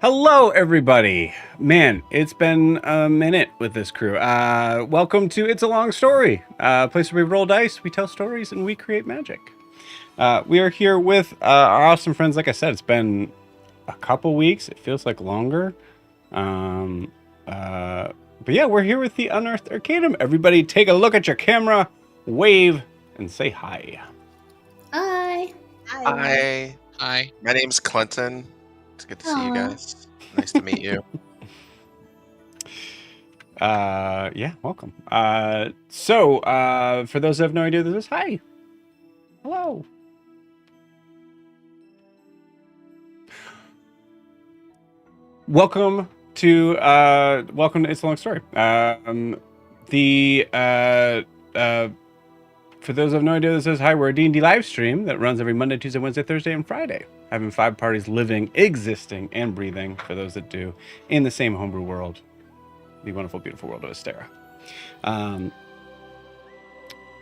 Hello, everybody. Man, it's been a minute with this crew. Welcome to It's a Long Story, a place where we roll dice, we tell stories, and we create magic. We are here with our awesome friends. Like I said, it's been a couple weeks. It feels like longer. Um, but yeah, we're here with the Unearthed Arcanum. Everybody take a look at your camera, wave, and say hi. Hi. Hi. Hi. My name's Clinton. It's good to see you guys. Nice to meet you. Yeah, welcome. So for those who have no idea who this is, hi. Hello. Welcome to It's a Long Story. For those who have no idea who this is, hi, we're a D&D live stream that runs every Monday, Tuesday, Wednesday, Thursday, and Friday. Having 5 parties living, existing, and breathing, for those that do, in the same homebrew world, the wonderful, beautiful world of Astera.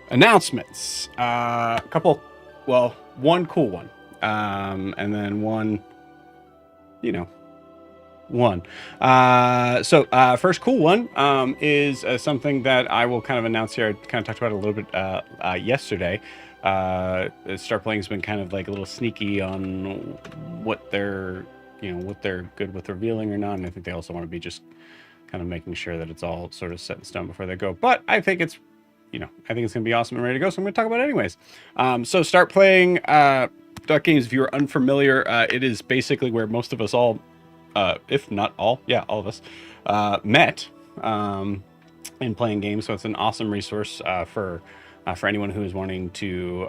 Announcements. One cool one. And then one. First cool one is something that I will kind of announce here. I kind of talked about it a little bit yesterday. Star Playing's been kind of like a little sneaky on what they're good with revealing or not, and I think they also want to be just kind of making sure that it's all sort of set in stone before they go. But I think it's going to be awesome and ready to go, so I'm going to talk about it anyways. So Start Playing Duck Games, if you're unfamiliar, it is basically where most of us all, if not all, all of us, met in playing games. So it's an awesome resource for anyone who is wanting to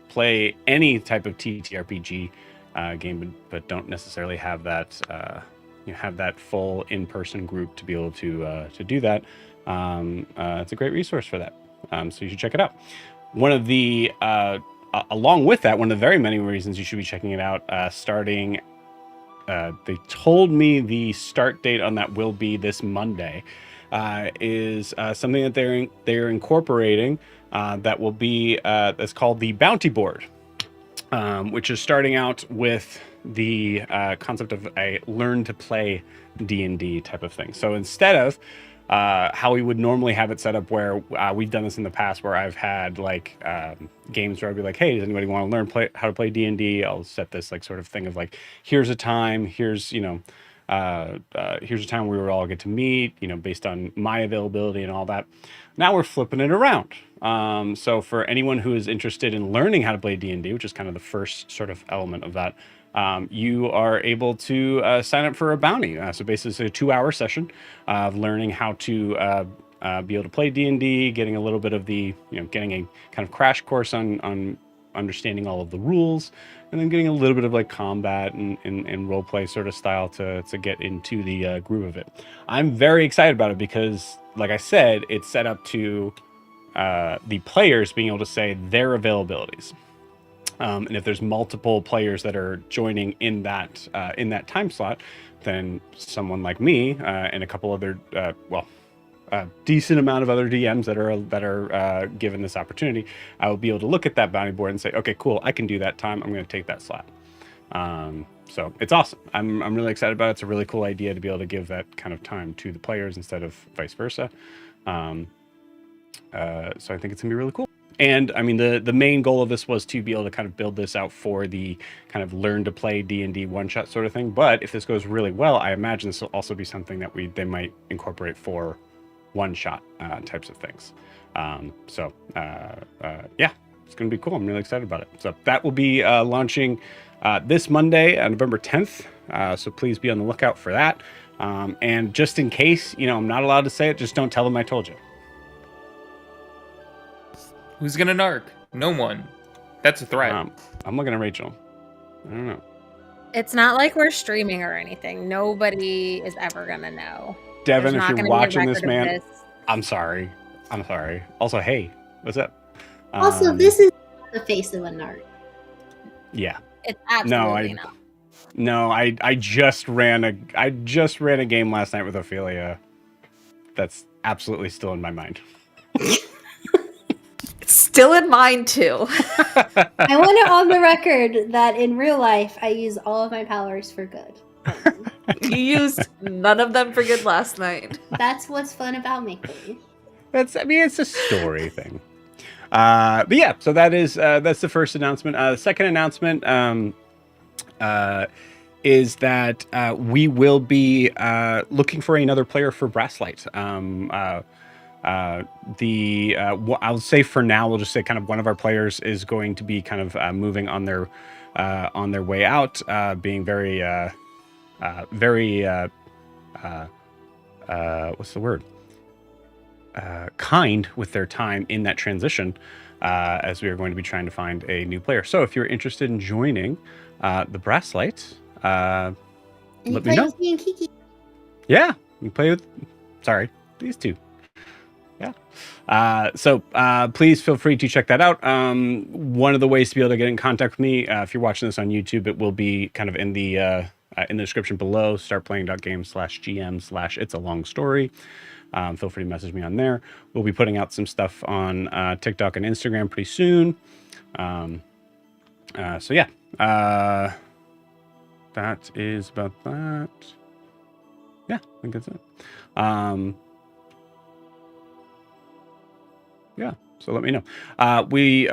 play any type of TTRPG game, but don't necessarily have that full in-person group to be able to do that. It's a great resource for that. So you should check it out. Along with that, one of the very many reasons you should be checking it out, starting. They told me the start date on that will be this Monday. Is something that they're incorporating that will be that's called the Bounty Board, which is starting out with the concept of a learn to play D&D type of thing. So instead of how we would normally have it set up, where we've done this in the past, where I've had like games where I'd be like, hey, does anybody want to learn how to play D&D? I'll set this like sort of thing of like, here's a time, here's a time we would all get to meet, based on my availability and all that. Now we're flipping it around. So for anyone who is interested in learning how to play D&D, which is kind of the first sort of element of that, you are able to sign up for a bounty. So basically it's a 2-hour session of learning how to be able to play D&D, getting a little bit of the, getting a kind of crash course on understanding all of the rules, and then getting a little bit of like combat and role play sort of style to get into the groove of it. I'm very excited about it because, like I said, it's set up to the players being able to say their availabilities. And if there's multiple players that are joining in that time slot, then someone like me and a couple other, decent amount of other DMs that are given this opportunity, I will be able to look at that bounty board and say, okay, cool, I can do that time. I'm going to take that slot. So it's awesome. I'm really excited about it. It's a really cool idea to be able to give that kind of time to the players instead of vice versa. So I think it's gonna be really cool. And I mean, the main goal of this was to be able to kind of build this out for the kind of learn to play D&D one-shot sort of thing. But if this goes really well, I imagine this will also be something that they might incorporate for one-shot types of things. It's going to be cool. I'm really excited about it. So that will be launching this Monday, November 10th. So please be on the lookout for that. And just in case, I'm not allowed to say it, just don't tell them I told you. Who's gonna narc? No one. That's a threat. I'm looking at Rachel. I don't know. It's not like we're streaming or anything. Nobody is ever gonna know. Devin, if you're watching this, man, I'm sorry. Also, hey, what's up? Also, this is the face of a narc. Yeah. It's absolutely not. No, I just ran a game last night with Ophelia. That's absolutely still in my mind. Still in mine too. I want it on the record that in real life I use all of my powers for good. fun. You used none of them for good last night. That's what's fun about make-believe. it's a story thing. But yeah, so that's the first announcement. The second announcement is that we will be looking for another player for Brasslight. I'll say for now, we'll just say kind of one of our players is going to be kind of moving on their way out, being very what's the word? Kind with their time in that transition, as we are going to be trying to find a new player. So if you're interested in joining the Brasslight, let me know. With me and Kiki. Yeah, you play with. Sorry, these two. Yeah. So please feel free to check that out. One of the ways to be able to get in contact with me, if you're watching this on YouTube, it will be kind of in the description below. startplaying.game/gm/it's a long story. Feel free to message me on there. We'll be putting out some stuff on TikTok and Instagram pretty soon. So yeah, that is about that. Yeah, I think that's it. Yeah, so let me know. We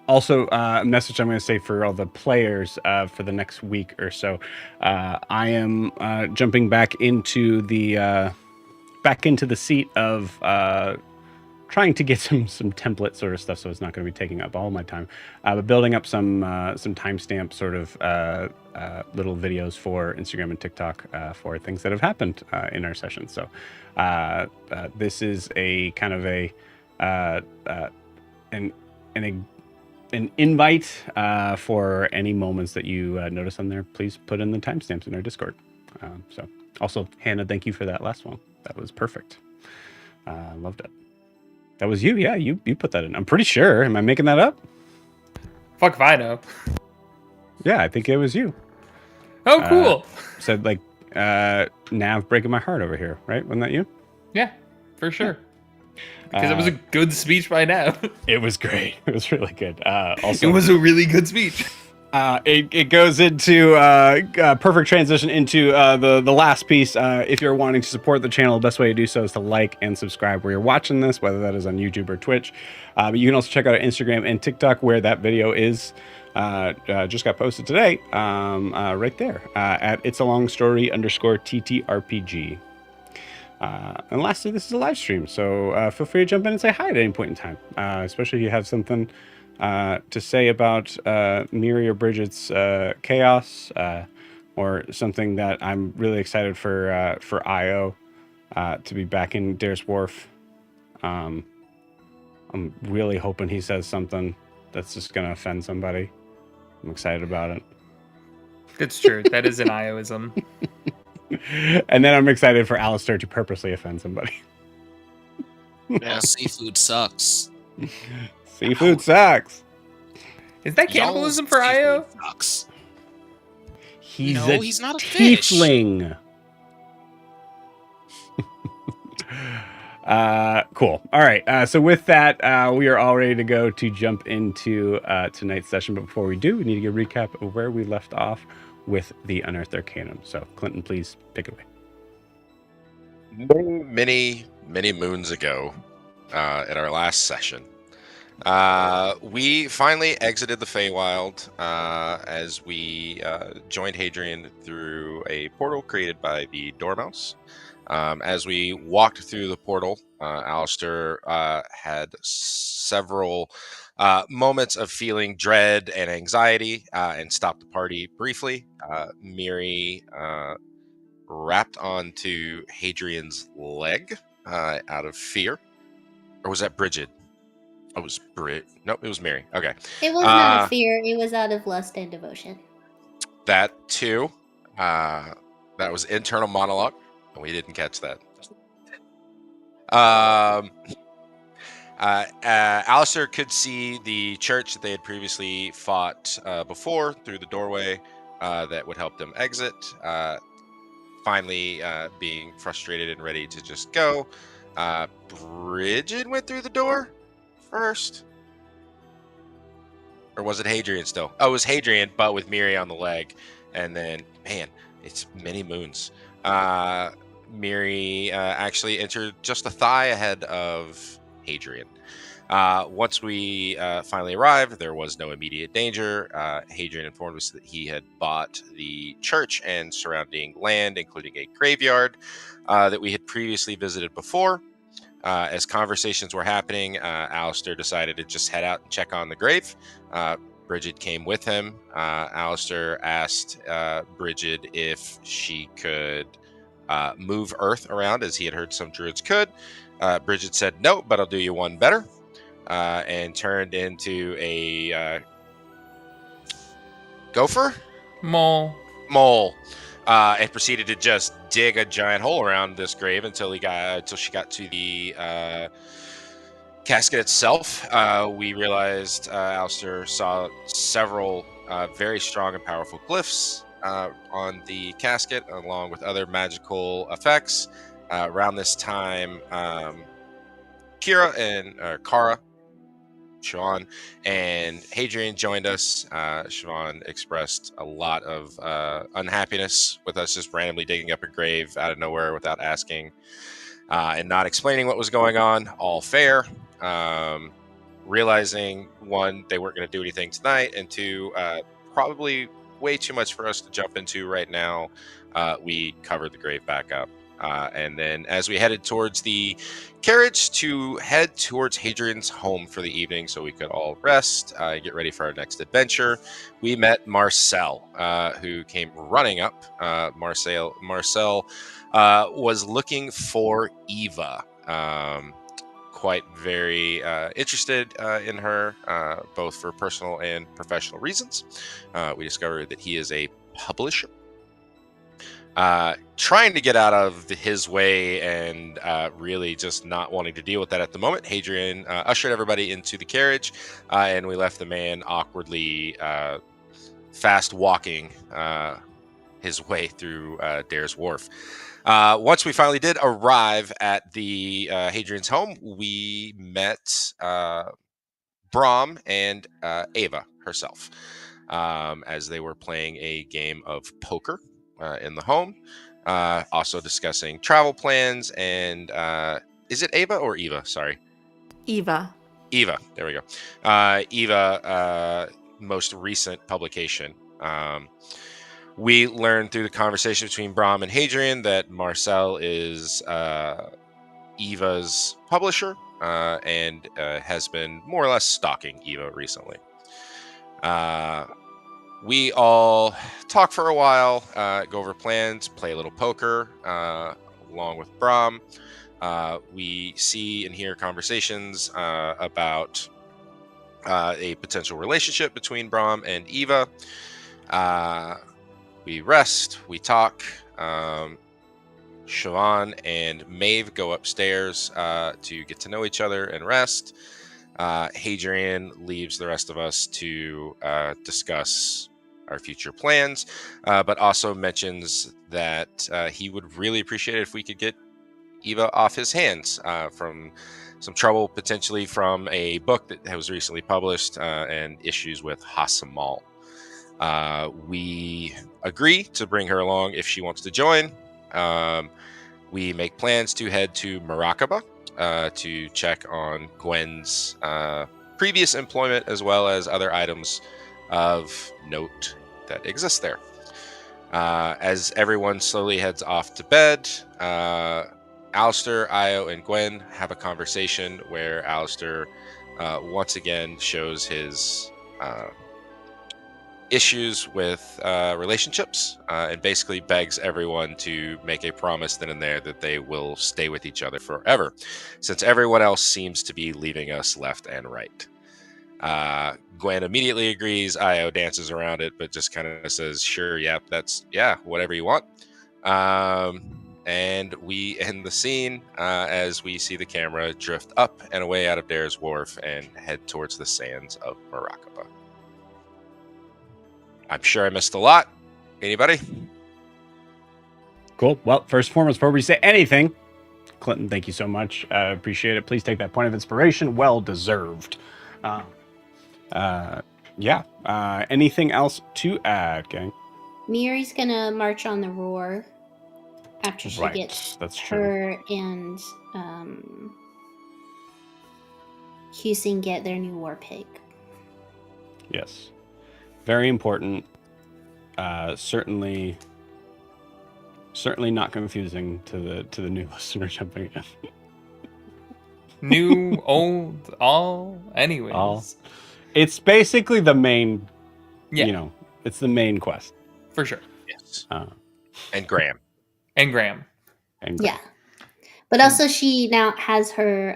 also a message I'm going to say for all the players for the next week or so. I am jumping back into the seat of trying to get some template sort of stuff, so it's not going to be taking up all my time. But building up some timestamp sort of little videos for Instagram and TikTok for things that have happened in our session. So this is a kind of an invite for any moments that you notice on there. Please put in the timestamps in our Discord. So also, Hannah, thank you for that last one. That was perfect. Loved it. That was you, yeah. You put that in. I'm pretty sure. Am I making that up? Fuck if I know. Yeah, I think it was you. Oh, cool. Said like Nav breaking my heart over here, right? Wasn't that you? Yeah, for sure. Because it was a good speech by now. It was great. It was really good. Also, it was a really good speech. It goes into perfect transition into the last piece. If you're wanting to support the channel, the best way to do so is to like and subscribe where you're watching this, whether that is on YouTube or Twitch. But you can also check out our Instagram and TikTok where that video is. Just got posted today, right there at it's a long story _TTRPG. And lastly, this is a live stream, so feel free to jump in and say hi at any point in time, especially if you have something to say about Miri or Bridget's chaos, or something that I'm really excited for IO to be back in Dair's Wharf. I'm really hoping he says something that's just going to offend somebody. I'm excited about it. It's true. That is an IOism. And then I'm excited for Alistair to purposely offend somebody. Yeah, seafood sucks. Seafood sucks. Is that cannibalism for IO? Sucks. He's he's not a fish. tiefling. Cool. All right. So with that, we are all ready to go to jump into tonight's session. But before we do, we need to get a recap of where we left off with the Unearthed Arcanum. So Clinton, please take it away. Many moons ago, in our last session, we finally exited the Feywild as we joined Hadrian through a portal created by the Dormouse. As we walked through the portal, Alistair had several moments of feeling dread and anxiety and stopped the party briefly. Miri wrapped onto Hadrian's leg out of fear. Or was that Bridget? Oh, it was Nope, it was Miri. Okay. It was not fear. It was out of lust and devotion. That too. That was internal monologue. We didn't catch that. Alistair could see the church that they had previously fought before through the doorway that would help them exit. Finally, being frustrated and ready to just go, Bridget went through the door first. Or was it Hadrian still? Oh, it was Hadrian, but with Miri on the leg. And then, man, it's many moons. Miri actually entered just a thigh ahead of Hadrian. Once we finally arrived, there was no immediate danger. Hadrian informed us that he had bought the church and surrounding land, including a graveyard that we had previously visited before. As conversations were happening, Alistair decided to just head out and check on the grave. Bridget came with him. Alistair asked Bridget if she could move earth around, as he had heard some druids could. Bridget said, no, but I'll do you one better. And turned into a gopher? Mole. And proceeded to just dig a giant hole around this grave until she got to the casket itself. We realized Alistair saw several very strong and powerful glyphs on the casket, along with other magical effects. Around this time, Kara, Siobhan, and Hadrian joined us. Siobhan expressed a lot of unhappiness with us just randomly digging up a grave out of nowhere without asking and not explaining what was going on. All fair. Realizing, one, they weren't going to do anything tonight, and two, probably way too much for us to jump into right now, we covered the grave back up. And then as we headed towards the carriage to head towards Hadrian's home for the evening so we could all rest, get ready for our next adventure, we met Marcel, who came running up. Marcel was looking for Eva. Quite very interested in her, both for personal and professional reasons. We discovered that he is a publisher. Trying to get out of his way and really just not wanting to deal with that at the moment, Hadrian ushered everybody into the carriage, and we left the man awkwardly fast walking his way through Dair's Wharf. Once we finally did arrive at the Hadrian's home, we met Brom and Ava herself as they were playing a game of poker in the home, also discussing travel plans. And is it Ava or Eva? Sorry. Eva. There we go. Eva, most recent publication. We learned through the conversation between Brom and Hadrian that Marcel is Eva's publisher and has been more or less stalking Eva recently. We all talk for a while, go over plans, play a little poker along with Brom. We see and hear conversations about a potential relationship between Brom and Eva. We rest, we talk. Siobhan and Maeve go upstairs to get to know each other and rest. Hadrian leaves the rest of us to discuss our future plans, but also mentions that he would really appreciate it if we could get Eva off his hands from some trouble, potentially from a book that was recently published and issues with Hasamal. We agree to bring her along if she wants to join. We make plans to head to Maracaba to check on Gwen's previous employment, as well as other items of note that exist there. As everyone slowly heads off to bed, Alistair, Io, and Gwen have a conversation where Alistair once again shows his issues with relationships and basically begs everyone to make a promise then and there that they will stay with each other forever, since everyone else seems to be leaving us left and right. Gwen immediately agrees. Io dances around it, but just kind of says, sure, whatever you want. And we end the scene as we see the camera drift up and away out of Dair's Wharf and head towards the sands of Maracaba. I'm sure I missed a lot. Anybody? Cool. Well, first and foremost, before we say anything, Clinton, thank you so much. Appreciate it. Please take that point of inspiration. Well deserved. Anything else to add, gang? Miri's gonna march on the roar after she Right, gets that's true. her and Husing get their new war pig. Yes, very important. Certainly not confusing to the new listener jumping in. New, old, all. Anyways. All. It's basically the main. Yeah. It's the main quest. For sure. Yes. And Graham. And Graham. Yeah. But also she now has her,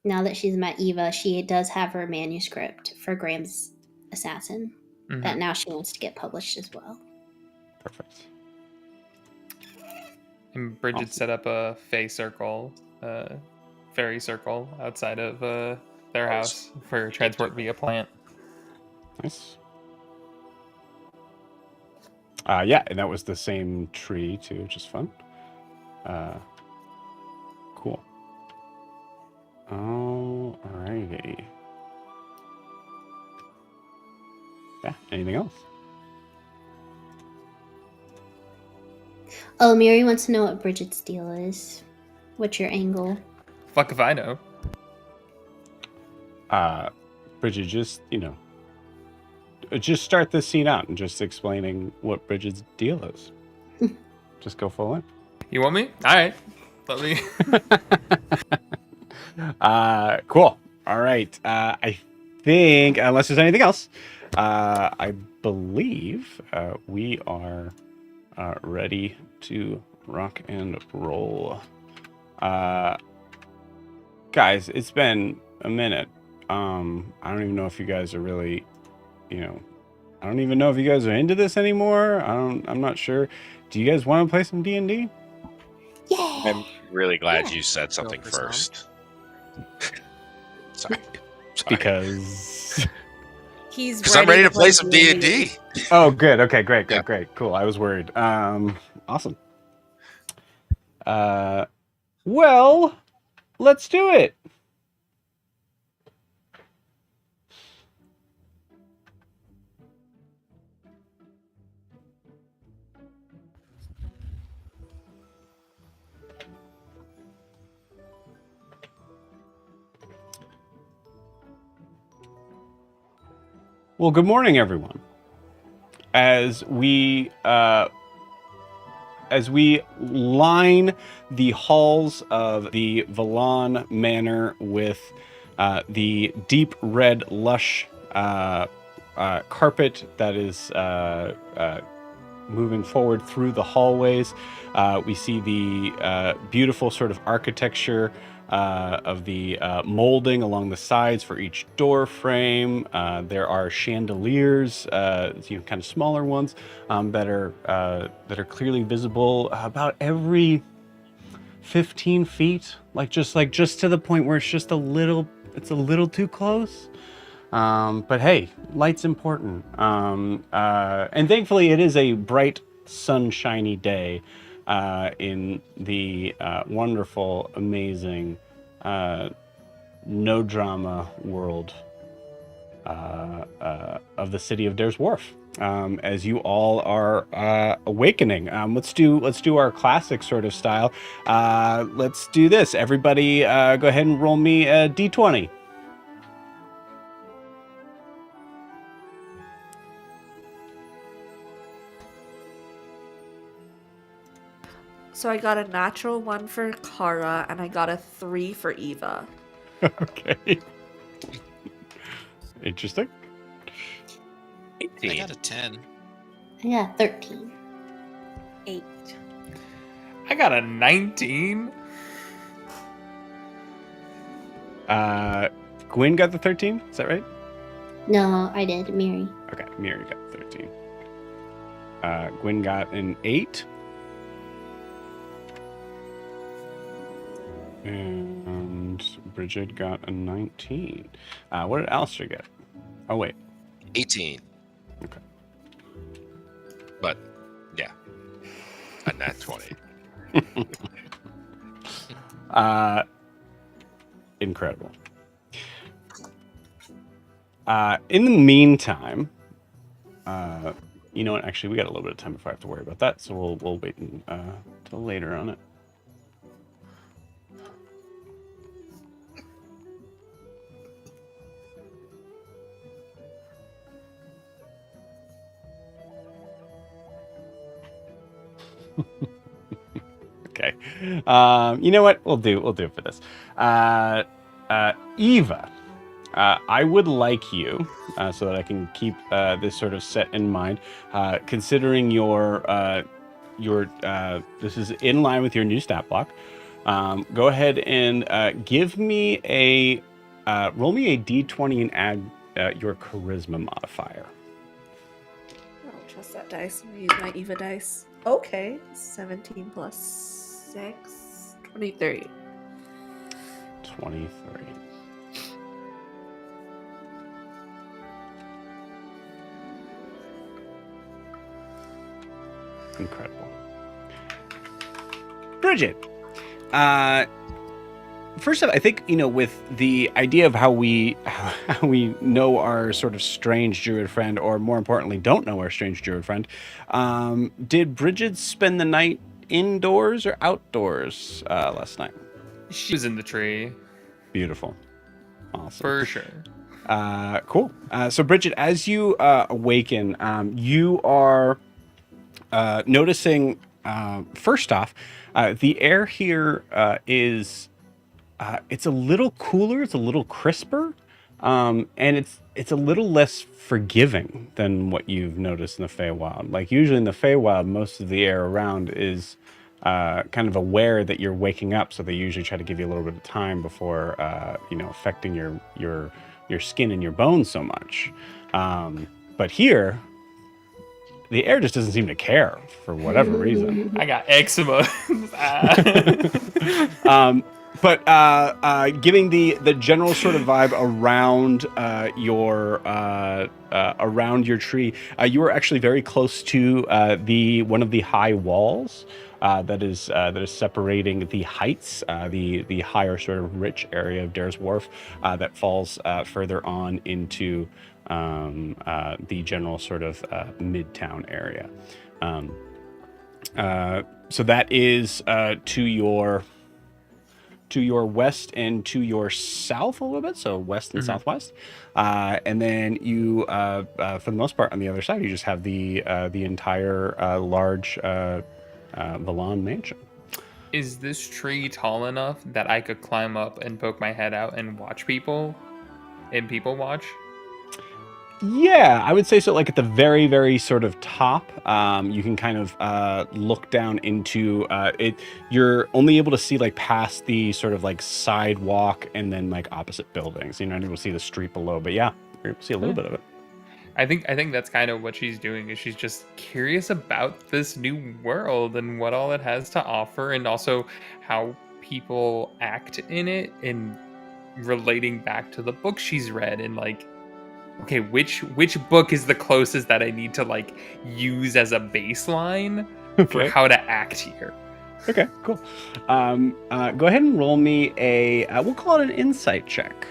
now that she's met Eva, she does have her manuscript for Graham's Assassin that now she wants to get published as well. Perfect. And Bridget set up a fairy circle outside of their house for transport via plant. Nice. Yeah, and that was the same tree too, which is fun. Cool. Alrighty. Yeah, anything else? Oh, Miri wants to know what Bridget's deal is. What's your angle? Fuck if I know. Bridget, just start this scene out and just explaining what Bridget's deal is. Just go full in. You want me? All right. Let me. Cool. All right. I think, unless there's anything else, I believe we are ready to rock and roll. Guys, it's been a minute. I don't even know if you guys are really, I don't even know if you guys are into this anymore. I'm not sure. Do you guys want to play some D&D? Yeah. I'm really glad you said something first. Sorry. Because Because I'm ready to play some D&D. Oh, good. Okay, great. Cool. I was worried. Awesome. Well, let's do it. Well, good morning, everyone. As we line the halls of the Valon Manor with the deep red, lush carpet that is moving forward through the hallways, we see the beautiful sort of architecture of the molding along the sides for each door frame. There are chandeliers, kind of smaller ones, that are clearly visible about every 15 feet, just to the point where it's a little too close. But hey, light's important. And thankfully it is a bright, sunshiny day in the wonderful, amazing, no drama world of the city of Dair's Wharf. As you all are awakening, let's do our classic sort of style. Let's do this. Everybody, go ahead and roll me a d20. So I got a natural 1 for Kara, and I got a 3 for Eva. Okay. Interesting. 18. I got a 10. I got 13. 8. I got a 19. Gwen got the 13. Is that right? No, I did. Miri. Okay, Miri got 13. Gwen got an 8. And Bridget got a 19. What did Alistair get? Oh, wait. 18. Okay. But, yeah. A nat 20. Incredible. In the meantime, You know what? Actually, we got a little bit of time before I have to worry about that, so we'll wait until later on it. Okay. You know what? We'll do it for this. Eva, I would like you, so that I can keep this sort of set in mind, considering your this is in line with your new stat block. Go ahead and give me a roll me a d20 and add your charisma modifier. I don't trust that dice. I'm gonna use my Eva dice. Okay. 17 plus 6. 23. 23. Incredible. Bridget, first off, I think, with the idea of how we know our sort of strange druid friend, or more importantly, don't know our strange druid friend, did Bridget spend the night indoors or outdoors last night? She was in the tree. Beautiful. Awesome. For sure. Cool. So Bridget, as you awaken, you are noticing, first off, the air here is it's a little cooler, it's a little crisper, and it's a little less forgiving than what you've noticed in the Feywild. Like usually in the Feywild, most of the air around is kind of aware that you're waking up, so they usually try to give you a little bit of time before affecting your skin and your bones so much. But here, the air just doesn't seem to care for whatever reason. I got eczema. But giving the general sort of vibe around your tree, you are actually very close to one of the high walls that is separating the heights, the higher sort of rich area of Dair's Wharf that falls further on into the general sort of midtown area. So that is to your west and to your south a little bit, so west and southwest, and then you, for the most part, on the other side, you just have the entire large Valon mansion. Is this tree tall enough that I could climb up and poke my head out and watch people? And people watch? Yeah, I would say so. Like at the very, very sort of top, you can kind of look down into it. You're only able to see like past the sort of like sidewalk and then like opposite buildings. You're not able to see the street below, but yeah, you're able to see a little bit of it. I think that's kind of what she's doing, is she's just curious about this new world and what all it has to offer, and also how people act in it, and relating back to the book she's read, and like, okay, which book is the closest that I need to like use as a baseline for how to act here. Okay, cool. Go ahead and roll me a we'll call it an insight check.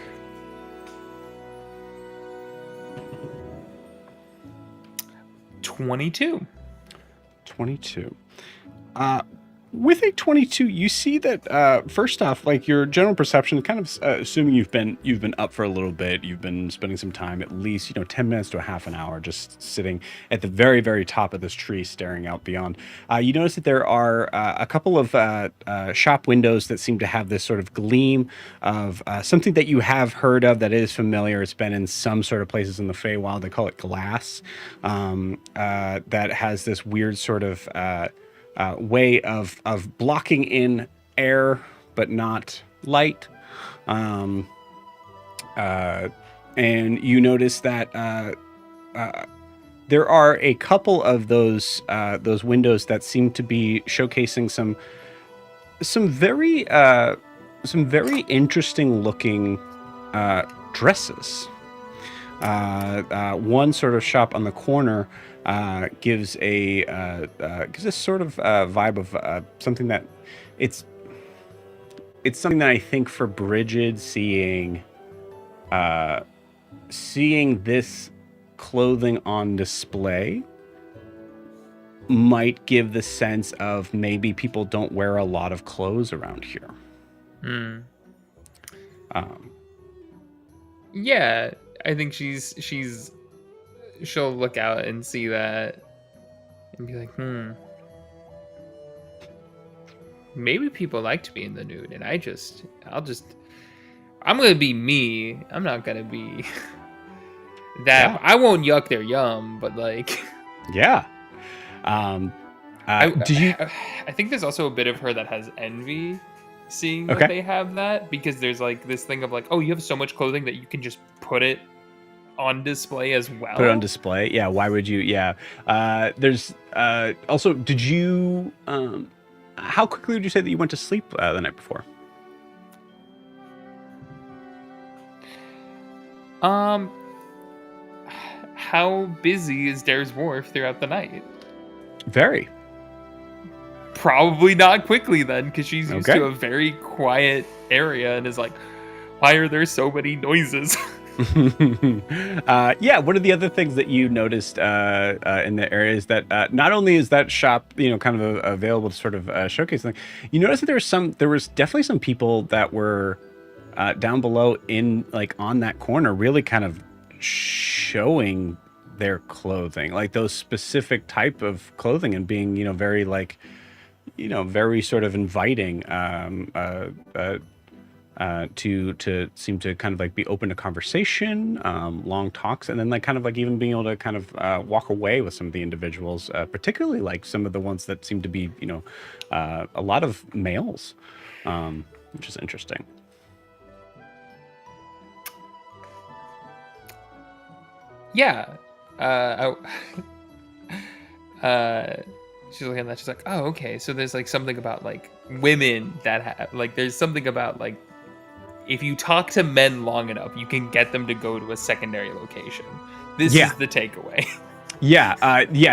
22. With a 22, you see that first off, like your general perception, kind of assuming you've been up for a little bit, you've been spending some time, at least 10 minutes to a half an hour, just sitting at the very, very top of this tree, staring out beyond. You notice that there are a couple of shop windows that seem to have this sort of gleam of something that you have heard of that is familiar. It's been in some sort of places in the Feywild. They call it glass. That has this weird sort of way of blocking in air but not light, and you notice that there are a couple of those windows that seem to be showcasing some very interesting looking dresses. One sort of shop on the corner gives this sort of vibe of something that it's something that I think for Bridget seeing this clothing on display might give the sense of maybe people don't wear a lot of clothes around here. Yeah, I think she'll look out and see that and be like, maybe people like to be in the nude, and I'm gonna be me. I'm not gonna be that. Yeah. I won't yuck their yum, but like, Yeah. Did you? I think there's also a bit of her that has envy, seeing Okay. that they have that, because there's like this thing of like, oh, you have so much clothing that you can just put it on display as well. Put it on display. Yeah. Why would you? Yeah. There's also. Did you? How quickly would you say that you went to sleep the night before? How busy is Dair's Wharf throughout the night? Very. Probably not quickly then, because she's used Okay. to a very quiet area and is like, why are there so many noises? Yeah, one of the other things that you noticed in the area is that not only is that shop, kind of available to sort of showcase things, you notice that there was definitely some people that were down below in like on that corner, really kind of showing their clothing, like those specific type of clothing, and being very like very sort of inviting to seem to kind of like be open to conversation, long talks, and then like kind of like even being able to kind of walk away with some of the individuals, particularly like some of the ones that seem to be a lot of males, which is interesting. Yeah. She's looking at that. She's like, oh, okay. So there's like something about like women that like there's something about like if you talk to men long enough, you can get them to go to a secondary location. This is the takeaway. Yeah,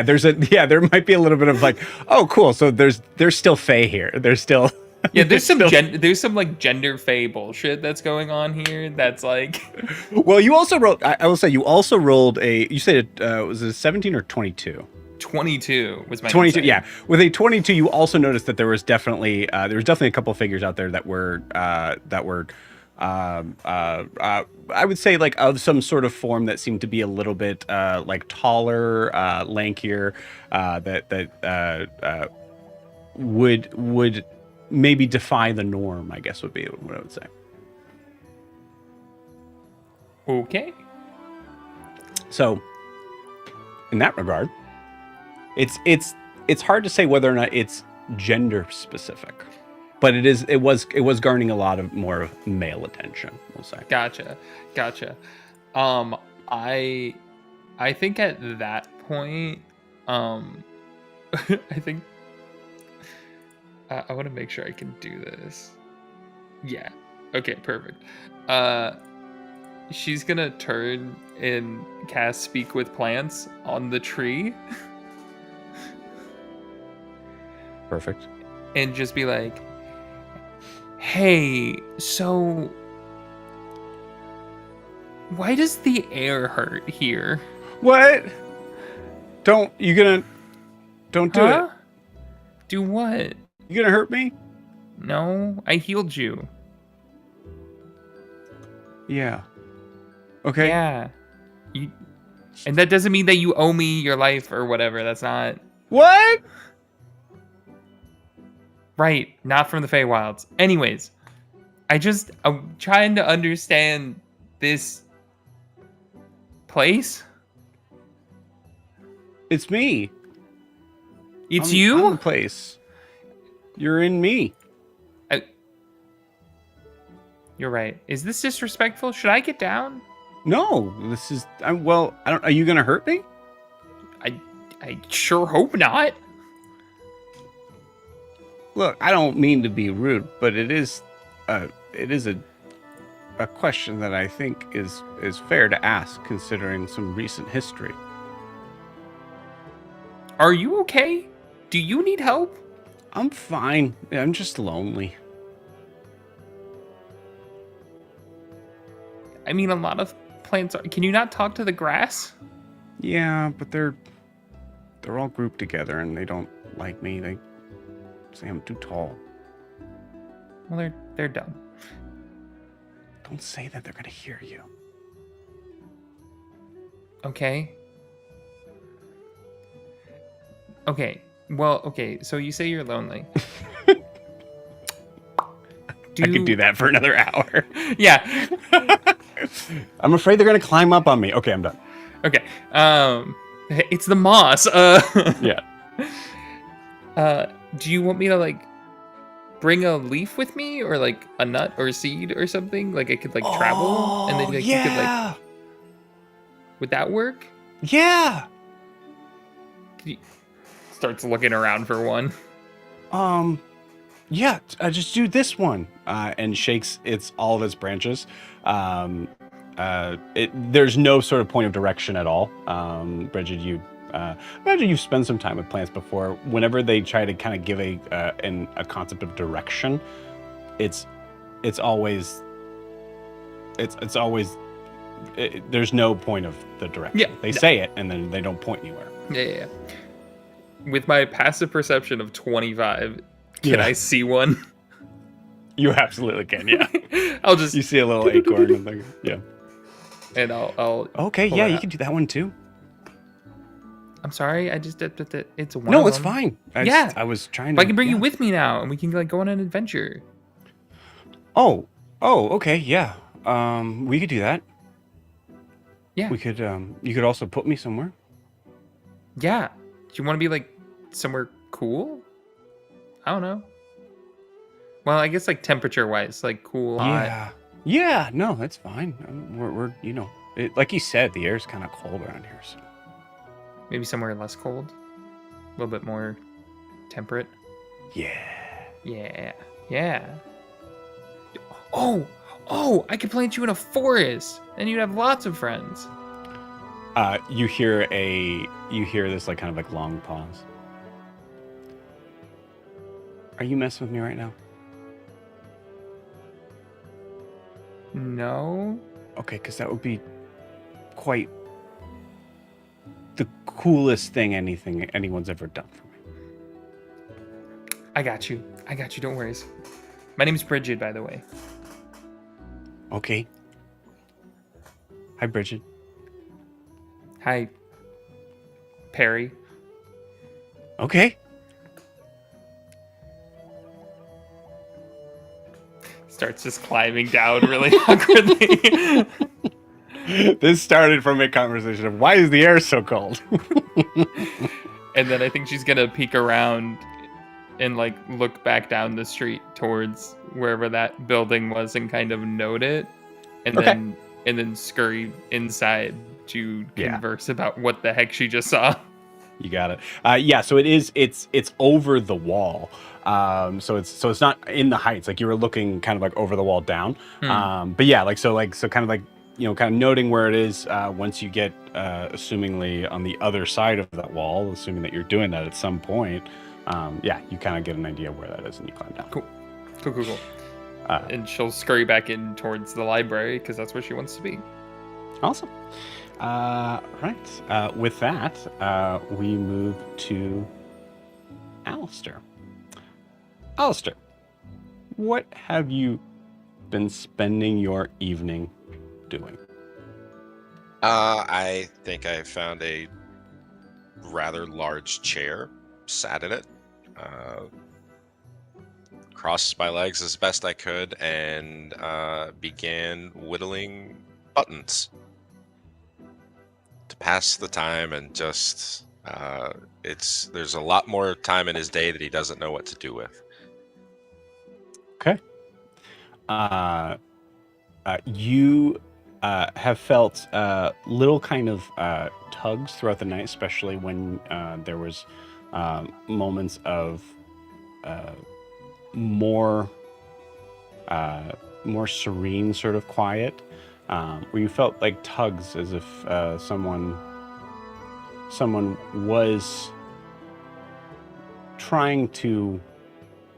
there might be a little bit of like, oh, cool. So there's still Fae here. There's still there's some like gender Fae bullshit that's going on here. That's like, well, you also rolled. I will say you also rolled you said it was a 17 or 22. 22 was my 22. insight. Yeah, with a 22, you also noticed that there was definitely a couple of figures out there that were I would say like of some sort of form that seemed to be a little bit like taller, lankier, that would maybe defy the norm, I guess would be what I would say. Okay. So in that regard, it's hard to say whether or not it's gender specific, but it was garnering a lot of more male attention, we'll say. Gotcha. I think at that point, I think I want to make sure I can do this. Yeah. Okay, perfect. She's gonna turn and cast Speak with Plants on the tree. Perfect. And just be like, hey, so why does the air hurt here? What? Don't do it. Do what? You gonna hurt me? No, I healed you. Yeah. Okay. Yeah. And that doesn't mean that you owe me your life or whatever. That's not What? right. Not from the Feywilds. Anyways, I'm trying to understand this place. It's me. It's I'm you? the place. You're in me. You're right. Is this disrespectful? Should I get down? No, this is. I don't. Are you gonna hurt me? I sure hope not. Look, I don't mean to be rude, but it is a question that I think is fair to ask, considering some recent history. Are you okay? Do you need help? I'm fine. I'm just lonely. I mean, a lot of plants are. Can you not talk to the grass? Yeah, but they're they're all grouped together and they don't like me. They say I'm too tall. Well, they're dumb. Don't say that, they're gonna hear you. Okay. Okay. Well, okay. So you say you're lonely. I could do that for another hour. Yeah. I'm afraid they're gonna climb up on me. Okay, I'm done. Okay. It's the moss. Yeah. Do you want me to like bring a leaf with me, or like a nut or a seed or something? Like I could like travel, and then like you could like. Would that work? Yeah. He starts looking around for one. Yeah. Just do this one. And shakes all of its branches. There's no sort of point of direction at all. Bridget, you imagine you've spent some time with plants before. Whenever they try to kind of give a concept of direction, it's always there's no point of the direction. Yeah, they say it and then they don't point anywhere. Yeah. With my passive perception of 25, can I see one? You absolutely can. Yeah. I'll just. You see a little acorn and thing. Yeah. And I'll. Okay. Yeah, you can do that one too. I'm sorry. I just it's one. No, of it's them. fine. I was trying to. But I can bring you with me now, and we can like go on an adventure. Oh. Okay. Yeah. We could do that. Yeah. We could. You could also put me somewhere. Yeah. Do you want to be like somewhere cool? I don't know. Well, I guess like temperature wise, like cool, hot. Yeah. No, that's fine. We're like you said, the air's kind of cold around here. So. Maybe somewhere less cold, a little bit more temperate. Yeah. Oh! I could plant you in a forest, and you'd have lots of friends. You hear this like kind of like long pause. Are you messing with me right now? No. Okay, because that would be quite the coolest thing anyone's ever done for me. I got you. Don't worry. My name's Bridget, by the way. Okay. Hi, Bridget. Hi, Perry. Okay. Starts just climbing down really awkwardly. This started from a conversation of why is the air so cold? And then I think she's gonna peek around and like look back down the street towards wherever that building was and kind of note it, and then scurry inside to converse about what the heck she just saw. You got it. So it's over the wall. So it's not in the heights. Like you were looking kind of like over the wall down. But yeah, so kind of like, kind of noting where it is once you get assumingly on the other side of that wall, assuming that you're doing that at some point. You kind of get an idea of where that is and you climb down. Cool. And she'll scurry back in towards the library because that's where she wants to be. Awesome. Right. With that, we move to Alistair. Alistair, what have you been spending your evening doing? I think I found a rather large chair, sat in it, crossed my legs as best I could, and began whittling buttons to pass the time. And just there's a lot more time in his day that he doesn't know what to do with. Okay. You have felt little kind of tugs throughout the night, especially when there was moments of more serene sort of quiet, where you felt like tugs as if someone was trying to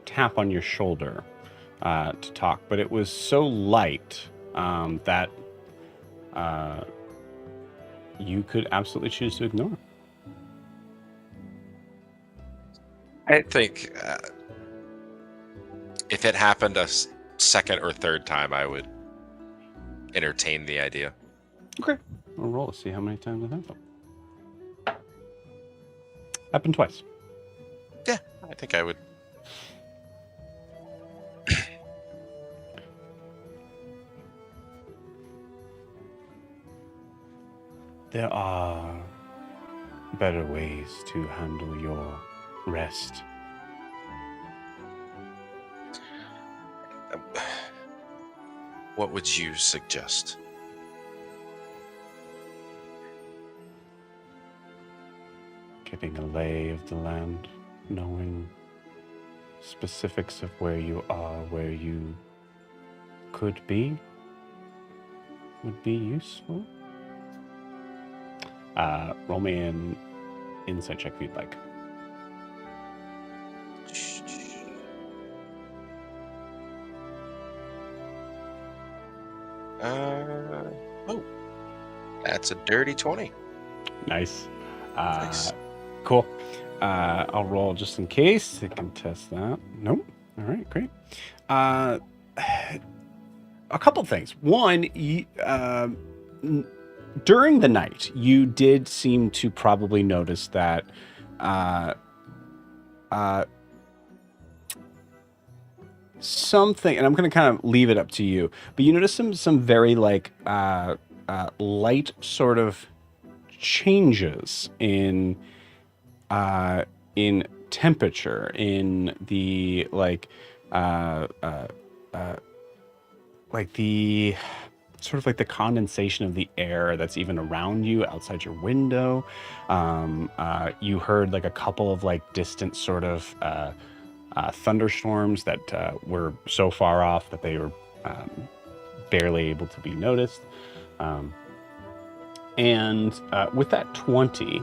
tap on your shoulder to talk, but it was so light that you could absolutely choose to ignore. I think if it happened a second or third time, I would entertain the idea. Okay. I'll roll to see how many times it happened. Happened twice. Yeah, I think I would. There are better ways to handle your rest. What would you suggest? Getting a lay of the land, knowing specifics of where you are, where you could be, would be useful. Roll me an insight check if you'd like. Oh, that's a dirty 20. Nice. Nice. Cool. I'll roll just in case. I can test that. Nope. All right, great. A couple things. One, during the night, you did seem to probably notice that something, and I'm going to kind of leave it up to you, but you notice some very like light sort of changes in temperature, in the like the sort of like the condensation of the air that's even around you outside your window. You heard like a couple of like distant sort of thunderstorms that were so far off that they were barely able to be noticed. And with that 20,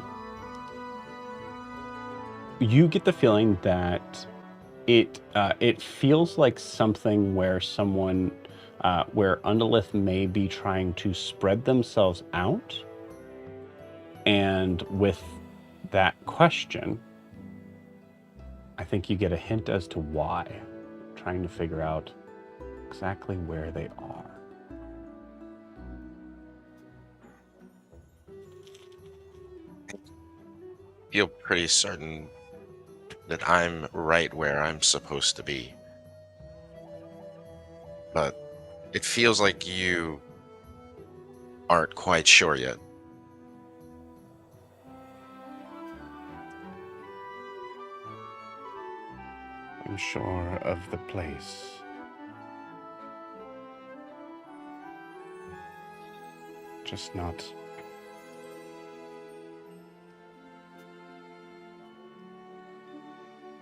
you get the feeling that it feels like something where someone, where Undalith may be trying to spread themselves out. And with that question, I think you get a hint as to why, trying to figure out exactly where they are. Feel pretty certain that I'm right where I'm supposed to be. But it feels like you aren't quite sure yet. I'm sure of the place. Just not.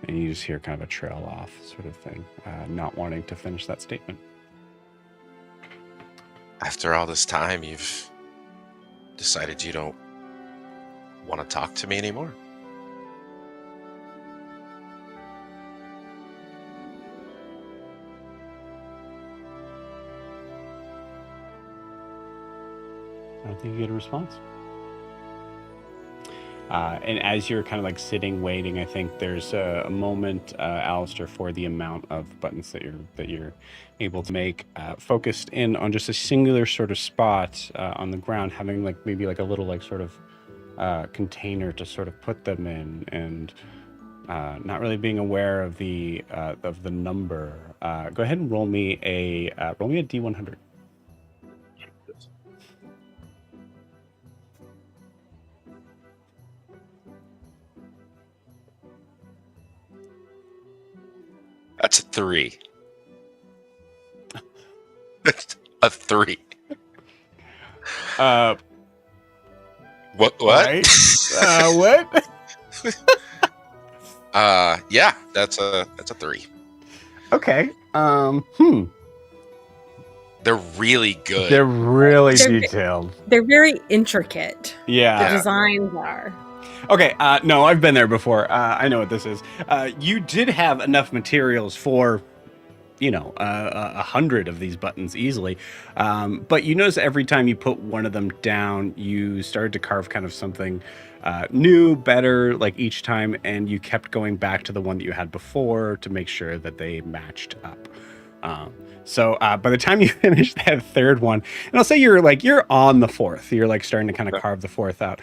And you just hear kind of a trail off sort of thing, not wanting to finish that statement. After all this time, you've decided you don't want to talk to me anymore. I don't think you get a response. And as you're kind of like sitting waiting, I think there's a moment, Alistair, for the amount of buttons that you're able to make, focused in on just a singular sort of spot on the ground, having like maybe like a little like sort of container to sort of put them in, and not really being aware of the number. Go ahead and roll me a D100. That's a 3. That's a 3. What? Right? What? Yeah, that's a 3. Okay. They're really good. They're really detailed. They're very intricate. Yeah. The designs are. Okay, no, I've been there before. I know what this is. You did have enough materials for 100 of these buttons easily. But you notice every time you put one of them down, you started to carve kind of something new, better, like each time, and you kept going back to the one that you had before to make sure that they matched up. So by the time you finish that third one, and I'll say you're on the fourth, you're like starting to kind of carve the fourth out,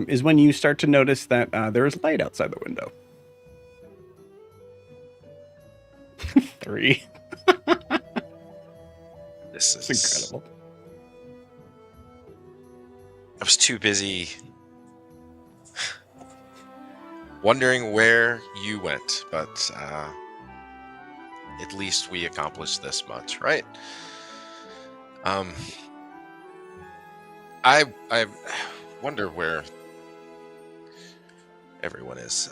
is when you start to notice that there is light outside the window. 3. This It's is incredible. I was too busy wondering where you went, but at least we accomplished this much, right? I wonder where everyone is.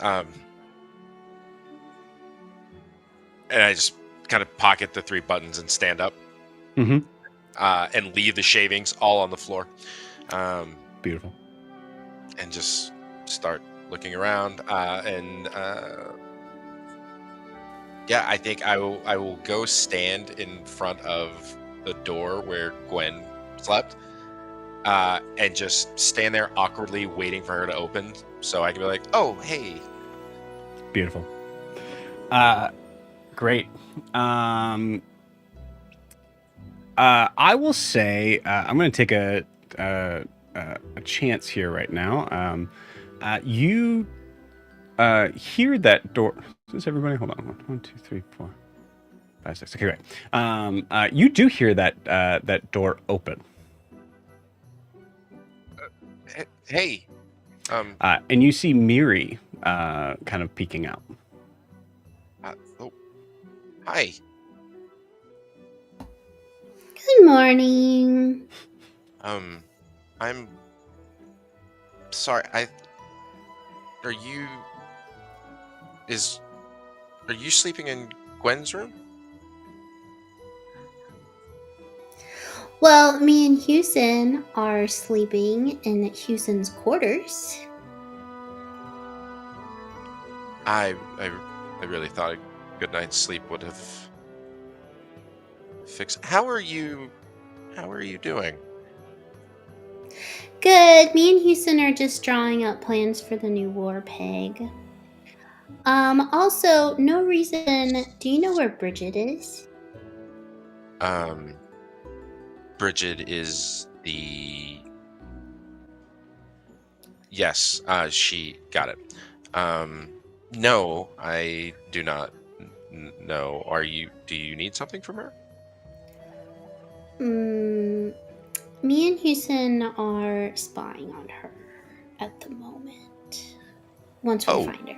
And I just kind of pocket the 3 buttons and stand up. Mm-hmm. And leave the shavings all on the floor. Beautiful. And just start looking around. Yeah, I think I will go stand in front of the door where Gwen slept, and just stand there awkwardly waiting for her to open, so I can be like, "Oh, hey." Beautiful. Great. I will say I'm going to take a chance here right now. You hear that door. Is everybody? Hold on. 1, 2, 3, 4, 5, 6. Okay, great. You do hear that door open. Hey. And you see Miri kind of peeking out. Oh. Hi. Good morning. I'm sorry. Are you sleeping in Gwen's room? Well, me and Houston are sleeping in Houston's quarters. I really thought a good night's sleep would have fixed. How are you doing? Good. Me and Houston are just drawing up plans for the new war peg. Also, no reason. Do you know where Bridget is? Bridget is the... Yes, she got it. No, I do not know. Do you need something from her? Me and Houston are spying on her at the moment. Once we find her.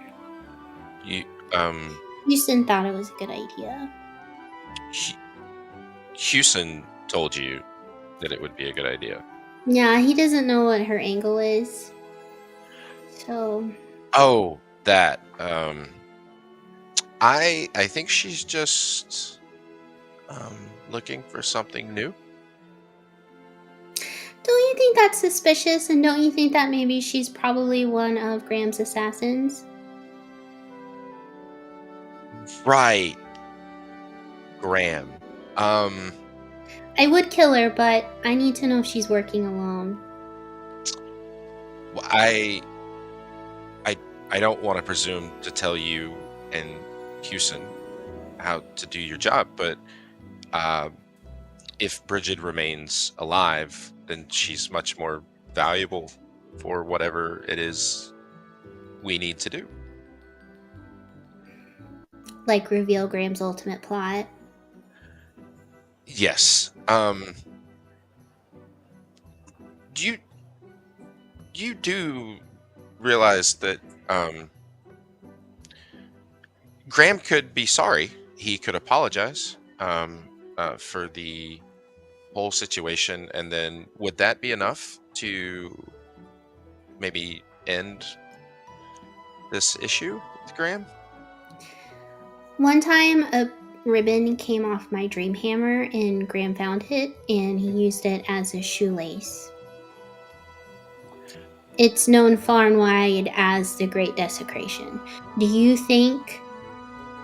Houston thought it was a good idea. Houston told you that it would be a good idea. Yeah, he doesn't know what her angle is. So. Oh, that. I think she's just looking for something new. Don't you think that's suspicious? And don't you think that maybe she's probably one of Graham's assassins? Right. Graham. I would kill her, but I need to know if she's working alone. Well, I don't want to presume to tell you and Houston how to do your job, but if Bridget remains alive, then she's much more valuable for whatever it is we need to do. Like reveal Graham's ultimate plot? Yes. You do realize that Graham could be sorry. He could apologize for the whole situation, and then would that be enough to maybe end this issue with Graham? One time a ribbon came off my dream hammer and Graham found it and he used it as a shoelace. It's known far and wide as the Great Desecration. Do you think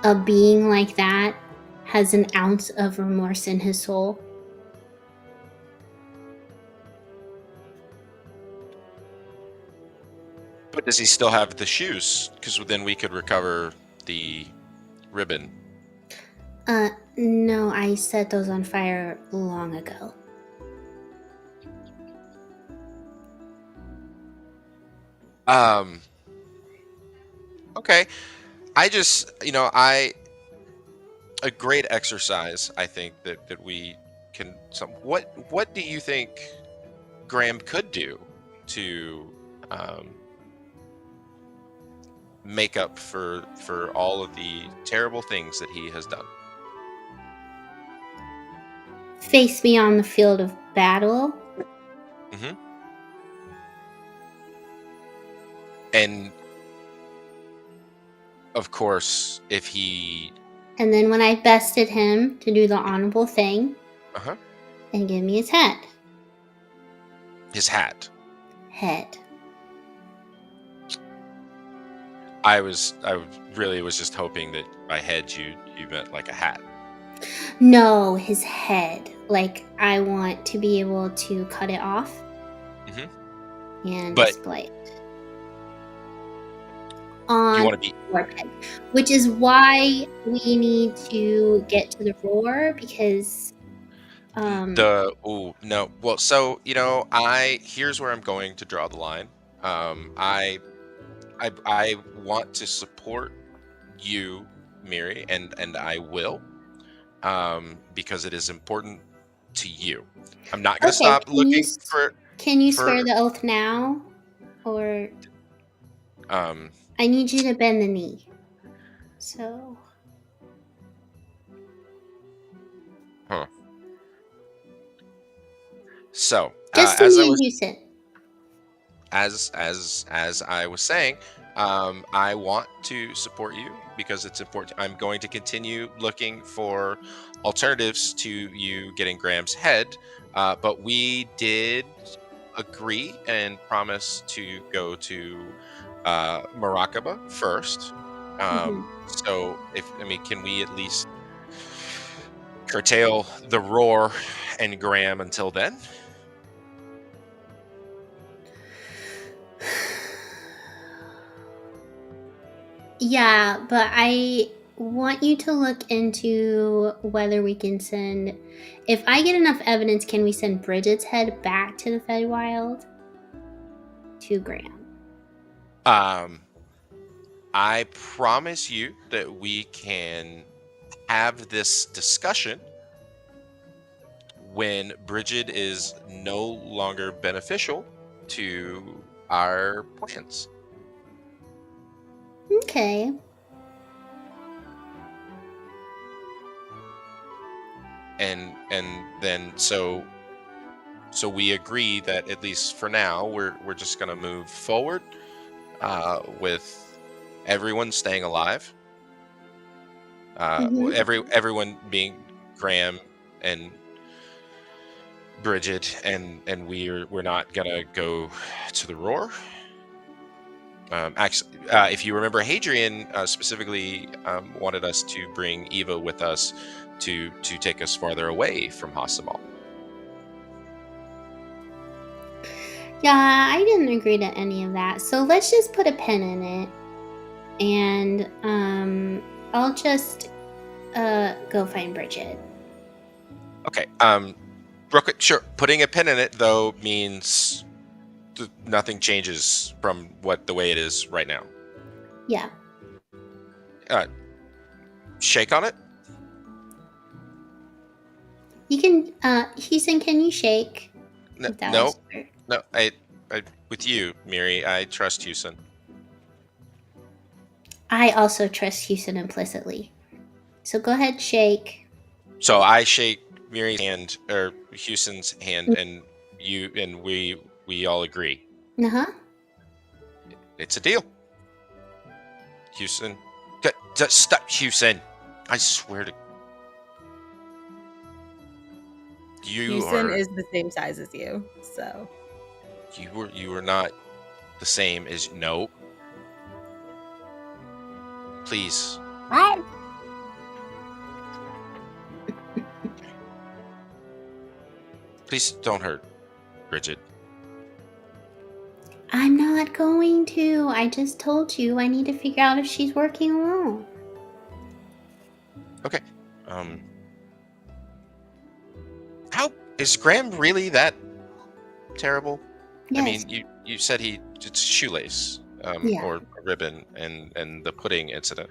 a being like that has an ounce of remorse in his soul. But does he still have the shoes? Because then we could recover the ribbon. No, I set those on fire long ago. Okay. I just, a great exercise, I think that we can. What do you think Graham could do to make up for all of the terrible things that he has done? Face me on the field of battle. Mm-hmm. And of course, if he And then when I bested him, to do the honorable thing and give me his head. His hat. Head. I really was just hoping that by head you meant like a hat. No, his head. Like, I want to be able to cut it off and display it on You want to be Warped, which is why we need to get to the roar, because no. Well, so here's where I'm going to draw the line. I want to support you, Miri, and I will, because it is important to you. I'm not going to stop looking for. Can you swear the oath now, or I need you to bend the knee. So. So, just to me and Houston. As I was saying, I want to support you because it's important. I'm going to continue looking for alternatives to you getting Graham's head, but we did agree and promise to go to Maracaba first. So, can we at least curtail the roar and Graham until then? Yeah, but I want you to look into whether we can send. If I get enough evidence, can we send Bridget's head back to the Feywild to Graham? I promise you that we can have this discussion when Bridget is no longer beneficial to our plans. Okay. And then so we agree that at least for now we're just gonna move forward with everyone staying alive. Everyone being Graham and Bridget, and we're not gonna go to the roar. Actually, if you remember, Hadrian specifically wanted us to bring Eva with us to take us farther away from Hassamal. Yeah, I didn't agree to any of that. So let's just put a pin in it, and I'll just go find Bridget. Okay. Real quick, sure. Putting a pin in it though means nothing changes from the way it is right now. Yeah. Shake on it. You can. Houston, can you shake? No. I with you, Miri. I trust Houston. I also trust Houston implicitly. So go ahead, shake. So I shake Miri's hand or Houston's hand, and we all agree. It's a deal. Houston, stop, Houston! I swear to you, Houston is the same size as you, so you were not the same as no. Please. Please don't hurt Bridget. I'm not going to. I just told you I need to figure out if she's working alone. Okay. How is Graham really that terrible? Yes. I mean, you said it's shoelace, Yeah. or a ribbon, and the pudding incident.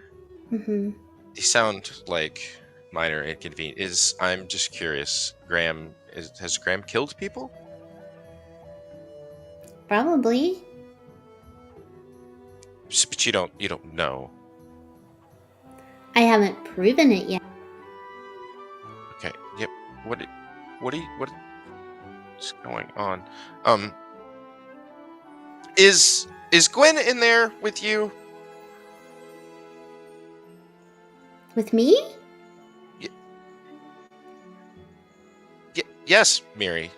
Mm-hmm. These sound like minor inconvenience. I'm just curious. Has Graham killed people? Probably. But you don't know. I haven't proven it yet. Okay. Yep. What's going on? Is Gwen in there with you? With me? Yes, Miri.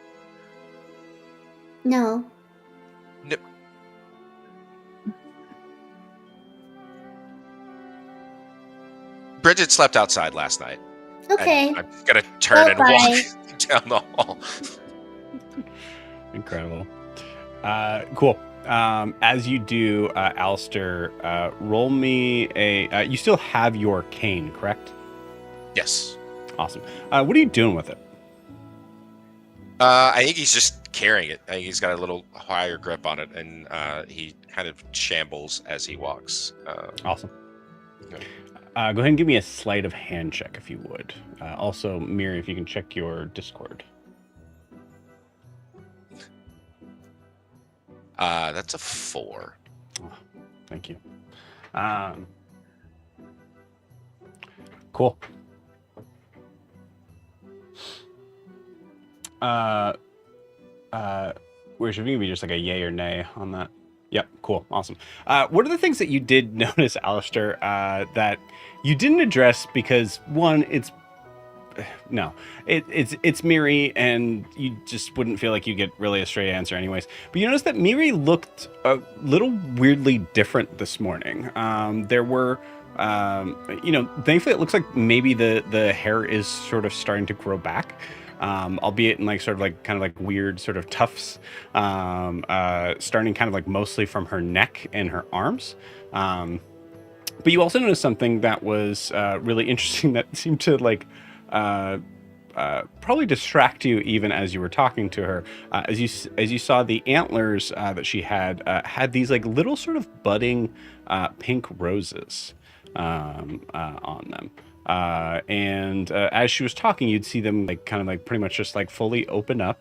No. No. Bridget slept outside last night. Okay. I'm gonna turn and Bye. walk down the hall. Incredible. Cool. As you do, Alistair, roll me a. You still have your cane, correct? Yes. Awesome. What are you doing with it? I think he's just carrying it. I think he's got a little higher grip on it, and he kind of shambles as he walks. Awesome. Okay. Go ahead and give me a sleight of hand check, if you would. Also, Miri, if you can check your Discord. That's a 4. Oh, thank you. Cool. Where should we be just like a yay or nay on that? Yep, cool, awesome. What are the things that you did notice, Alistair, that you didn't address because one, it's Miri, and you just wouldn't feel like you get really a straight answer anyways. But you notice that Miri looked a little weirdly different this morning. There were, thankfully it looks like maybe the hair is sort of starting to grow back. Albeit in like sort of like kind of like weird sort of tufts, starting kind of like mostly from her neck and her arms. But you also noticed something that was really interesting that seemed to like probably distract you even as you were talking to her. As you saw the antlers that she had these like little sort of budding pink roses on them. And as she was talking, you'd see them like kind of like pretty much just like fully open up.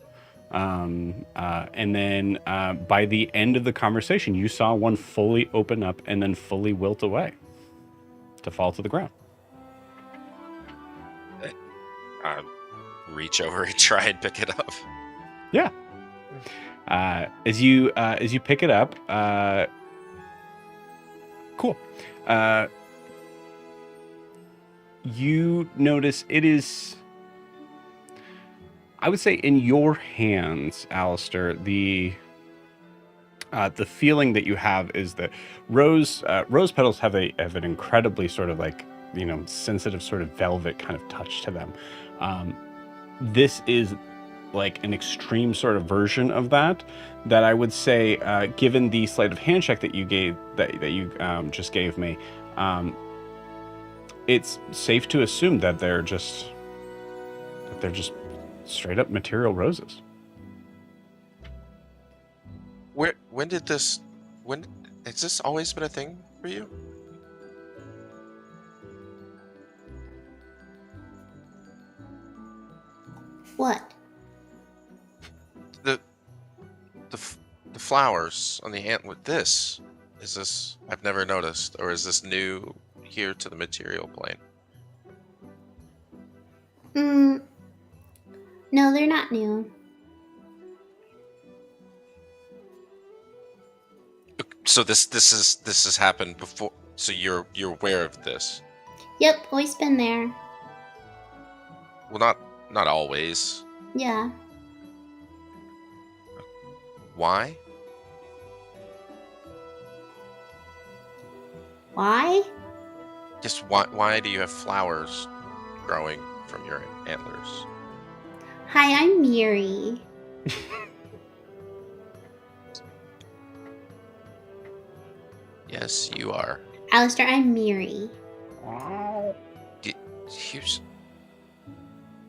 And then by the end of the conversation, you saw one fully open up and then fully wilt away to fall to the ground. Reach over and try and pick it up. Yeah. As you pick it up, cool. You notice it is, I would say, in your hands, Alistair, the feeling that you have is that rose petals have an incredibly sort of like, sensitive sort of velvet kind of touch to them. This is like an extreme sort of version of that I would say, given the sleight of hand check that you gave, that you just gave me, it's safe to assume that they're just straight up material roses. When has this always been a thing for you? What? The flowers on the antler. Is this I've never noticed, or is this new here to the material plane? No, they're not new. So this has happened before. So you're aware of this? Yep, always been there. Well, not always. Yeah. Why? Why? Just why do you have flowers growing from your antlers? Hi, I'm Miri. Yes, you are. Alistair, I'm Miri. Here's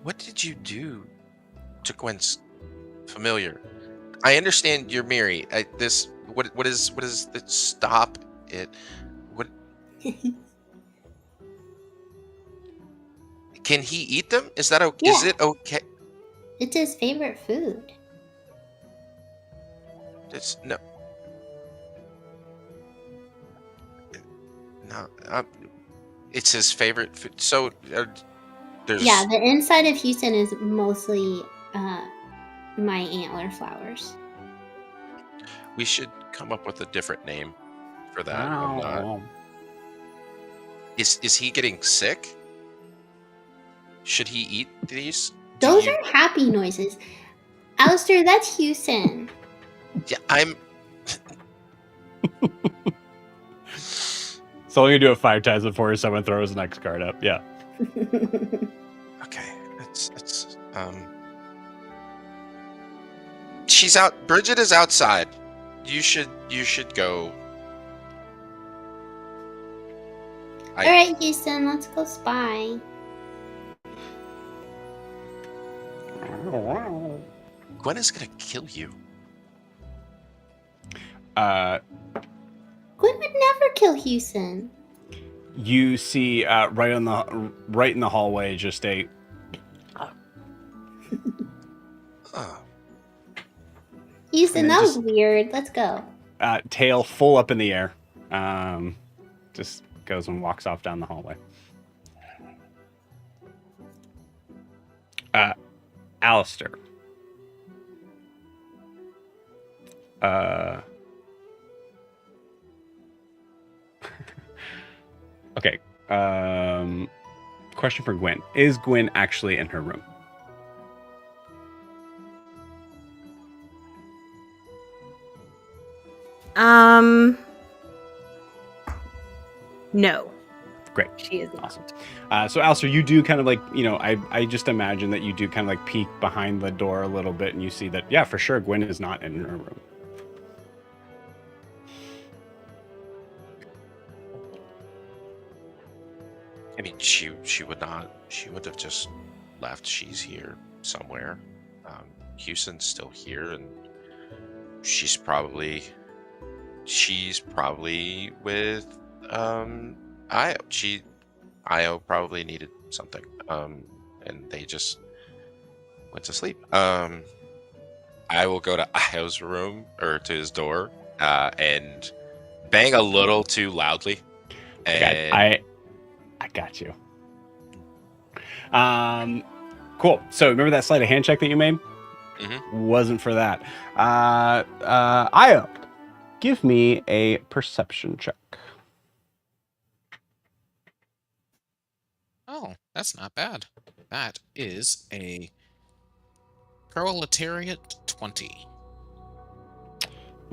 what did you do to Gwen's familiar? I understand you're Miri. What is the stop it? What can he eat them? Is that okay? Is Yeah. it okay? It's his favorite food. It's no. No, it's his favorite food. So there's Yeah, the inside of Houston is mostly my antler flowers. we should come up with a different name for that. I'm not. Ow. Is he getting sick? Should he eat these? Those are happy noises. Alistair, that's Houston. Yeah, I'm. So only do it 5 times before someone throws the next card up. Yeah. Okay, it's she's out. Bridget is outside. You should go. All right, Houston, let's go spy. Gwen is gonna kill you. Gwen would never kill Houston. You see right in the hallway just a Houston, And then that was just- weird. Let's go. tail full up in the air. Just goes and walks off down the hallway. Alistair. Okay. Question for Gwen. Is Gwen actually in her room? No. Great. She is not. Awesome. So, Alistair, you do kind of like, I just imagine that you do kind of like peek behind the door a little bit and you see that, yeah, for sure, Gwen is not in her room. I mean, she would not. She would have just left. She's here somewhere. Houston's still here, and she's probably with Io. Io probably needed something. And they just went to sleep. I will go to Io's room or to his door, and bang a little too loudly. And I got you. Cool. So remember that sleight of hand check that you made? Mm-hmm. Wasn't for that. Io, give me a perception check. Oh, that's not bad. That is a proletariat 20.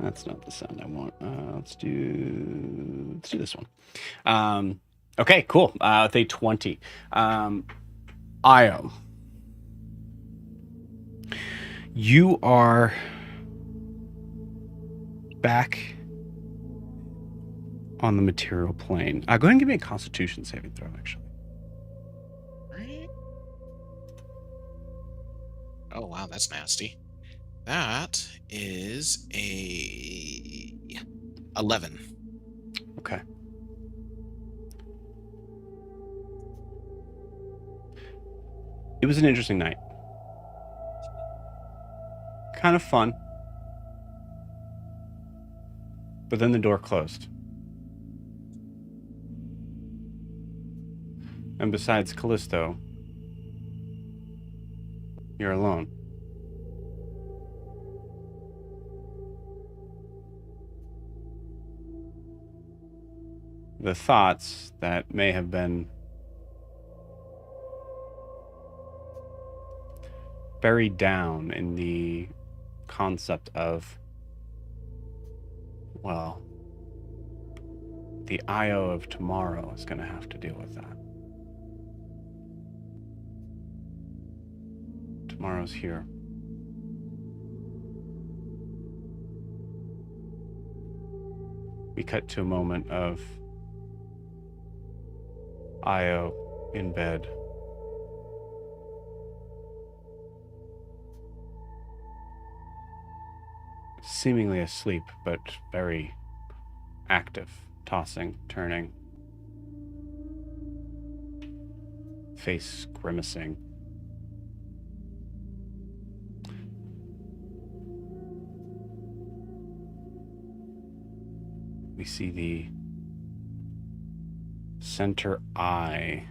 That's not the sound I want. Let's do this one. Okay, cool. With a 20. Io, you are back on the material plane. Go ahead and give me a Constitution saving throw, actually. Right. Oh, wow, that's nasty. That is a 11. Okay. It was an interesting night. Kind of fun. But then the door closed. And besides Callisto, you're alone. The thoughts that may have been buried down in the concept of, well, the Io of tomorrow is going to have to deal with that. Tomorrow's here. We cut to a moment of Io in bed. Seemingly asleep, but very active, tossing, turning, face grimacing. We see the center eye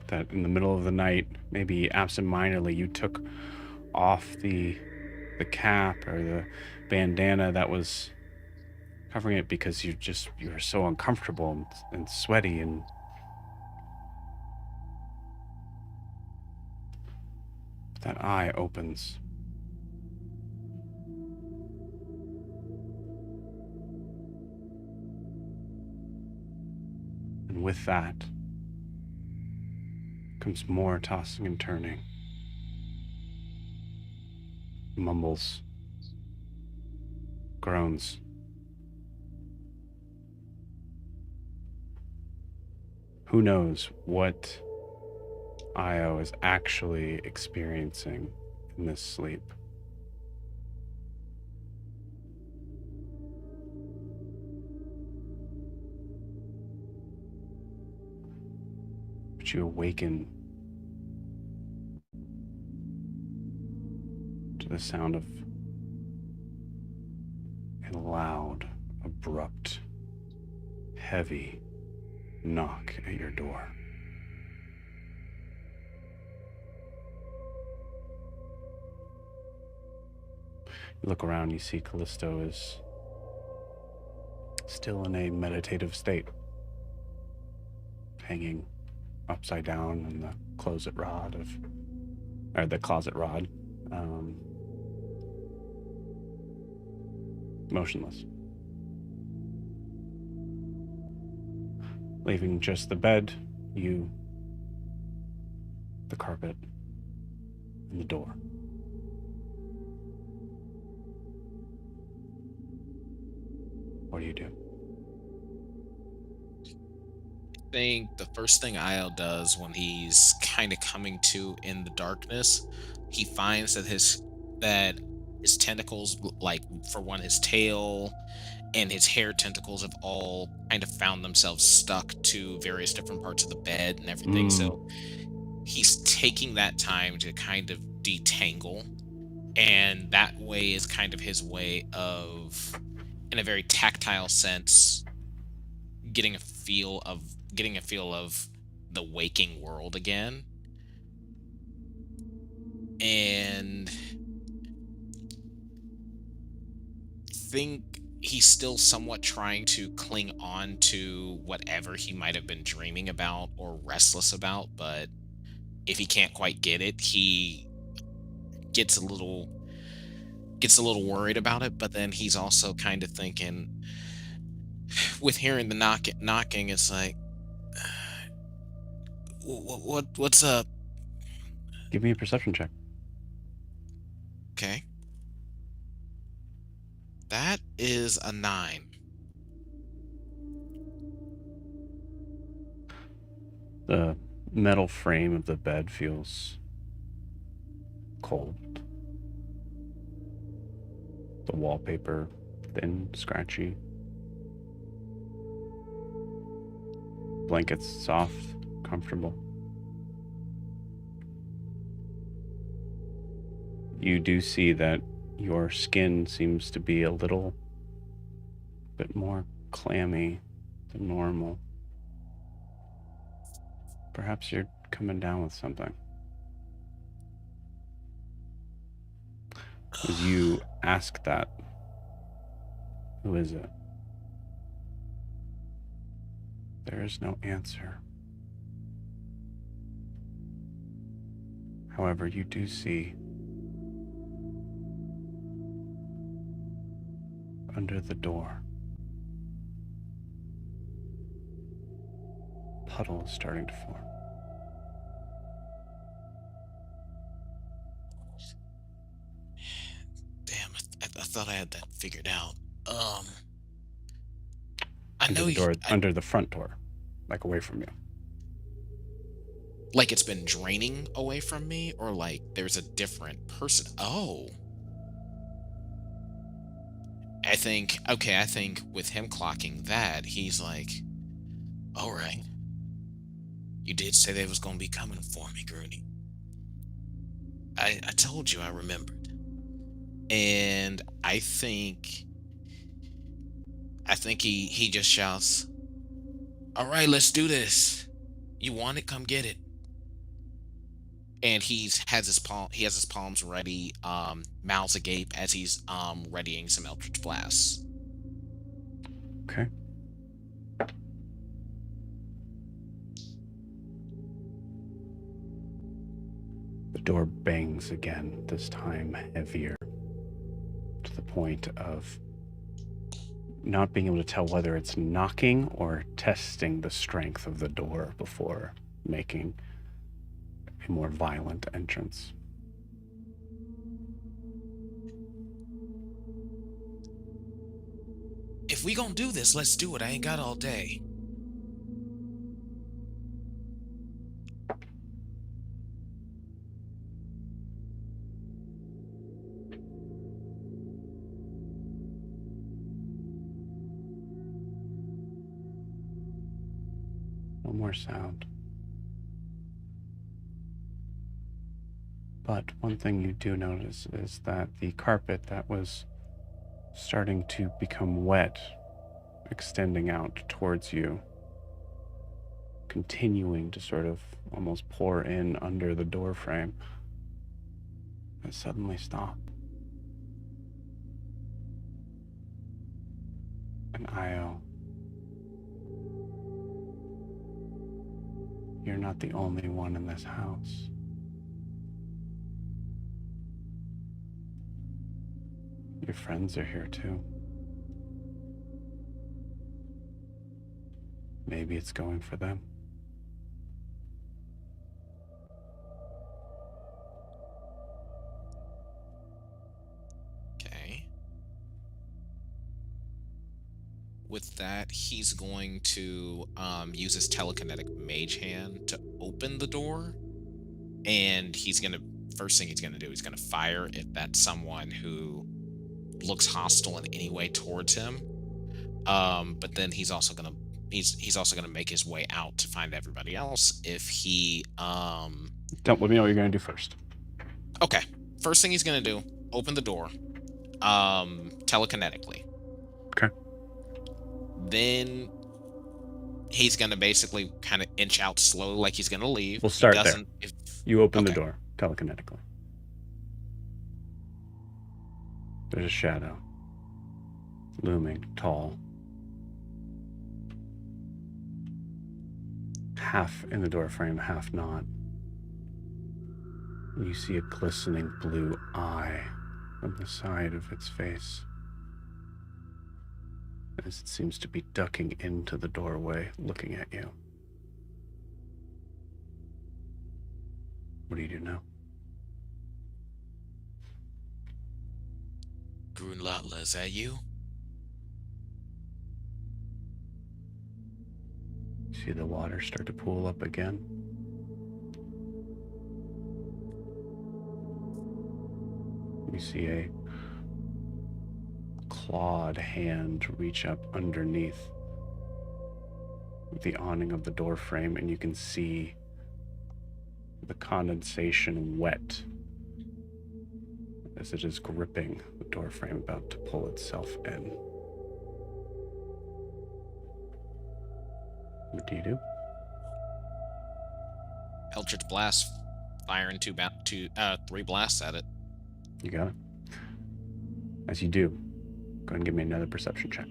that in the middle of the night, maybe absentmindedly, you took off the cap or the bandana that was covering it because you were so uncomfortable and sweaty, and that eye opens. And with that comes more tossing and turning. Mumbles. Groans. Who knows what Io is actually experiencing in this sleep. But you awaken to the sound of a loud, abrupt, heavy knock at your door. You look around, you see Callisto is still in a meditative state, hanging upside down in the closet rod motionless. Leaving just the bed, the carpet, and the door. What do you do? I think the first thing Io does when he's kind of coming to in the darkness, he finds that his tentacles, like for one, his tail and his hair tentacles have all kind of found themselves stuck to various different parts of the bed and everything. So he's taking that time to kind of detangle, and that way is kind of his way of, in a very tactile sense, getting a feel of the waking world again. And think he's still somewhat trying to cling on to whatever he might have been dreaming about or restless about, but if he can't quite get it, he gets a little worried about it. But then he's also kind of thinking, with hearing the knocking, it's like, what's up? Give me a perception check. Okay. That is a 9. The metal frame of the bed feels cold. The wallpaper thin, scratchy. Blankets soft, comfortable. You do see that your skin seems to be a little bit more clammy than normal. Perhaps you're coming down with something. As you ask that, who is it? There is no answer. However, you do see under the door puddle is starting to form. Damn, I thought I had that figured out. I Under know the door, you, under the front door, like away from you. like it's been draining away from me, or like there's a different person. Oh. I think with him clocking that, he's like, all right. You did say they was gonna be coming for me, Grooney. I told you I remembered. And I think he just shouts, all right, let's do this. You want it? Come get it. And he has his palms ready, mouths agape as he's readying some Eldritch Blasts. Okay. The door bangs again, this time heavier, to the point of not being able to tell whether it's knocking or testing the strength of the door before making a more violent entrance. If we gonna do this, let's do it. I ain't got all day. No more sound. But one thing you do notice is that the carpet that was starting to become wet, extending out towards you, continuing to sort of almost pour in under the door frame, has suddenly stopped. And Io, you're not the only one in this house. Your friends are here too. Maybe it's going for them. Okay. With that, he's going to use his telekinetic mage hand to open the door, and first thing he's gonna do, he's gonna fire if that's someone who looks hostile in any way towards him. But then he's also gonna make his way out to find everybody else. If he Don't let me know what you're gonna do first. Okay. First thing he's gonna do, open the door, telekinetically. Okay. Then he's gonna basically kind of inch out slowly, like he's gonna leave. We'll start there. You open the door telekinetically. There's a shadow, looming tall, half in the doorframe, half not. You see a glistening blue eye on the side of its face, as it seems to be ducking into the doorway, looking at you. What do you do now? Grunlatla, is that you? See the water start to pool up again. You see a clawed hand reach up underneath the awning of the door frame, and you can see the condensation wet as it is gripping the door frame, about to pull itself in. What do you do? Eldritch Blast, firing 3 blasts at it. You got it. As you do, go ahead and give me another perception check.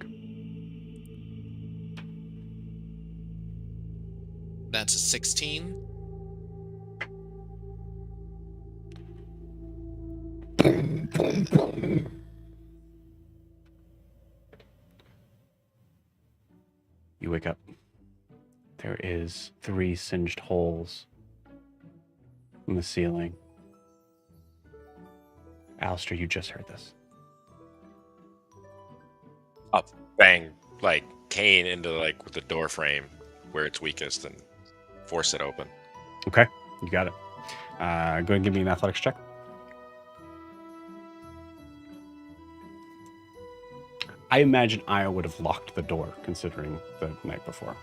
That's a 16. You wake up. there is 3 singed holes in the ceiling. Alistair, you just heard this. Up, bang, like cane into like the door frame where it's weakest and force it open. Okay, you got it. Go ahead and give me an athletics check. I imagine Io would have locked the door, considering the night before.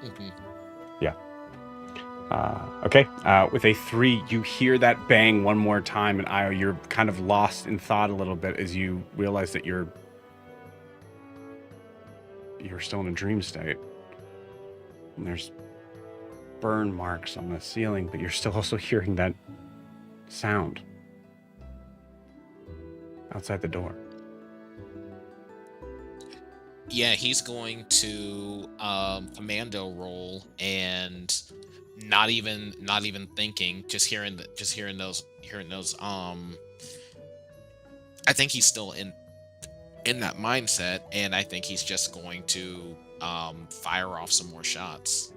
Mm-hmm. Yeah. Okay. With a 3, you hear that bang one more time, and Io, you're kind of lost in thought a little bit as you realize that you're still in a dream state. And there's burn marks on the ceiling, but you're still also hearing that sound outside the door. Yeah, he's going to commando roll and not even thinking, just hearing those. I think he's still in that mindset, and I think he's just going to fire off some more shots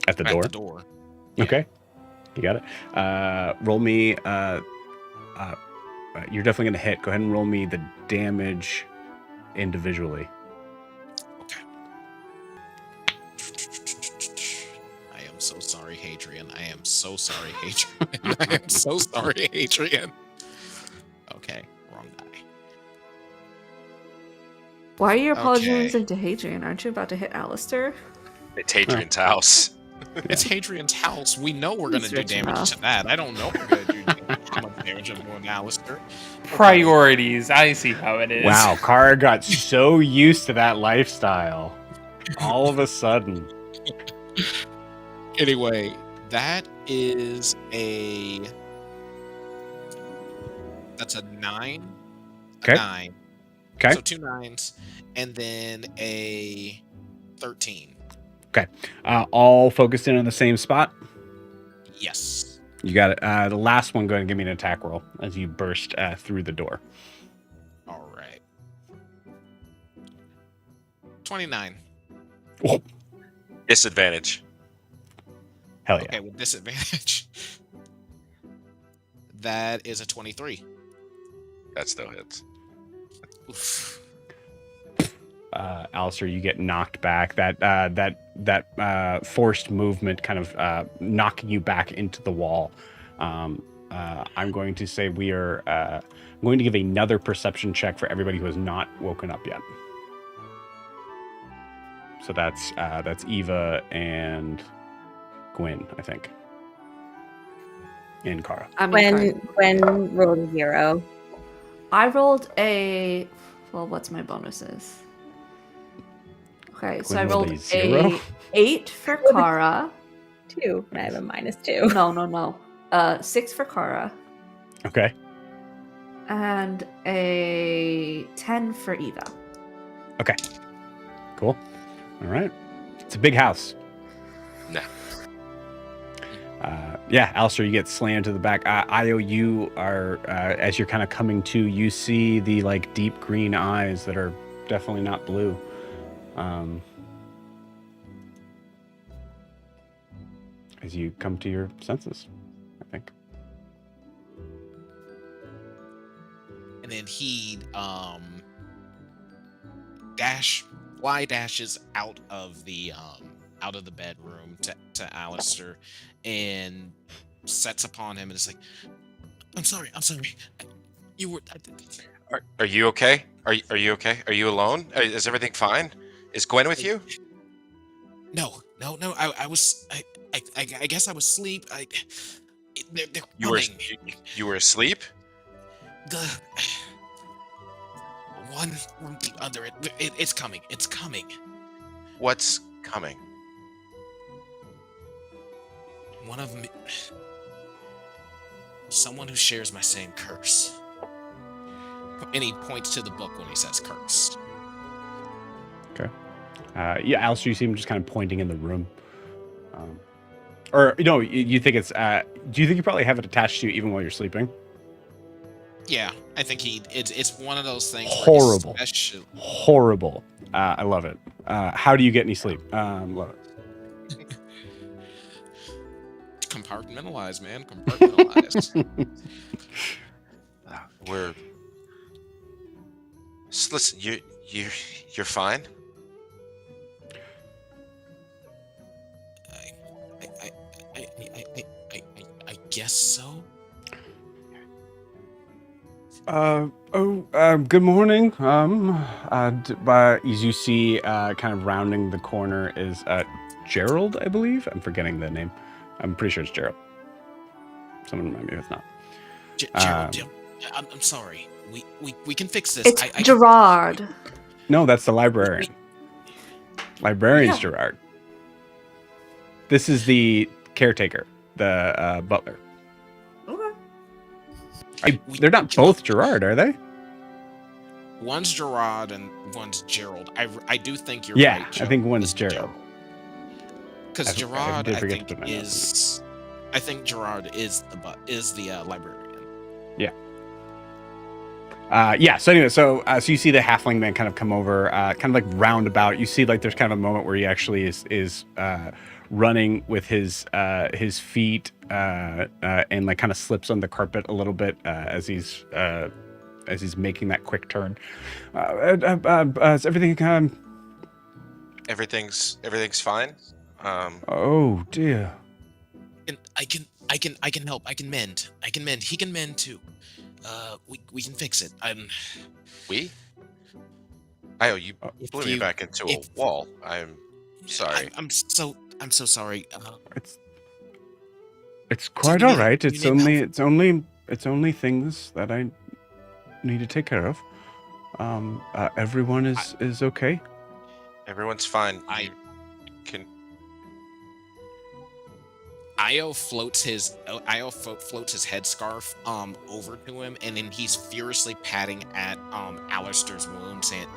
At the door? At the door. Yeah. Okay. You got it. Roll me. You're definitely going to hit. Go ahead and roll me the damage individually. Okay. I am so sorry, Hadrian. I am so sorry, Hadrian. I am so sorry, Hadrian. Okay, wrong guy. Why are you Okay. apologizing to Hadrian? Aren't you about to hit Alistair? It's Hadrian's house. It's Hadrian's house. We know we're going to He's do rich damage enough. to that. I don't know if we're going to do how much damage I'm doing to Alistair. Priorities. I see how it is. Wow, Kara got so used to that lifestyle. All of a sudden. Anyway, that is that's a 9. Okay. A 9. Okay. So 2 9s, and then a 13. All focused in on the same spot. Yes. You got it. The last one, go ahead and give me an attack roll as you burst through the door. All right. 29. Oh, Disadvantage. hell yeah. Okay, with disadvantage. That is a 23. That still hits. Oof. Alistair, you get knocked back. That forced movement kind of knocking you back into the wall. I'm going to say we are going to give another perception check for everybody who has not woken up yet. So that's Eva and Gwyn, I think, and Kara. I mean, When rolled a 0. I rolled a. Well, what's my bonuses? Okay, so I Gwyn rolled rolled a 0? a 8 for Kara. 2. And I have a -2. No. 6 for Kara. Okay. And a 10 for Eva. Okay. Cool. All right. It's a big house. Nah. Yeah, Alistair, you get slammed to the back. Io, you are, as you're kind of coming to, you see the like deep green eyes that are definitely not blue. As you come to your senses, I think. And then he dashes out of the bedroom to Alistair and sets upon him and is like, I'm sorry. You were Are you okay? Are you okay? Are you alone? Is everything fine? Is Gwen with you? No. I guess I was asleep. They're You were coming. you were asleep? The one under it. It's coming. It's coming. What's coming? One of me. Someone who shares my same curse. And he points to the book when he says cursed. Okay. Yeah, Alistair, you see him just kind of pointing in the room. Or, no, you think it's... do you think you probably have it attached to you even while you're sleeping? Yeah, I think it's one of those things Horrible. where he's Horrible. I love it. How do you get any sleep? Love compartmentalized, man. Compartmentalized. We're listen. You're fine. I guess so. Good morning. As you see, kind of rounding the corner is Gerald, I believe. I'm forgetting the name. I'm pretty sure it's Gerald. Someone remind me if it's not. Gerald, I'm sorry. We can fix this. It's Gerard. No, that's the librarian. Librarian's Yeah. Gerard. This is the caretaker, the butler. Okay. They're not both Gerard, are they? One's Gerard and one's Gerald. I do think you're Yeah, right. I Joe. think one's It's Gerald. Because I Gerard, did I forget to think put my notes I think Gerard is the librarian. Yeah. So anyway, so you see the halfling man kind of come over, kind of like roundabout. You see like there's kind of a moment where he actually is running with his feet and like kind of slips on the carpet a little bit as he's making that quick turn. Is everything? Everything's fine. Oh dear. I can help. I can mend. He can mend too. We can fix it. We? You blew me you- back into a wall. I'm sorry. I'm so sorry. It's quite you all need- right. you need It's only things that I need to take care of. Everyone is okay. Everyone's fine. I- Can Io floats his headscarf over to him, and then he's furiously patting at Alistair's wound, saying,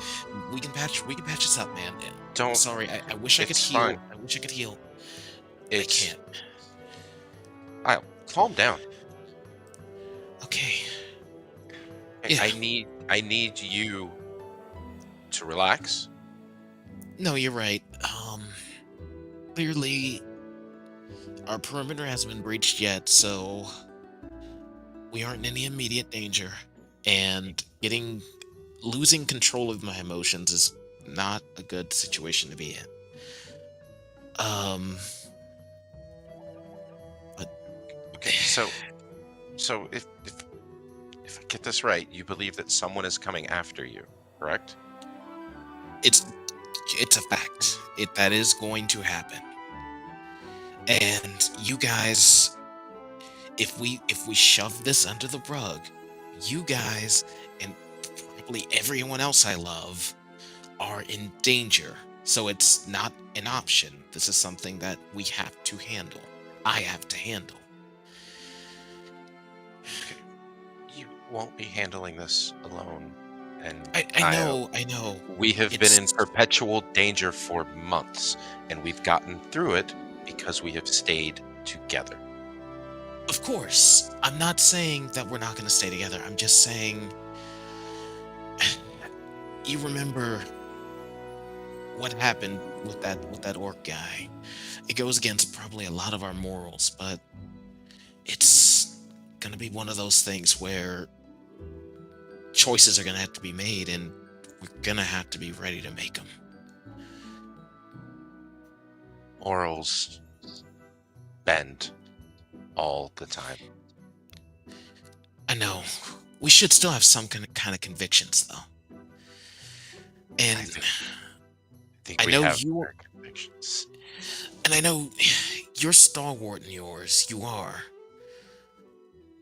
"We can patch this up, man. don't. Sorry, I wish I could It's heal. fine. I wish I could heal. It's. I can't. Calm down. Okay. Hey, Yeah. I need you to relax. No, you're right. Clearly, our perimeter hasn't been breached yet, so we aren't in any immediate danger. And losing control of my emotions is not a good situation to be in. Okay, so if I get this right, you believe that someone is coming after you, correct? It's a fact. That is going to happen. And you guys, if we shove this under the rug, you guys and probably everyone else I love are in danger. So it's not an option. This is something that we have to handle. I have to handle. Okay. You won't be handling this alone. And I know. We have been in perpetual danger for months, and we've gotten through it because we have stayed together. Of course. I'm not saying that we're not going to stay together. I'm just saying, you remember what happened with that orc guy. It goes against probably a lot of our morals, but it's going to be one of those things where choices are going to have to be made, and we're going to have to be ready to make them. Morals bend all the time. I know. We should still have some kind of convictions, though. And think I we know have you- our convictions. And I know you're stalwart in yours. You are.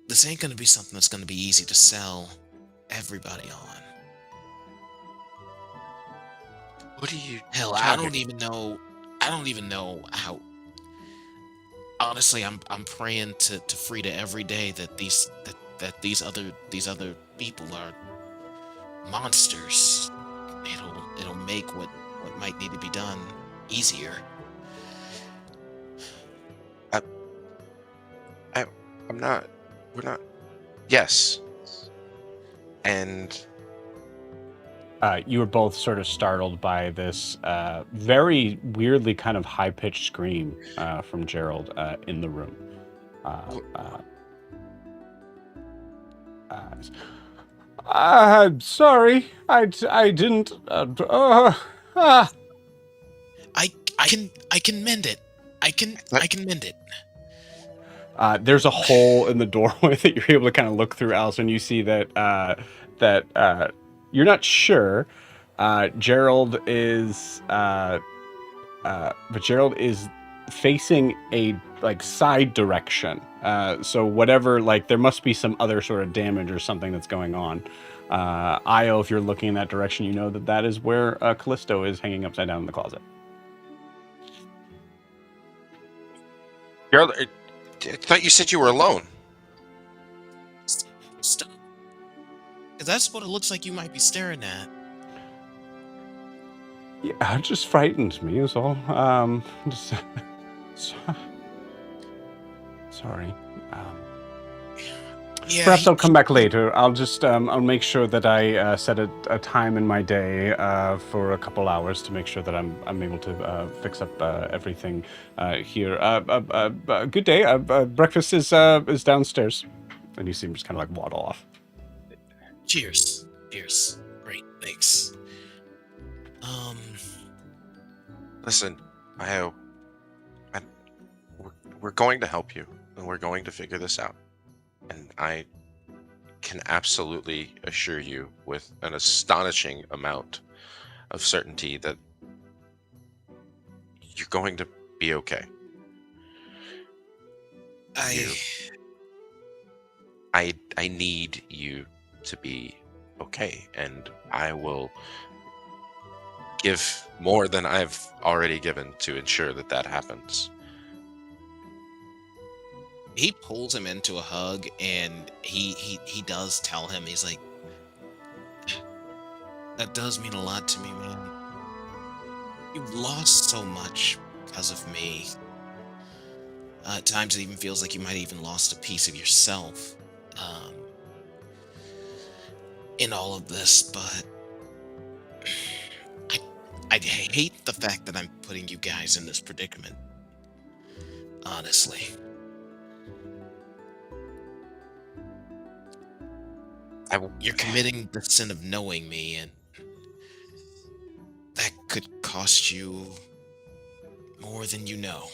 This ain't going to be something that's going to be easy to sell everybody on. What do you? Hell, I don't even know how. Honestly, I'm praying to Frida every day that these other people are monsters. It'll make what might need to be done easier. We're not. Yes, And you were both sort of startled by this very weirdly kind of high-pitched scream from Gerald in the room. I'm sorry, I didn't. I can mend it. I can mend it. There's a hole in the doorway that you're able to kind of look through, Alice, and you see that you're not sure. Gerald is facing a side direction. So whatever, there must be some other sort of damage or something that's going on. Io, if you're looking in that direction, you know that is where Callisto is hanging upside down in the closet. Gerald, I thought you said you were alone. Stop. That's what it looks like you might be staring at. Yeah, it just frightened me is all. Sorry. Yeah, Perhaps I'll come back later. I'll just I'll make sure that I set a time in my day for a couple hours to make sure that I'm able to fix up everything here. Good day. Breakfast is downstairs, and you see him just kind of waddle off. Cheers. Great, thanks. Listen, we're going to help you, and we're going to figure this out. And I can absolutely assure you with an astonishing amount of certainty that you're going to be okay. I need you to be okay, and I will give more than I've already given to ensure that happens. He pulls him into a hug, and he does tell him, he's like, that does mean a lot to me, man. You've lost so much because of me. At times it even feels like you might have even lost a piece of yourself in all of this, but I hate the fact that I'm putting you guys in this predicament. Honestly. You're committing the sin of knowing me, and that could cost you more than you know.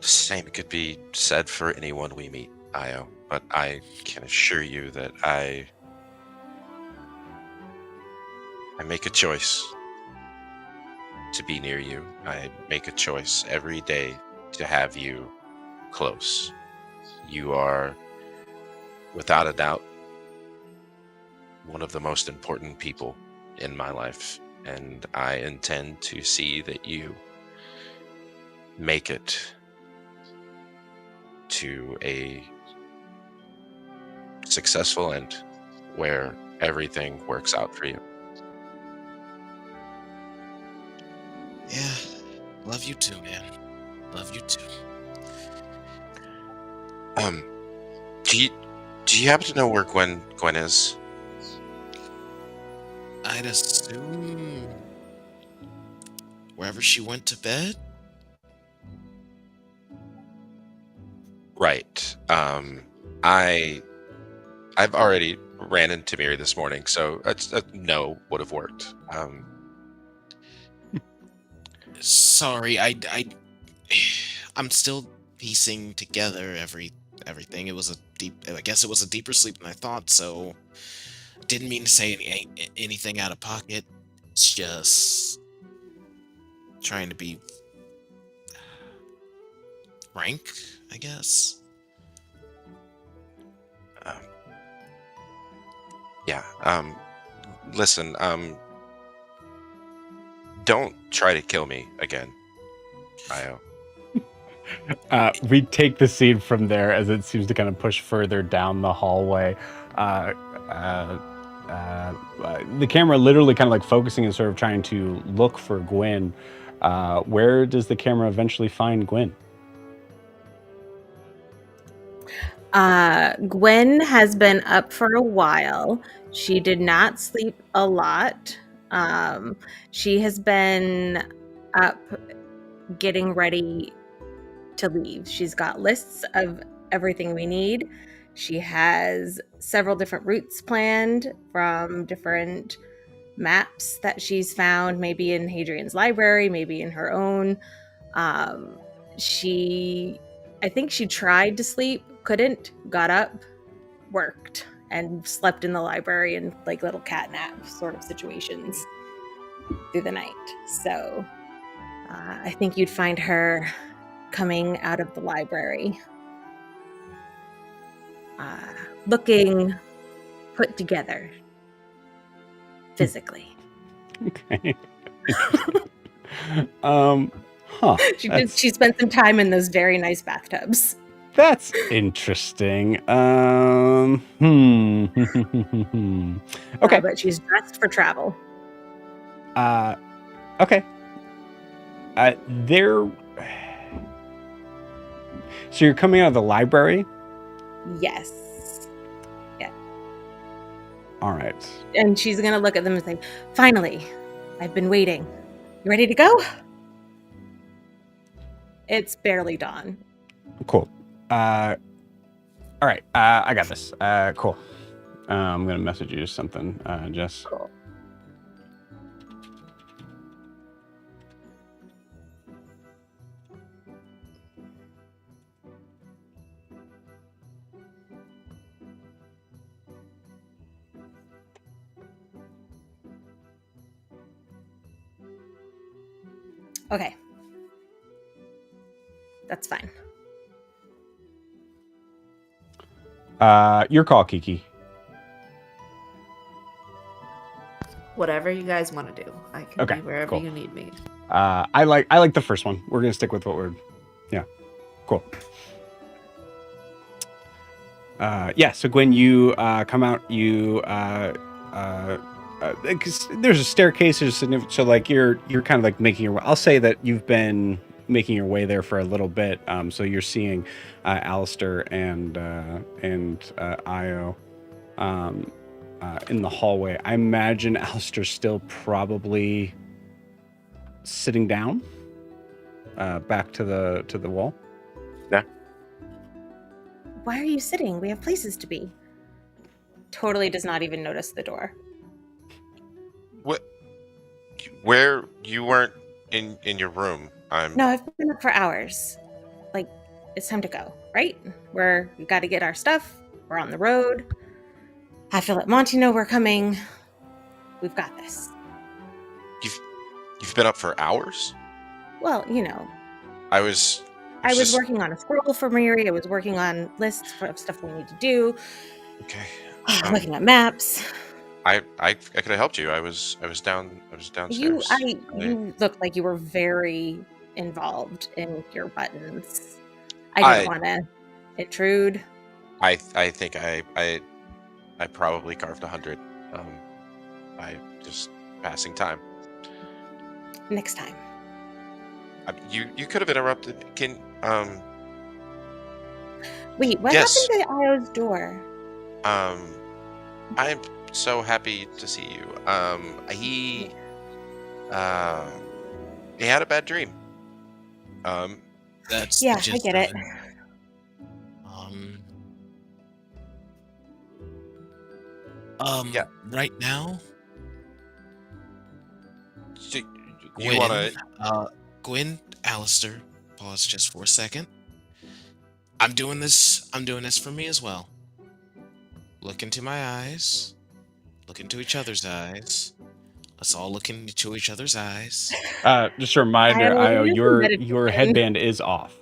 Same could be said for anyone we meet, Io, but I can assure you that I make a choice to be near you. I make a choice every day to have you close. You are, without a doubt, one of the most important people in my life, and I intend to see that you make it to a successful end where everything works out for you. Yeah, love you too, man. Love you too. Do you happen to know where Gwen is? I'd assume wherever she went to bed. Right. I've already ran into Miri this morning, so a no would have worked. Sorry, I'm still piecing together everything. It was I guess it was a deeper sleep than I thought, so didn't mean to say anything out of pocket. It's just trying to be frank, I guess. Yeah. Listen, don't try to kill me again, Io. We take the scene from there as it seems to kind of push further down the hallway. The camera literally kind of focusing and sort of trying to look for Gwen. Where does the camera eventually find Gwen? Gwen has been up for a while. She did not sleep a lot. She has been up getting ready to leave. She's got lists of everything we need. She has several different routes planned from different maps that she's found, maybe in Hadrian's library, maybe in her own. I think she tried to sleep, couldn't, got up, worked, and slept in the library in like little cat nap sort of situations through the night. So I think you'd find her coming out of the library looking put together physically. Okay. Huh. She spent some time in those very nice bathtubs. That's interesting. Okay. But she's dressed for travel. Okay. So you're coming out of the library? Yes. Yeah. All right. And she's going to look at them and say, finally, I've been waiting. You ready to go? It's barely dawn. Cool. All right. I got this. Cool. I'm going to message you something, Jess. Cool. Okay. That's fine. Your call, Kiki. Whatever you guys want to do, I can Okay, be wherever cool. you need me. I like the first one. We're gonna stick with what we're. Yeah. Cool. Yeah. So Gwen, you come out. You 'cause there's a staircase. So like you're kind of like making your way. I'll say that you've been making your way there for a little bit. So you're seeing Alistair and Io in the hallway. I imagine Alistair's still probably sitting down back to the wall. Why are you sitting? We have places to be. Totally does not even notice the door. What? Where you weren't in your room? No, I've been up for hours. Like, it's time to go, right? We got to get our stuff. We're on the road. I have to let Monty know we're coming. We've got this. You've been up for hours? Well, you know. I was working on a scroll for Miri. I was working on lists of stuff we need to do. Okay. Looking at maps. I could have helped you. I was downstairs. You looked like you were very involved in your buttons. I didn't want to intrude. I think I probably carved 100 by just passing time. Next time. You could have interrupted. Wait, what Yes. happened to Io's door? I'm so happy to see you. He had a bad dream. That's Yeah, the I gist get of it. Yeah. Right now, You want to? Gwen, Alistair, pause just for a second. I'm doing this for me as well. Look into my eyes. Look into each other's eyes. Let's all look into each other's eyes. Just a reminder, Io, this is your meditation. headband is off.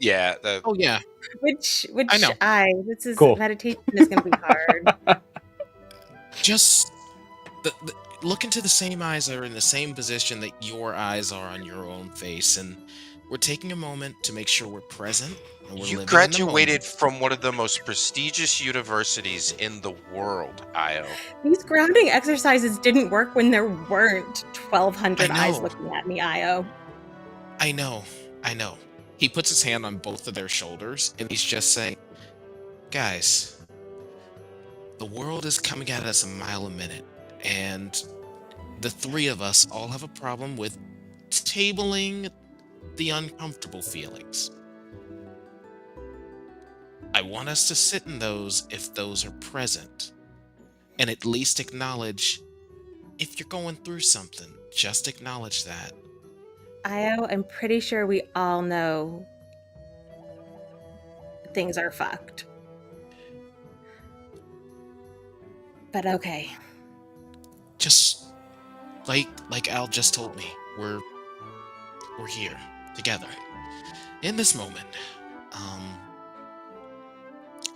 Yeah. Oh yeah, Which I know. eye? This is Cool. meditation is going to be hard. just look into the same eyes that are in the same position that your eyes are on your own face, and we're taking a moment to make sure we're present. And we're You living in the graduated moment. from one of the most prestigious universities in the world, Io. These grounding exercises didn't work when there weren't 1,200 I eyes know. looking at me, Io. I know. He puts his hand on both of their shoulders, and he's just saying, Guys, the world is coming at us a mile a minute, and the three of us all have a problem with tabling the uncomfortable feelings. I want us to sit in those if those are present, and at least acknowledge if you're going through something. Just acknowledge that. Io, I'm pretty sure we all know things are fucked. But okay. Just like Al just told me, we're here together in this moment.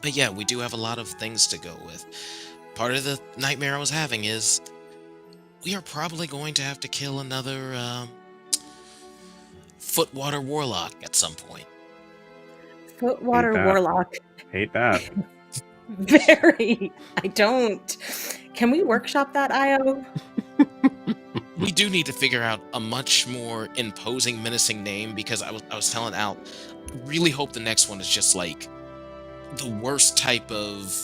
But yeah, we do have a lot of things to go with. Part of the nightmare I was having is we are probably going to have to kill another Footwater Warlock at some point. Footwater Hate that. Warlock. Hate that. Very. I don't. Can we workshop that, Io? We do need to figure out a much more imposing, menacing name, because I was telling Al, I really hope the next one is just like the worst type of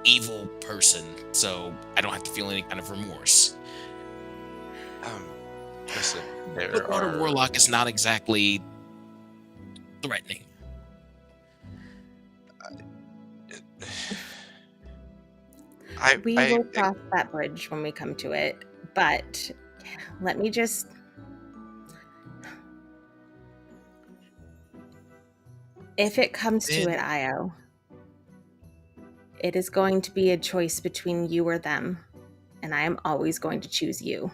evil person, so I don't have to feel any kind of remorse. Listen, there Footwater are Warlock is not exactly threatening. We will cross that bridge when we come to it, but let me just... If it comes to it, Io, it is going to be a choice between you or them, and I am always going to choose you.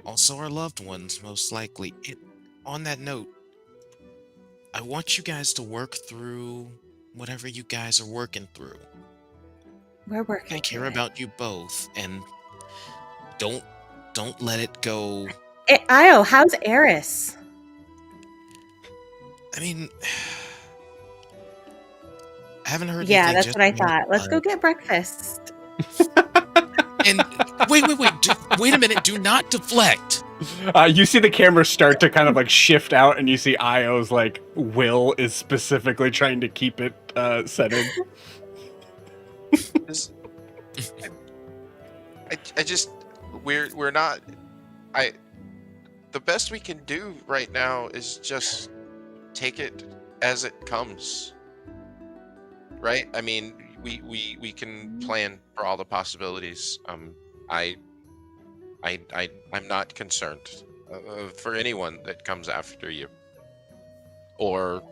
Also our loved ones, most likely. On that note, I want you guys to work through whatever you guys are working through. We're working. I care about you both, and don't let it go. Io, how's Eris? I mean, I haven't heard. Yeah, anything that's just what I yet, thought. Let's go get breakfast. And wait! Wait a minute! Do not deflect. You see the camera start to kind of like shift out, and you see Io's like will is specifically trying to keep it centered. I just we're not. The best we can do right now is just take it as it comes. Right? I mean, we can plan for all the possibilities. I'm not concerned for anyone that comes after you, or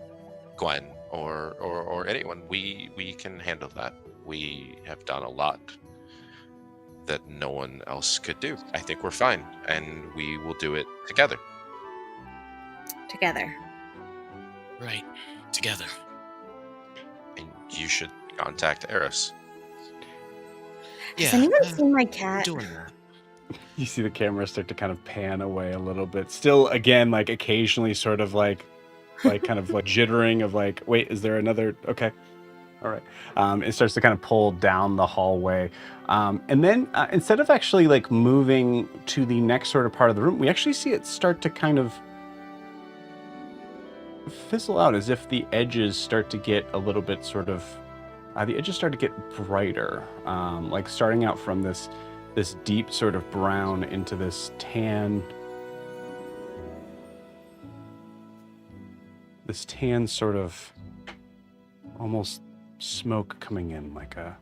Gwen, or anyone. We can handle that. We have done a lot that no one else could do. I think we're fine, and we will do it together. Together. Right, together. And you should contact Eris. Has anyone seen my cat? Doing that. You see the camera start to kind of pan away a little bit. Still, again, like occasionally sort of like kind of like jittering of like, wait, is there another? Okay. All right. It starts to kind of pull down the hallway. And then instead of actually like moving to the next sort of part of the room, we actually see it start to kind of fizzle out, as if the edges start to get a little bit sort of, the edges start to get brighter, like starting out from this deep sort of brown into this tan sort of almost smoke coming in, like a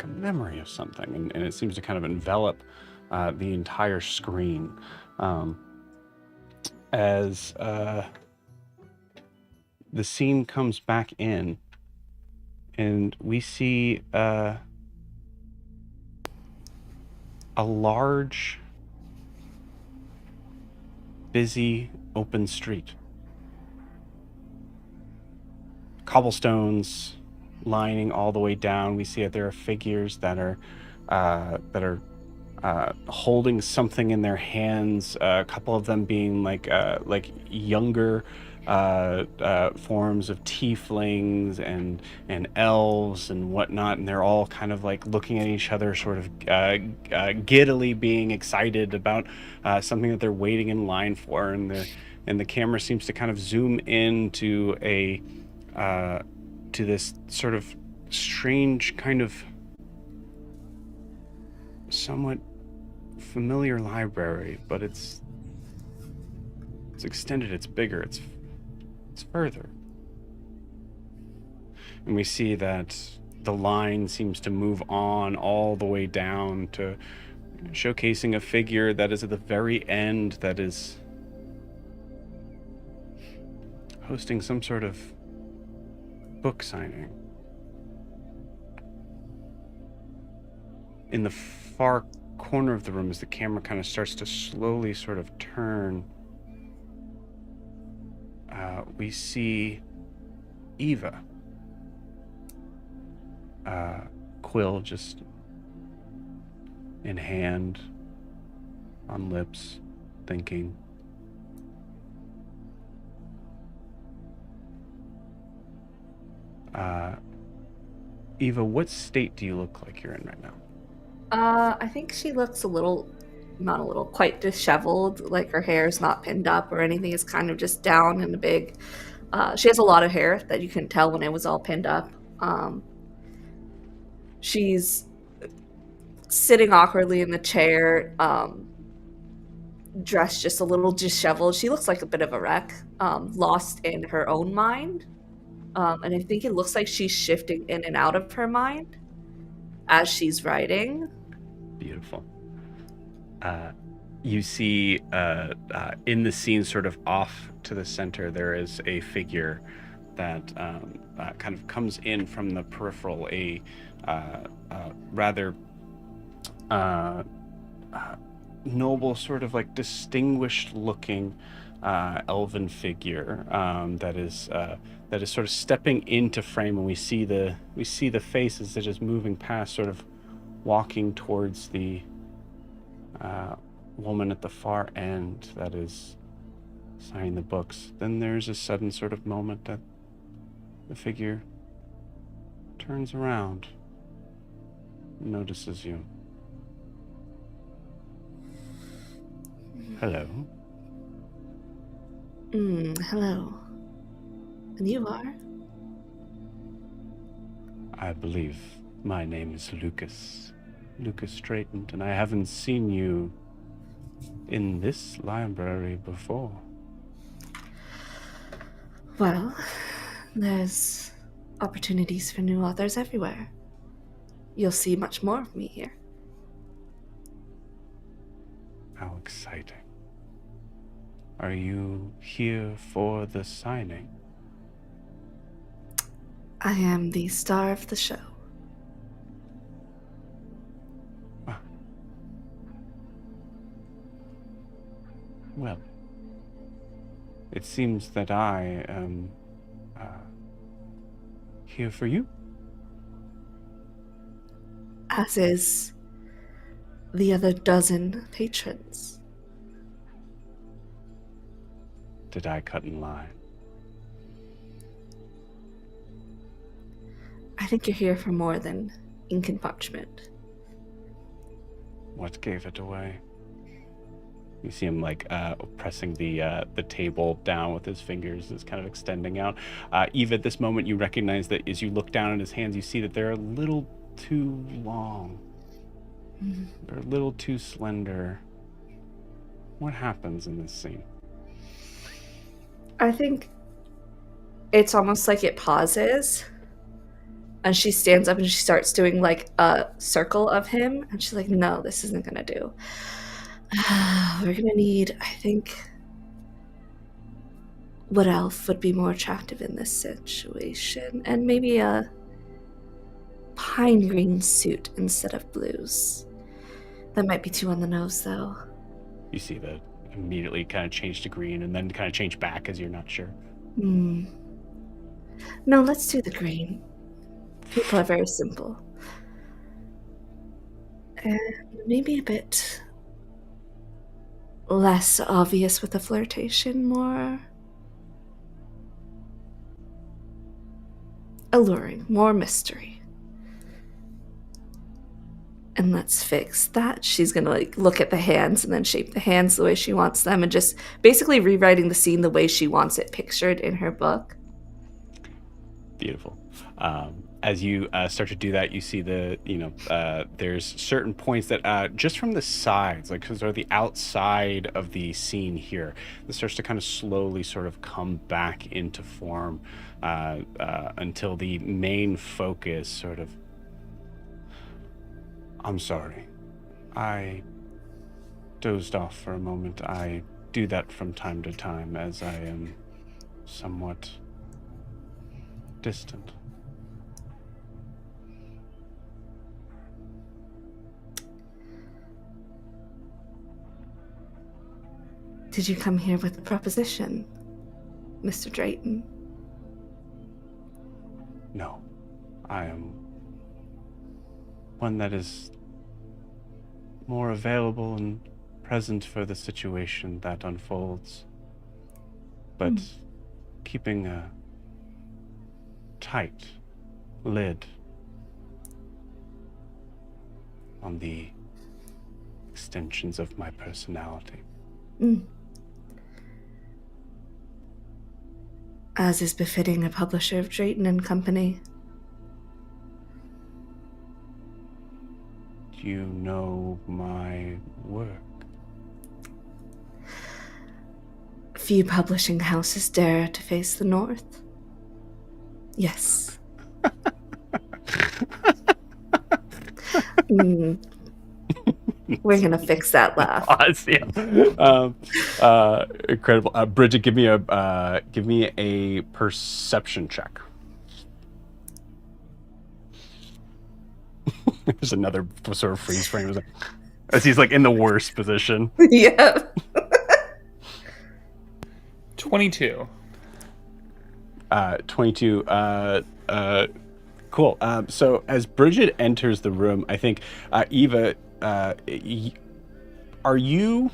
memory of something, and it seems to kind of envelop the entire screen as the scene comes back in, and we see a large, busy, open street. Cobblestones lining all the way down. We see that there are figures that are holding something in their hands. A couple of them being like younger forms of tieflings and elves and whatnot, and they're all kind of like looking at each other, sort of giddily being excited about something that they're waiting in line for. And the camera seems to kind of zoom into a to this sort of strange kind of somewhat familiar library, but it's extended, it's bigger, it's further. And we see that the line seems to move on all the way down to showcasing a figure that is at the very end, that is hosting some sort of book signing. In the far corner of the room, as the camera kind of starts to slowly sort of turn, we see Eva. Quill just in hand, on lips, thinking. Eva, what state do you look like you're in right now? I think she looks quite disheveled. Like her hair is not pinned up or anything. It's kind of just down in a big. She has a lot of hair that you couldn't tell when it was all pinned up. She's sitting awkwardly in the chair, dressed just a little disheveled. She looks like a bit of a wreck, lost in her own mind. And I think it looks like she's shifting in and out of her mind as she's writing. Beautiful. You see in the scene, sort of off to the center, there is a figure that kind of comes in from the peripheral, a rather noble, sort of like distinguished looking elven figure that is sort of stepping into frame, and we see the faces that is moving past, sort of walking towards the woman at the far end that is signing the books. Then there's a sudden sort of moment that the figure turns around, notices you. Hello. Hello. And you are? I believe my name is Lucas Straightened, and I haven't seen you in this library before. Well, there's opportunities for new authors everywhere. You'll see much more of me here. How exciting. Are you here for the signing? I am the star of the show. Well, it seems that I am here for you. As is the other dozen patrons. Did I cut in line? I think you're here for more than ink and parchment. What gave it away? You see him like pressing the table down with his fingers, is kind of extending out. Eva, at this moment, you recognize that as you look down at his hands, you see that they're a little too long. They're a little too slender. What happens in this scene? I think it's almost like it pauses, and she stands up and she starts doing like a circle of him, and she's like, no, this isn't gonna do. We're gonna need, I think, what elf would be more attractive in this situation? And maybe a pine green suit instead of blues. That might be too on the nose, though. You see that immediately kind of change to green and then kind of change back as you're not sure. No, let's do the green. People are very simple. And maybe a bit less obvious with the flirtation, more alluring, more mystery. And let's fix that. She's gonna like look at the hands and then shape the hands the way she wants them, and just basically rewriting the scene the way she wants it pictured in her book. Beautiful. As you start to do that, you see there's certain points that just from the sides, like sort of the outside of the scene here, that starts to kind of slowly sort of come back into form until the main focus sort of. I'm sorry. I dozed off for a moment. I do that from time to time as I am somewhat distant. Did you come here with a proposition, Mr. Drayton? No, I am one that is more available and present for the situation that unfolds, but keeping a tight lid on the extensions of my personality. As is befitting a publisher of Drayton and Company. Do you know my work? Few publishing houses dare to face the North. Yes. We're gonna fix that laugh. Incredible. Bridget, give me a perception check. There's another sort of freeze frame as he's like in the worst position. Yeah. 22. 22. Cool. So as Bridget enters the room, I think Eva, are you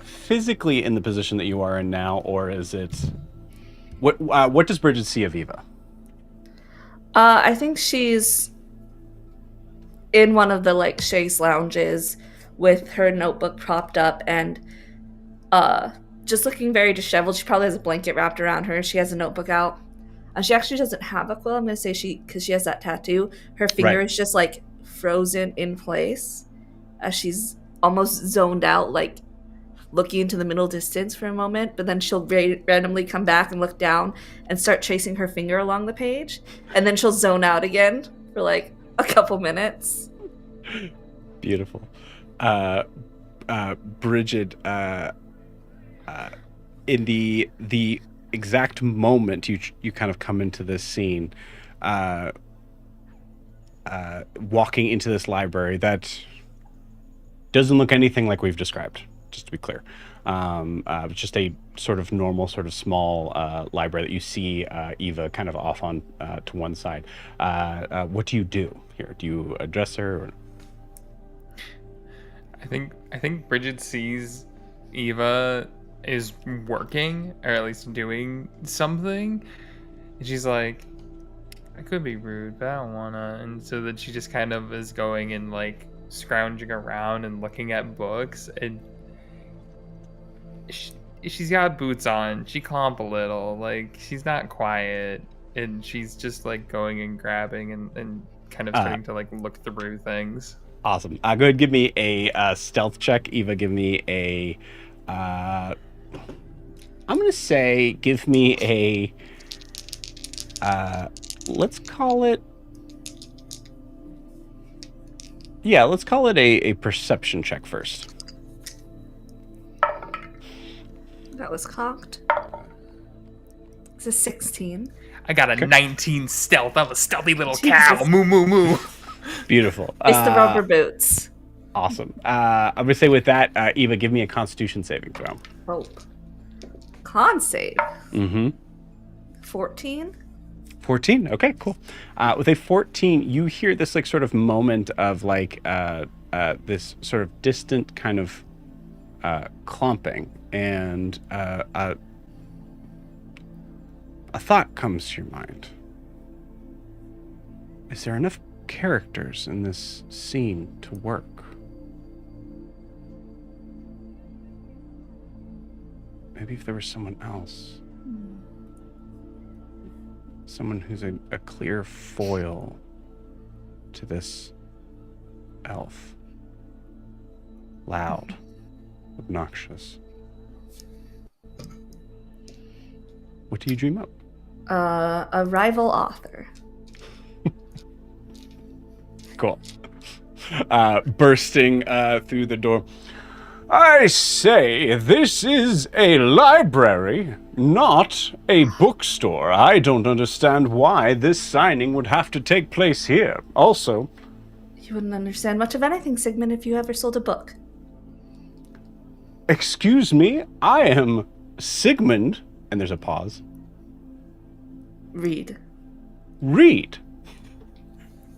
physically in the position that you are in now, or is it what does Bridget see of Eva? I think she's in one of the like chaise lounges with her notebook propped up and just looking very disheveled. She probably has a blanket wrapped around her. She has a notebook out. She actually doesn't have a quill. I'm gonna say because she has that tattoo. Her finger is just like frozen in place as she's almost zoned out, like looking into the middle distance for a moment. But then she'll randomly come back and look down and start tracing her finger along the page, and then she'll zone out again for like a couple minutes. Beautiful. Bridget, in the exact moment you kind of come into this scene, walking into this library that doesn't look anything like we've described, just to be clear. Just a sort of normal, sort of small library that you see Eva kind of off on to one side. What do you do here? Do you address her? Or... I think Bridget sees Eva is working, or at least doing something, and she's like, I could be rude, but I don't wanna. And so then she just kind of is going and like scrounging around and looking at books, and she's got boots on. She clomp a little, like she's not quiet, and she's just like going and grabbing and kind of starting to like look through things. Awesome. Go ahead and give me a stealth check. Eva, give me a I'm gonna say give me a let's call it a perception check first. That was cocked. It's a 16. I got a 19 stealth. I'm a stealthy little cow. Moo moo moo. Beautiful. It's the rubber boots. Awesome. I'm gonna say with that, Eva, give me a Constitution saving throw. Oh. Con save. 14. 14. Okay, cool. With a 14, you hear this like sort of moment of like this sort of distant kind of clomping, and a thought comes to your mind. Is there enough characters in this scene to work? Maybe if there was someone else. someone who's a clear foil to this elf. Loud, obnoxious. What do you dream up? A rival author. Cool. Bursting through the door. I say, this is a library, not a bookstore. I don't understand why this signing would have to take place here. Also, You wouldn't understand much of anything, Sigmund, if you ever sold a book. excuse me, I am Sigmund, and there's a pause. Read. Read.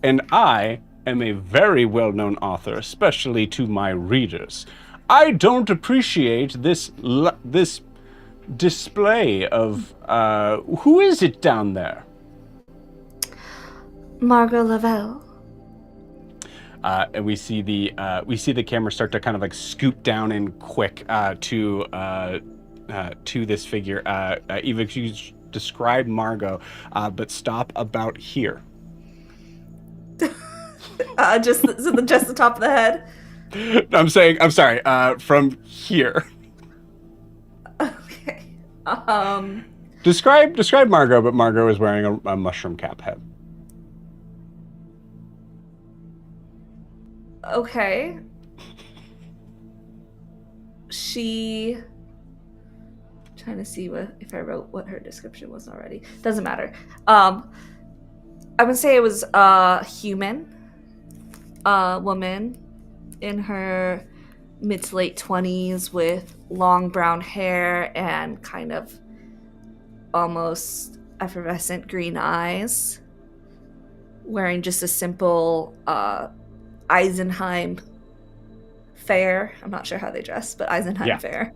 And I am a very well-known author, especially to my readers. I don't appreciate this display of who is it down there? Margot Lavelle. And we see the camera start to kind of like scoop down in quick to this figure. Eva, could you describe Margot, but stop about here. Just the top of the head. I'm sorry. From here. Okay. Describe Margot, but Margot is wearing a mushroom cap head. Okay. She. Trying to see if I wrote what her description was already. Doesn't matter. I would say it was a human, woman in her mid to late 20s with long brown hair and kind of almost effervescent green eyes, wearing just a simple Eisenheim fair. I'm not sure how they dress, but Eisenheim fair.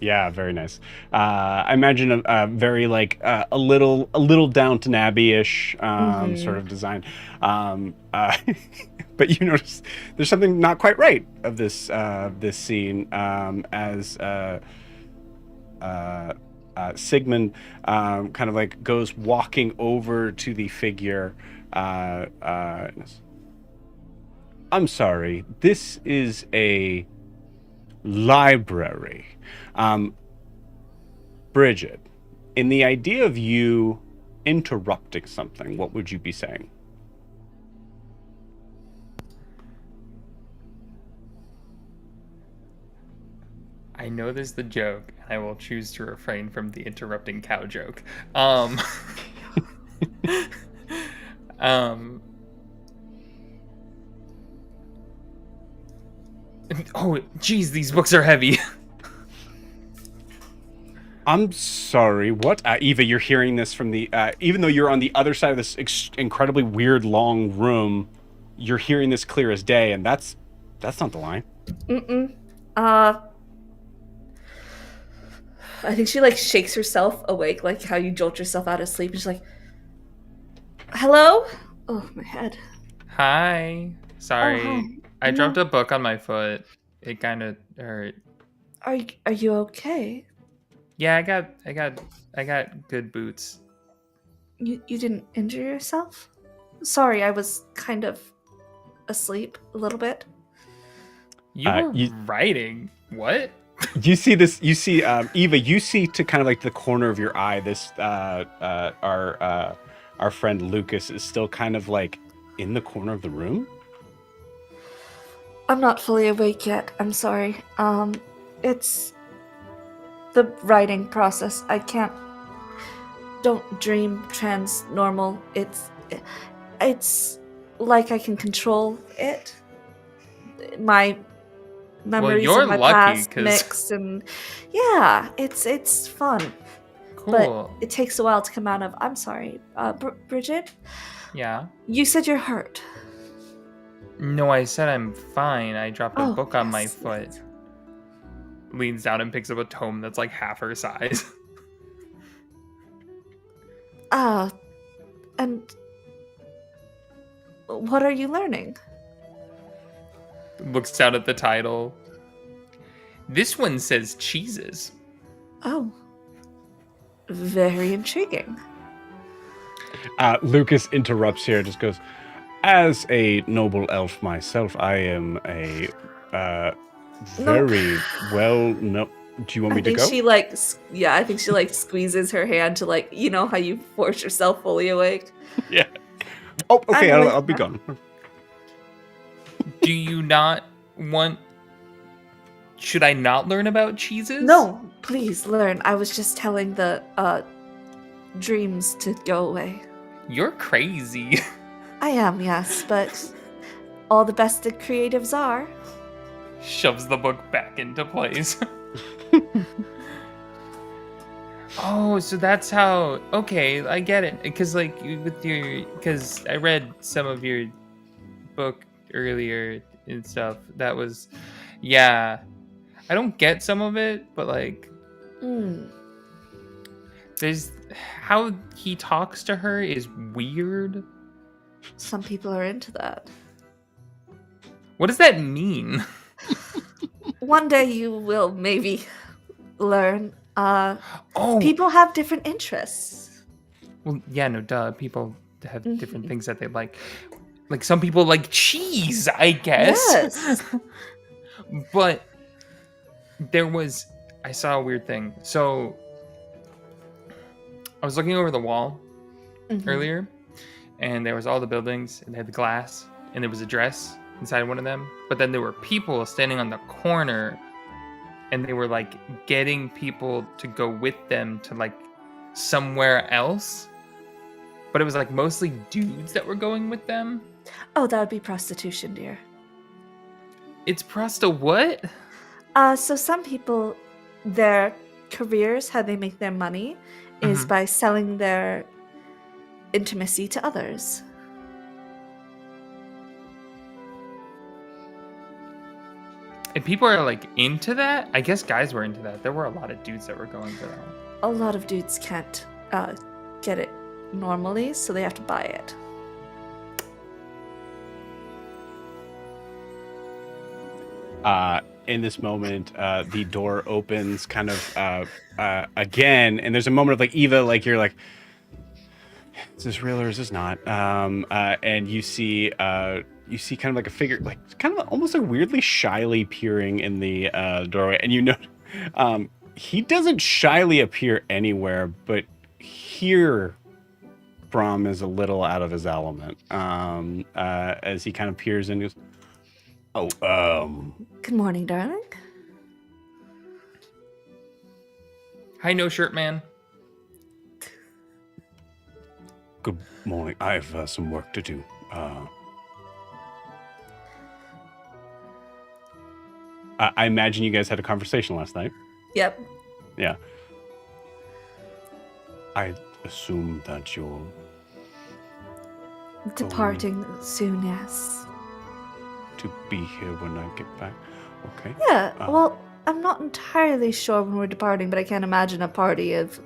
Yeah, very nice. I imagine a very like a little Downton Abbey-ish sort of design. But you notice there's something not quite right of this scene as Sigmund kind of like goes walking over to the figure. I'm sorry, this is a library. Bridget, in the idea of you interrupting something, what would you be saying? I know there's the joke, and I will choose to refrain from the interrupting cow joke. Oh, geez, these books are heavy. I'm sorry, what? Eva, you're hearing this from the... even though you're on the other side of this incredibly weird, long room, you're hearing this clear as day, and that's not the line. I think she like shakes herself awake, like how you jolt yourself out of sleep. And she's like, "Hello? Oh, my head. Hi. Sorry. Oh, hi. I dropped a book on my foot. It kind of hurt. Are you okay? Yeah, I got good boots. You didn't injure yourself? Sorry, I was kind of asleep a little bit. You were writing. What? You see this, Eva, you see to kind of like the corner of your eye, this, our friend Lucas is still kind of like in the corner of the room. I'm not fully awake yet. I'm sorry. It's the writing process. I don't dream normal. It's like I can control it. My memories of my past mix, and yeah, it's fun. Cool. But it takes a while to come out of. I'm sorry, Bridget. Yeah. You said you're hurt. No, I said I'm fine. I dropped a book on my foot. Yes. Leans down and picks up a tome that's like half her size. And what are you learning? Looks down at the title. This one says cheeses. Oh. Very intriguing. Lucas interrupts here, just goes, as a noble elf myself, I am a very well no. Do you want me to go? She I think she squeezes her hand to you know how you force yourself fully awake. Yeah. Oh, okay, I'll be gone. Do you not want... Should I not learn about cheeses? No, please learn. I was just telling the dreams to go away. You're crazy. I am, yes, but all the best creatives are. Shoves the book back into place. Oh, so that's how... Okay, I get it. Because, because I read some of your book earlier and stuff. That was... Yeah. I don't get some of it, but, there's... How he talks to her is weird. Some people are into that. What does that mean? One day you will maybe learn. Oh, People have different interests. well, yeah, no, duh. People have different things that they like. Like some people like cheese, I guess. Yes. But I saw a weird thing. So I was looking over the wall earlier, and there was all the buildings, and they had the glass, and there was a dress inside one of them. But then there were people standing on the corner, and they were getting people to go with them to somewhere else. But it was mostly dudes that were going with them. Oh, that would be prostitution, dear. It's prosta what? So some people, their careers, how they make their money, is by selling their intimacy to others. And people are into that? I guess guys were into that. There were a lot of dudes that were going for that. A lot of dudes can't get it normally, so they have to buy it. In this moment, the door opens kind of again, and there's a moment of Eva, you're is this real or is this not? And you see kind of a figure, kind of almost weirdly shyly peering in the doorway, and you know, he doesn't shyly appear anywhere, but here Brom is a little out of his element as he kind of peers in and goes, Good morning, darling. Hi, no shirt man. good morning. I have some work to do. I imagine you guys had a conversation last night. Yep. Yeah. I assume that you're Departing soon, yes. to be here when I get back. Okay. Yeah, well, I'm not entirely sure when we're departing, but I can't imagine a party of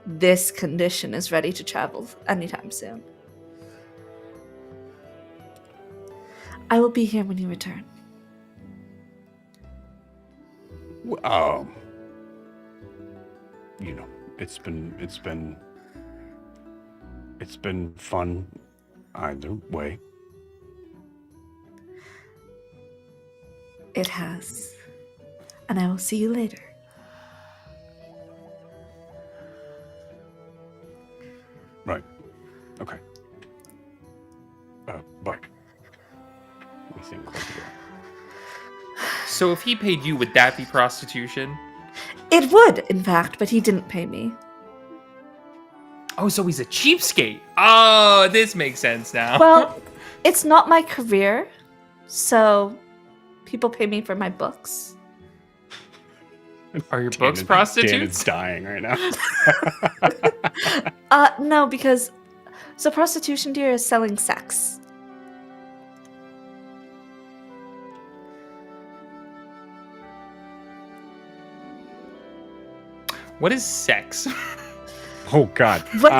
this condition is ready to travel anytime soon. I will be here when you return. You know, it's been fun either way. It has. And I will see you later. Right. Okay. Bye. Let me see him close the door. So if he paid you, would that be prostitution? It would, in fact, but he didn't pay me. Oh, so he's a cheapskate. Oh, this makes sense now. Well, it's not my career, so people pay me for my books. Are your books Dan prostitutes? is dying right now. No, because so prostitution, dear, is selling sex. What is sex? Oh God. What?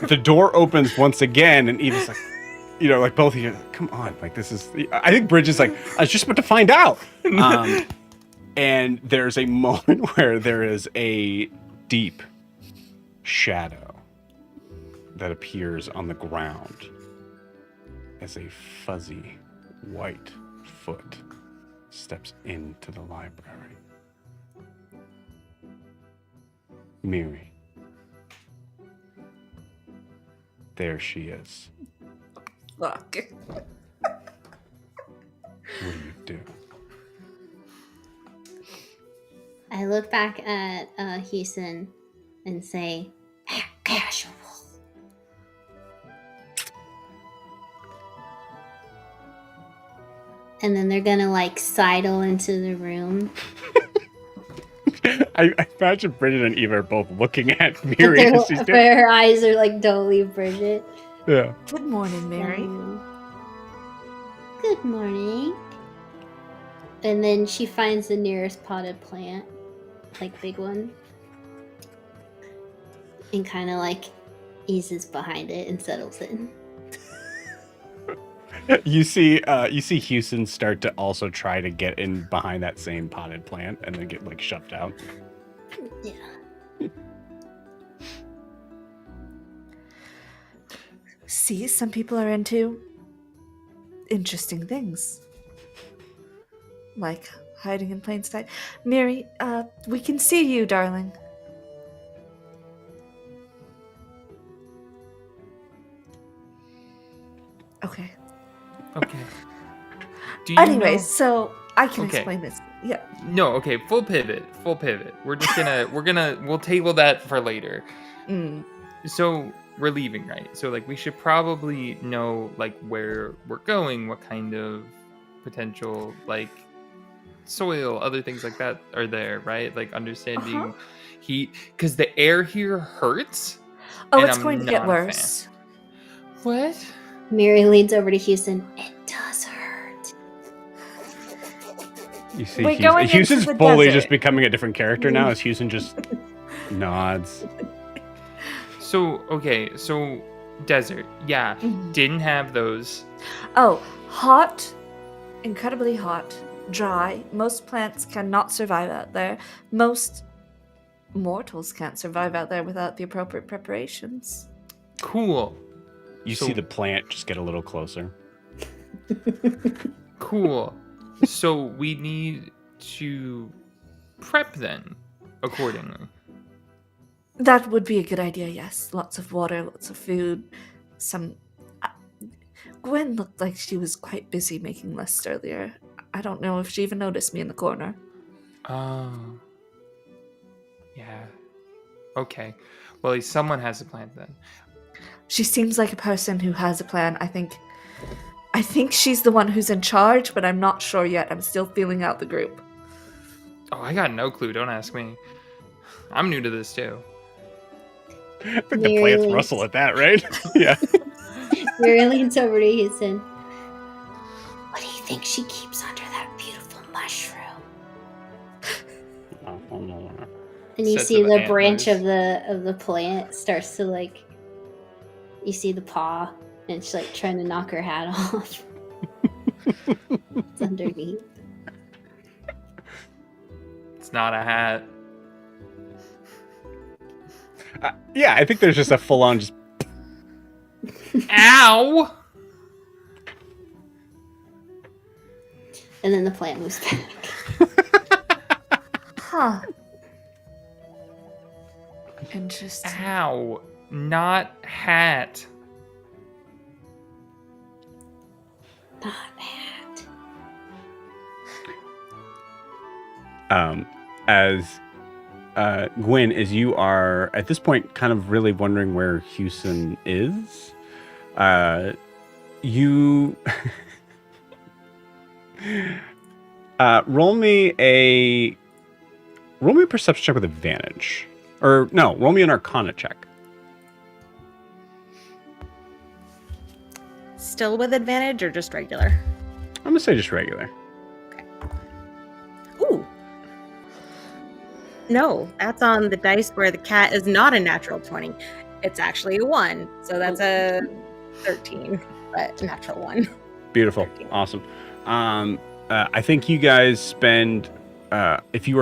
The door opens once again, and Eva's like, you know, like both of you, come on, like this is. I think Bridge is like, I was just about to find out. And there's a moment where there is a deep shadow that appears on the ground as a fuzzy white foot steps into the library. Miri. There she is. Fuck. What do you do? I look back at Houston and say, casual. And then they're gonna like sidle into the room. I imagine Bridget and Eva are both looking at Miri as she's But doing. her eyes are like, don't leave Bridget. Yeah. Good morning, Mary. Good morning. And then she finds the nearest potted plant, like big one, and kind of like eases behind it and settles in. You see Houston start to also try to get in behind that same potted plant and then get like shoved out. Yeah. See, some people are into interesting things. Like hiding in plain sight. Mary, we can see you, darling. Okay. Okay. Do you Anyways, know- so I can Okay. explain this. Yeah. No, okay, full pivot. We're just we'll table that for later. Mm. So we're leaving, right? So like we should probably know like where we're going, what kind of potential like soil, other things like that are there, right? Like understanding heat, because the air here hurts. Oh, and it's I'm going to not get a worse. What? Mary leans over to Houston. It does hurt. You see We're going into Houston's the fully desert. just becoming a different character now as Houston just nods. So okay, so desert, yeah, Mhm. didn't have those. Oh, hot, incredibly hot, dry. Most plants cannot survive out there. Most mortals can't survive out there without the appropriate preparations. Cool. You So- see the plant just get a little closer. Cool. So we need to prep then accordingly. That would be a good idea, yes. Lots of water, lots of food, some... Gwen looked like she was quite busy making lists earlier. I don't know if she even noticed me in the corner. Oh. Yeah. Okay. Well, at least someone has a plan then. She seems like a person who has a plan. I think she's the one who's in charge, but I'm not sure yet. I'm still feeling out the group. Oh, I got no clue. Don't ask me. I'm new to this too. I think the Mary plants leans- rustle at that, right? Yeah. Mary leans over to Houston. What do you think she keeps under that beautiful mushroom? And you Sets see of the branch antlers. of the plant starts to like. You see the paw, and she's like trying to knock her hat off. It's underneath. It's not a hat. Yeah, I think there's just a full-on just Ow! And then the plant moves back. Huh. Interesting. Ow! Not hat. Not hat. as Gwen, as you are at this point kind of really wondering where Houston is, you roll me a perception check with advantage. Or no, roll me an arcana check. Still with advantage or just regular? I'm gonna say just regular. Ooh. No, that's on the dice where the cat is not a natural 20. It's actually a 1. So that's a 13, but a natural 1. Beautiful. 13. Awesome. I think you guys spend if you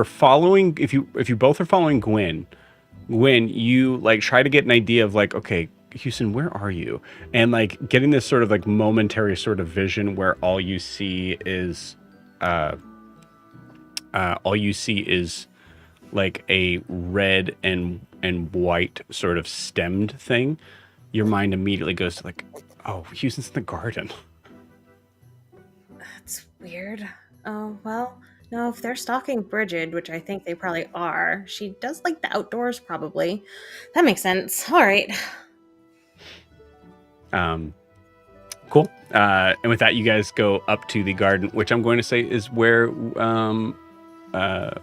both are following Gwen, you like try to get an idea of like, okay, Houston, where are you? And like getting this sort of like momentary sort of vision where all you see is like a red and white sort of stemmed thing. Your mind immediately goes to like, oh, Houston's in the garden. That's weird. Oh, well, no, if they're stalking Bridget, which I think they probably are, she does like the outdoors probably. That makes sense. All right. Cool. And with that, you guys go up to the garden, which I'm going to say is where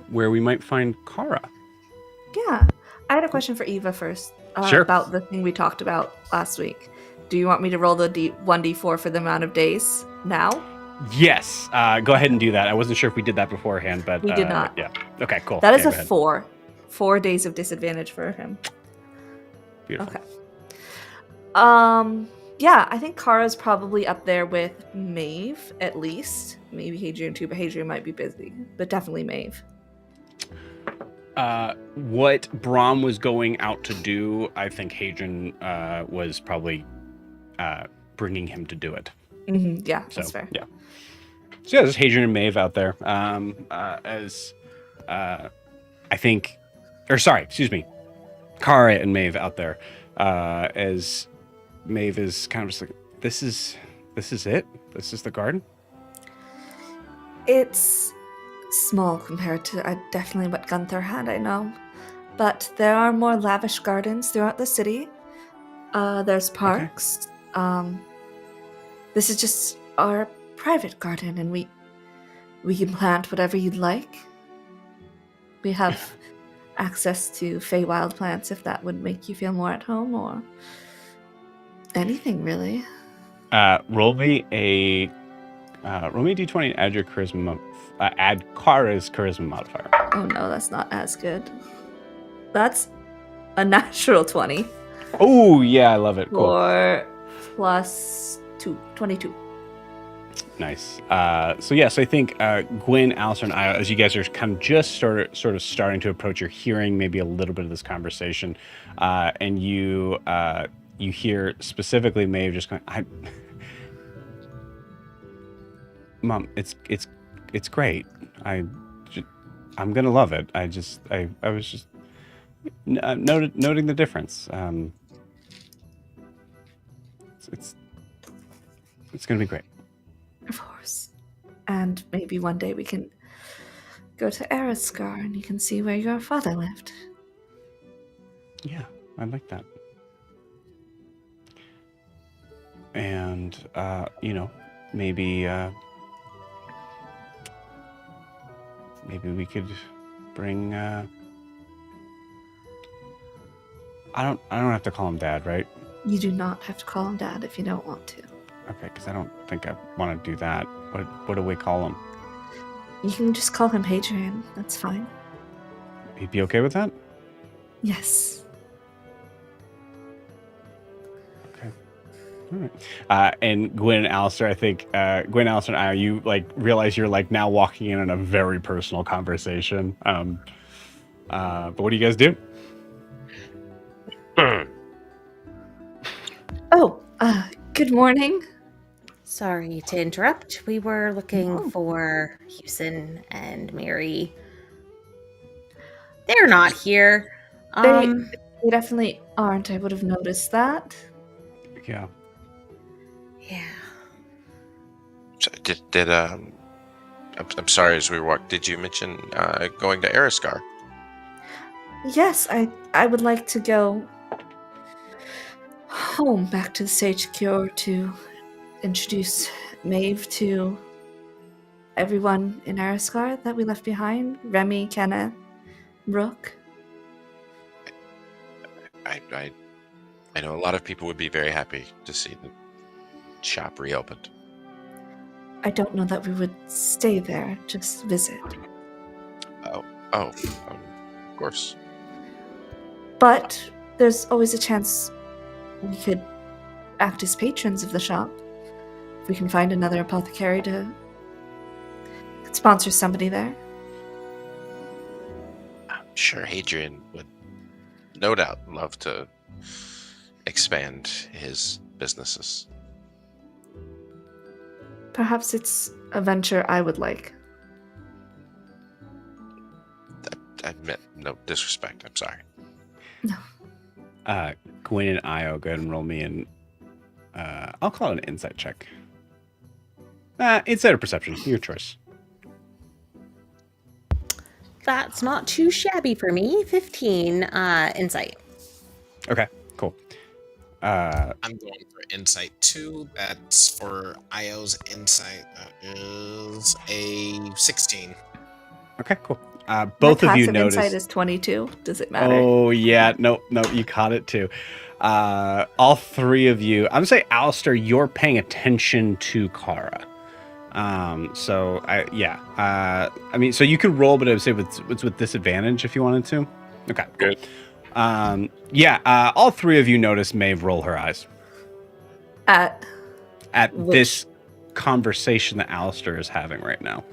we might find Kara. Yeah. I had a question for Eva first. Sure. About the thing we talked about last week. Do you want me to roll the 1d4 for the amount of days now? Yes. Go ahead and do that. I wasn't sure if we did that beforehand, but We did not. Yeah. Okay, cool. That is Yeah, a go ahead. 4. 4 days of disadvantage for him. Beautiful. Okay. Yeah, I think Kara's probably up there with Maeve, at least. Maybe Hadrian too, but Hadrian might be busy. But definitely Maeve. What Brahm was going out to do, I think Hadrian was probably bringing him to do it. Mm-hmm. Yeah, So, that's fair. yeah. So yeah, there's Hadrian and Maeve out there. I think, or sorry, excuse me, Kara and Maeve out there. As Maeve is kind of just like, this is it? This is the garden? It's small compared to definitely what Gunther had, I know. But there are more lavish gardens throughout the city. There's parks. This is just our private garden, and we can plant whatever you'd like. We have access to Feywild plants if that would make you feel more at home, or anything really. Roll me a d20 and add your charisma. Add Kara's charisma modifier. Oh no, that's not as good. That's a natural 20. Oh yeah, I love it. Cool. Or plus 2, 22. Nice. So I think Gwen, Alistair, and I, as you guys are kind of just sort of starting to approach, you're hearing maybe a little bit of this conversation, and you hear specifically Maeve just going, Mom, it's great. I'm gonna love it. I was just noting the difference. It's gonna be great. Of course. And maybe one day we can go to Eriscar and you can see where your father lived. Yeah, I like that. And maybe we could bring I don't have to call him Dad, right? You do not have to call him Dad if you don't want to. Okay, because I don't think I want to do that. What do we call him? You can just call him Hadrian. That's fine. He'd be okay with that? Yes. Okay. All right. And Gwen and Alistair, I think Gwen, Alistair, and I, you like realize you're like now walking in on a very personal conversation. But what do you guys do? Good morning. Sorry to interrupt. We were looking for Houston and Mary. They're not here. They definitely aren't. I would have noticed that. Yeah. Yeah. So did I'm sorry, as we walked, did you mention going to Eriscar? Yes, I would like to go home, back to the Sage Cure, to introduce Maeve to everyone in Eriscar that we left behind. Remy, Kenneth, Brooke. I know a lot of people would be very happy to see the shop reopened. I don't know that we would stay there, just visit. Of course. But there's always a chance we could act as patrons of the shop. If we can find another apothecary to sponsor somebody there. I'm sure Hadrian would no doubt love to expand his businesses. Perhaps it's a venture I would like. I meant no disrespect. I'm sorry. No. Gwen and Io, go ahead and roll me in. I'll call it an insight check. Insight or perception, your choice. That's not too shabby for me. 15 insight. Okay, cool. I'm going for insight 2. That's for Io's insight. That is a 16. Okay, cool. Both My of you passive notice. insight is 22. Does it matter? Oh yeah, no, you caught it too. All three of you. I'm gonna say, Alistair, you're paying attention to Kara. So you could roll, but I would say it's with disadvantage if you wanted to. Okay, cool. Good. All three of you notice Maeve roll her eyes At this conversation that Alistair is having right now.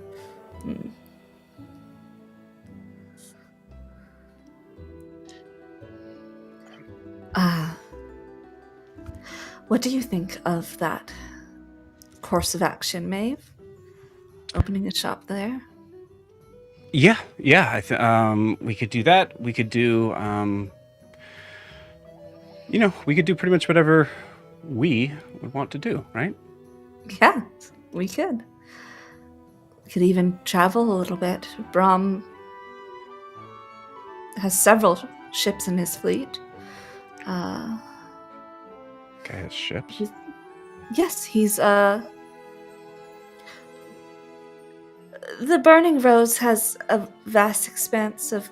What do you think of that course of action, Maeve? Opening a shop there? Yeah. We could do that. We could do, we could do pretty much whatever we would want to do, right? Yeah, we could. We could even travel a little bit. Brahm has several ships in his fleet. Guy has ships. Yes, he's the Burning Rose has a vast expanse of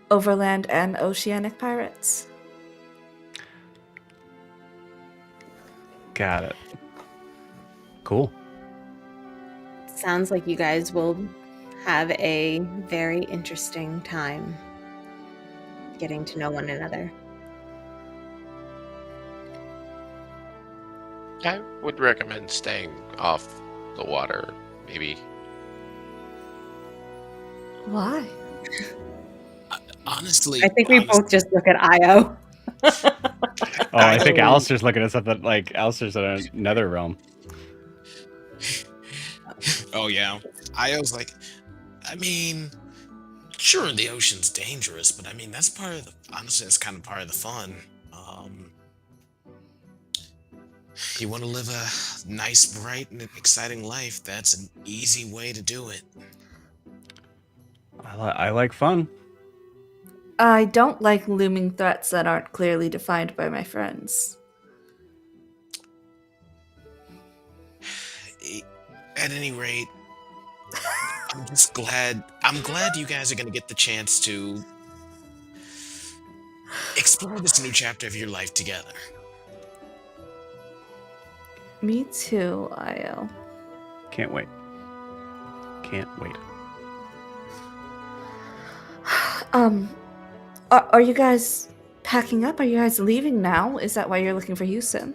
overland and oceanic pirates. Got it. Cool. Sounds like you guys will have a very interesting time getting to know one another. I would recommend staying off the water, maybe. Why? Honestly, I think we both just look at Io. I think Alistair's looking at something like Alistair's in another realm. Oh yeah, Io's like, I mean, sure, the ocean's dangerous, but I mean that's part of the. Honestly, that's kind of part of the fun. You want to live a nice, bright, and exciting life. That's an easy way to do it. I like fun. I don't like looming threats that aren't clearly defined by my friends. At any rate, I'm glad you guys are going to get the chance to explore this new chapter of your life together. Me too, Io. Can't wait. Are you guys packing up? Are you guys leaving now? Is that why you're looking for Houston?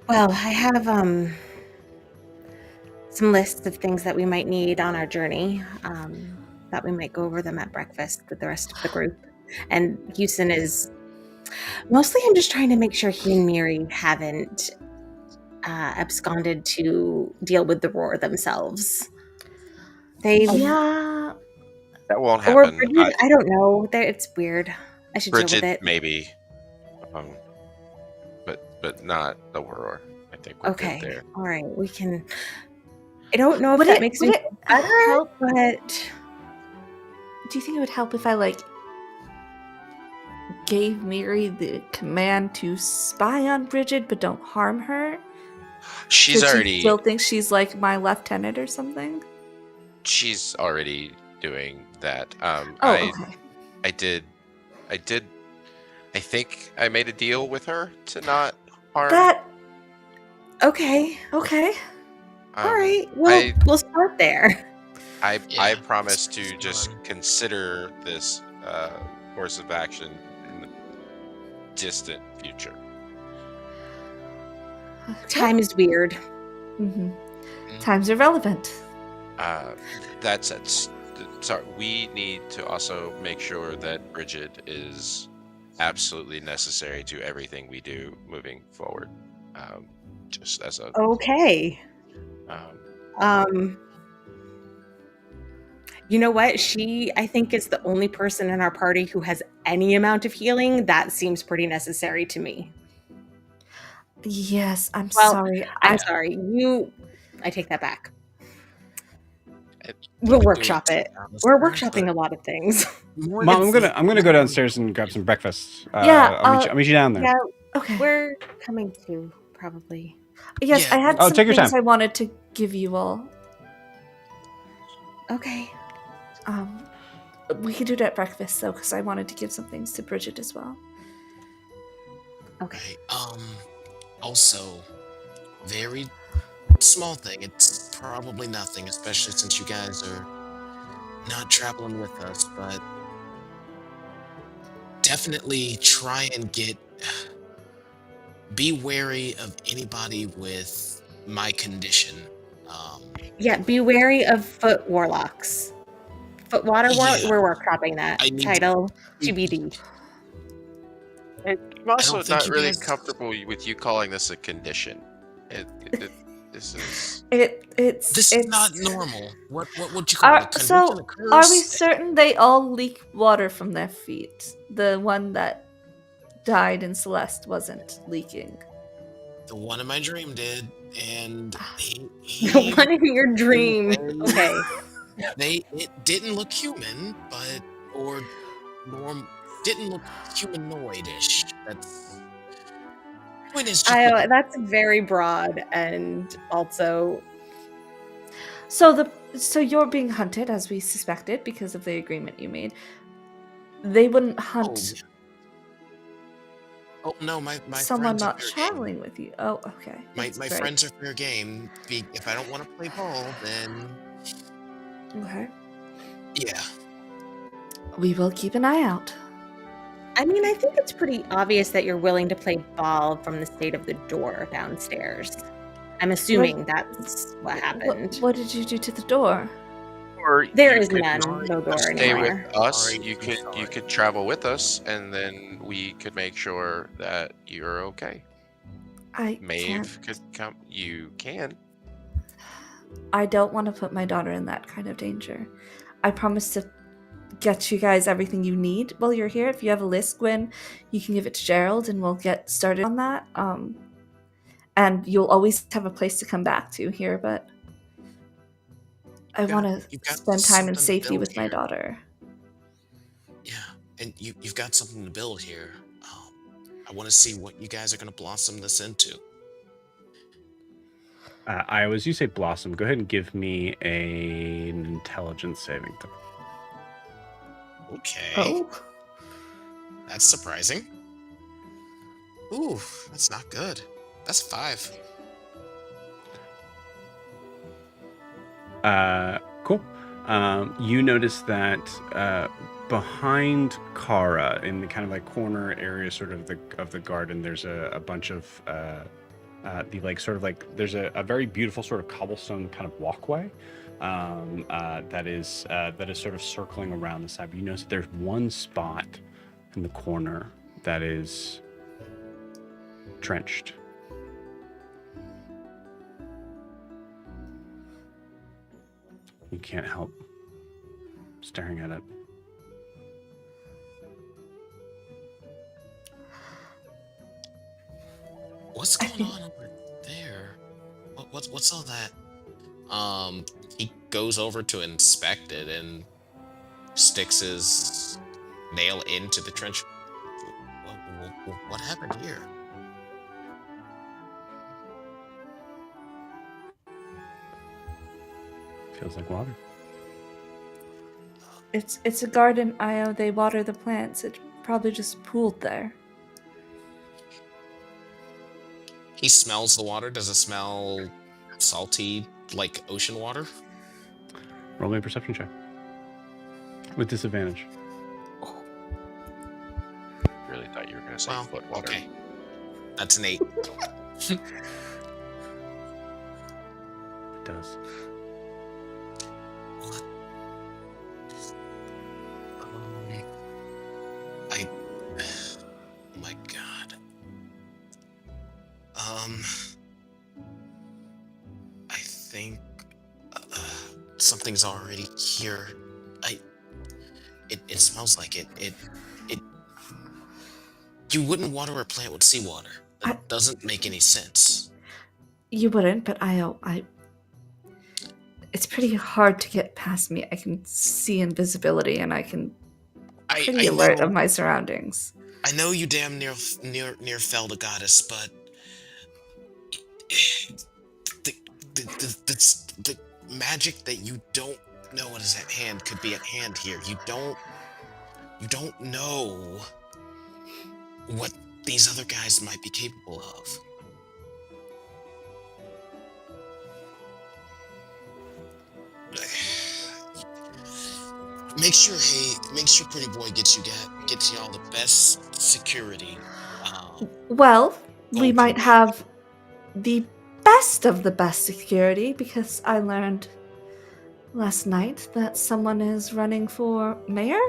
Well, I have some lists of things that we might need on our journey. That we might go over them at breakfast with the rest of the group. And Houston is mostly. I'm just trying to make sure he and Miri haven't absconded to deal with the roar themselves. Yeah. That won't Or happen. Bridget, I don't know. It's weird. I should deal with Bridget, it. maybe. But not the Aurora. I think we're good there. All right. We can. I don't know if Would that it- makes would me it better, help- but Do you think it would help if I gave Miri the command to spy on Bridget but don't harm her? She's Does already she still think she's like my lieutenant or something? she's already doing that. Okay. I did. I think I made a deal with her to not harm. That okay. okay. All right. Well, we'll start there. I promise to just consider this course of action in the distant future. Time is weird. Mm-hmm. Times are relevant. That said, sorry, we need to also make sure that Bridget is absolutely necessary to everything we do moving forward. Just as a Okay. um, You know what? She, I think, is the only person in our party who has any amount of healing. That seems pretty necessary to me. Yes, I'm Well, sorry. I'm sorry. I take that back. You We'll could do workshop too, it. We're Alistair, workshopping a lot of things. but more Mom, than I'm gonna go downstairs and grab some breakfast. Yeah, I'll meet you down there. Yeah, Okay. we're coming to, probably. Yes, Yeah, I had Oh, some take your things time. I wanted to give you all. Okay. We could do it at breakfast though, because I wanted to give some things to Bridget as well. Okay. right. Also, very small thing. It's probably nothing, especially since you guys are not traveling with us, but definitely try and be wary of anybody with my condition. Yeah, be wary of foot warlocks. Foot water warlock. Yeah, We're workshopping that. I need Title to. TBD. I'm I also don't think not you really guys. comfortable with you calling this a condition. This is This is not It's. normal. What would you call it? A condition, a Are we curse? certain they all leak water from their feet? The one that died in Celeste wasn't leaking. The one in my dream did, and The one in your dream. Okay. it didn't look human, but or norm didn't look humanoidish. That's point is just That's very broad, and also So you're being hunted as we suspected because of the agreement you made. They wouldn't oh, hunt yeah. Oh no, my someone friends are not fair traveling game. with you. Oh, okay. My That's great. friends are fair game. If I don't want to play ball, then Okay. yeah. We will keep an eye out. I mean, I think it's pretty obvious that you're willing to play ball from the state of the door downstairs. I'm assuming that's what happened. What did you do to the door? or There you is could none, no door stay with anymore. us. Sorry, You I'm could sorry. travel with us, and then we could make sure that you're okay. I Maeve can't. could come. You can. I don't want to put my daughter in that kind of danger. I promise to get you guys everything you need while you're here. If you have a list, Gwen, you can give it to Gerald and we'll get started on that. And you'll always have a place to come back to here, but I want to You've got spend time in something to safety build with my here. daughter. Yeah, and you've got something to build here. I want to see what you guys are going to blossom this into. Io, as you say blossom, go ahead and give me an intelligence saving throw. Okay. Oh. That's surprising. Ooh, that's not good. That's 5. Cool. You notice that behind Kara, in the kind of like corner area, sort of the garden, there's a bunch of there's a very beautiful sort of cobblestone kind of walkway that is sort of circling around the side. But you notice that there's one spot in the corner that is trenched. You can't help staring at it. What's going on over there? What's all that? He goes over to inspect it and sticks his nail into the trench. What happened here? Feels like water. It's a garden, Io. They water the plants. It probably just pooled there. He smells the water. Does it smell salty like ocean water? Roll me a perception check. With disadvantage. Really thought you were going to say Well, foot water. okay. That's an 8. It does. What? I something's already here. It smells like it. You wouldn't water a plant with seawater. That doesn't make any sense. You wouldn't, but I. It's pretty hard to get past me. I can see invisibility, and I can pretty alert of my surroundings. I know you damn near felled a goddess, but the magic that you don't know what is at hand could be at hand here. You don't know what these other guys might be capable of. Make sure Pretty Boy gets you all the best security. Well, we might have the best of the best security, because I learned last night that someone is running for mayor.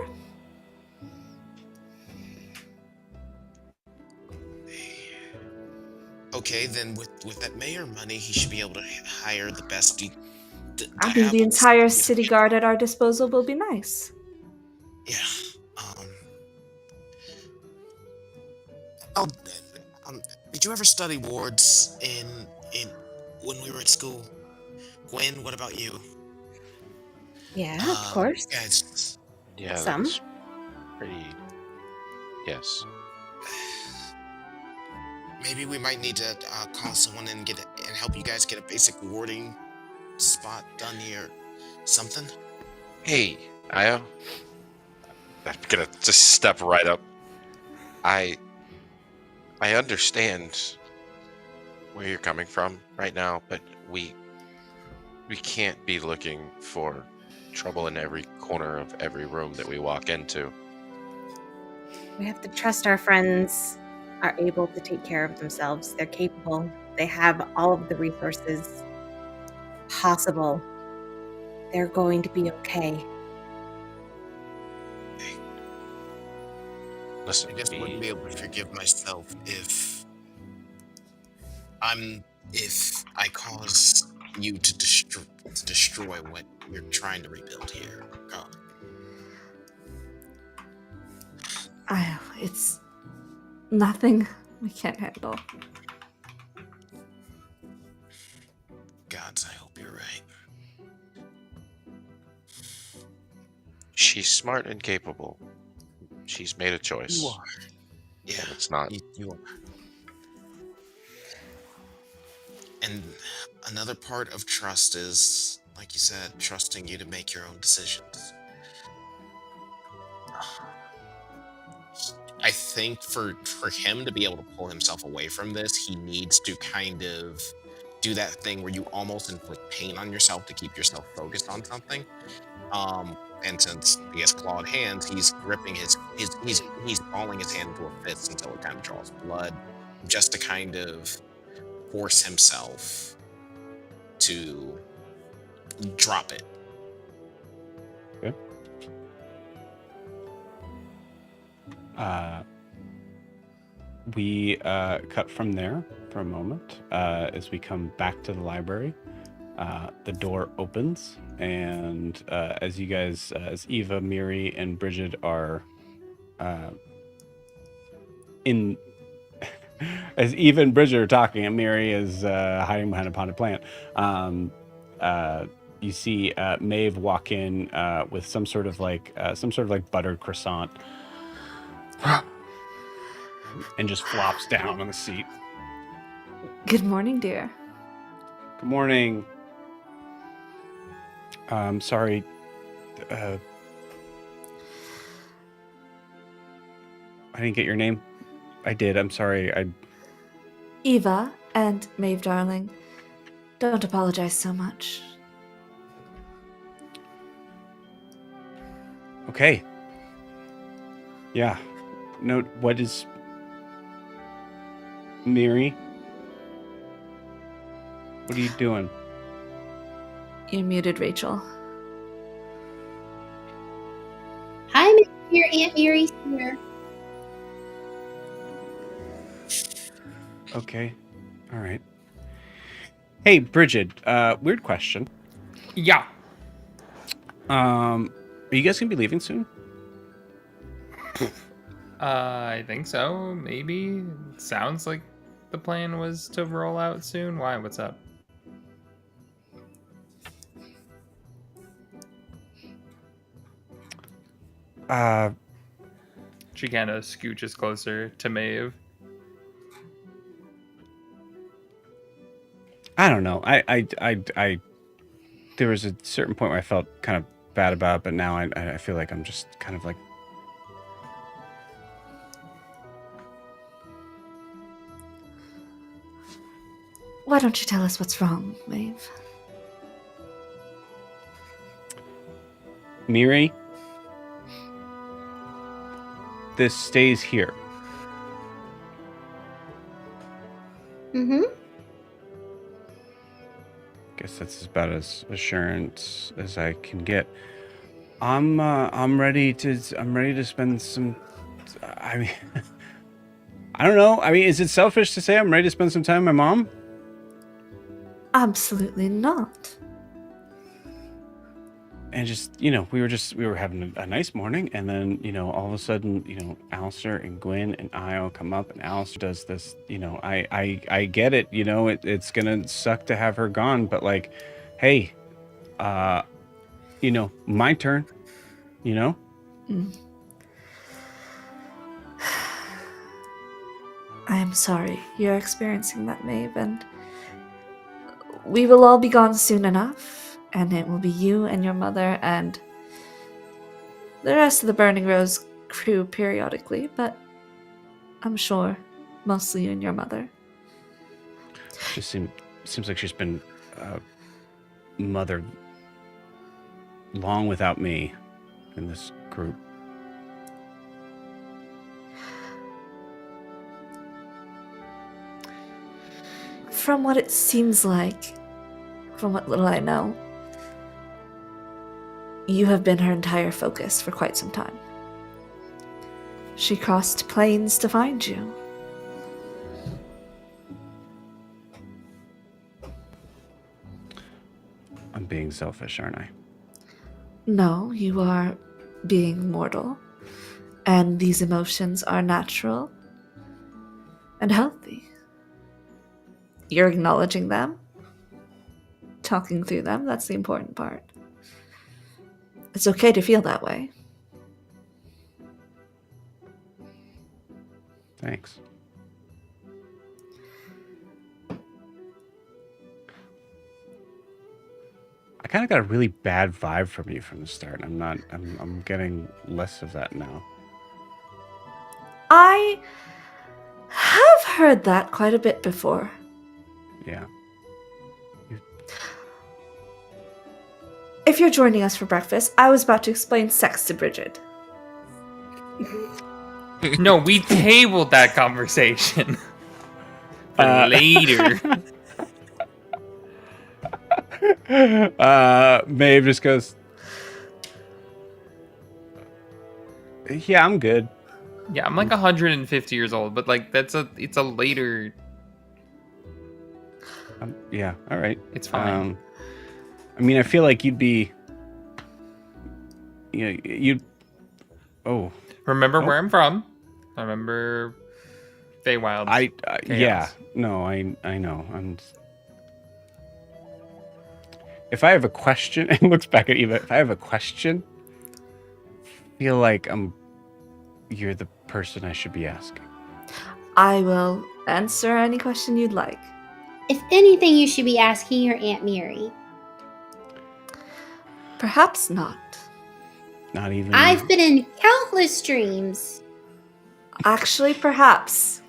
Okay, then with that mayor money, he should be able to hire the best. I think the entire city guard at our disposal will be nice. Yeah. Did you ever study wards in when we were at school? Gwen, what about you? Yeah, of course. Guys. Yeah, Some. that's pretty. Yes. Maybe we might need to call someone and help you guys get a basic warding spot done here. Something. Hey, Io. I'm gonna just step right up. I understand where you're coming from right now, but we can't be looking for trouble in every corner of every room that we walk into. We have to trust our friends are able to take care of themselves. They're capable. They have all of the resources possible. They're going to be okay. Listen, I just wouldn't be able to forgive myself if I cause you to destroy what you're trying to rebuild here. It's nothing we can't handle. Gods, I hope you're right. she's smart and capable. She's made a choice. You are. Yeah, and it's not. You are. And another part of trust is, like you said, trusting you to make your own decisions. I think for him to be able to pull himself away from this, he needs to kind of do that thing where you almost inflict pain on yourself to keep yourself focused on something. And since he has clawed hands, he's gripping he's balling his hand into a fist until it kind of draws blood, just to kind of force himself to drop it. Okay. We cut from there for a moment as we come back to the library. The door opens, and as you guys, as Eva, Miri, and Bridget are as Eva and Bridget are talking, and Miri is hiding behind a potted plant. You see Maeve walk in with some sort of like buttered croissant, and just flops down on the seat. Good morning, dear. Good morning. Sorry. I didn't get your name. I did. I'm sorry. Eva and Maeve, darling. Don't apologize so much. Okay. Yeah. No, what is... Miri? What are you doing? You're muted, Rachel. Hi, Miss here. Aunt Mary's here. Okay. All right. Hey, Bridget, weird question. Yeah. Are you guys gonna be leaving soon? I think so. Maybe. Sounds like the plan was to roll out soon. Why? What's up? She kind of scooches closer to Maeve. I don't know. I there was a certain point where I felt kind of bad about it, but now I feel like I'm just kind of like. Why don't you tell us what's wrong, Maeve? Miri, this stays here. Mm-hmm. Guess that's about as assurance as I can get. I'm ready to spend some. I mean, I don't know. I mean, is it selfish to say I'm ready to spend some time with my mom? Absolutely not. And just, we were having a nice morning, and then, all of a sudden, Alistair and Gwen and I all come up, and Alistair does this, I get it, it's gonna suck to have her gone, but like, hey, my turn, Mm. I am sorry you're experiencing that, Maeve, and we will all be gone soon enough, and it will be you and your mother and the rest of the Burning Rose crew periodically, but I'm sure mostly you and your mother. Just seems like she's been mothered long without me in this group. From what it seems like, from what little I know, you have been her entire focus for quite some time. She crossed planes to find you. I'm being selfish, aren't I? No, you are being mortal, and these emotions are natural and healthy. You're acknowledging them, talking through them, that's the important part. It's okay to feel that way. Thanks. I kind of got a really bad vibe from you from the start. I'm getting less of that now. I have heard that quite a bit before. Yeah. If you're joining us for breakfast, I was about to explain sex to Bridget. No, we tabled that conversation for later. Maeve just goes, yeah, I'm good. Yeah, I'm like 150 years old, but like it's a later. Yeah, all right. It's fine. I mean, I feel like you'd be, you'd. Oh. Remember where I'm from. I remember Feywild. Yeah. No, I know. If I have a question, and looks back at Eva, if I have a question, I feel like you're the person I should be asking. I will answer any question you'd like. If anything, you should be asking your Aunt Miri. Perhaps not. Not even. I've been in countless streams. Actually, perhaps.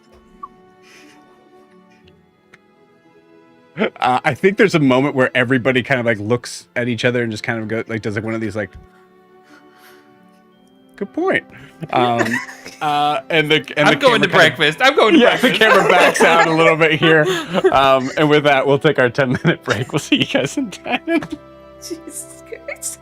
I think there's a moment where everybody kind of like looks at each other and just kind of does like one of these like. Good point. And I'm going to breakfast. I'm going to breakfast. The camera backs out a little bit here. And with that, we'll take our 10-minute break. We'll see you guys in 10. Jesus Christ.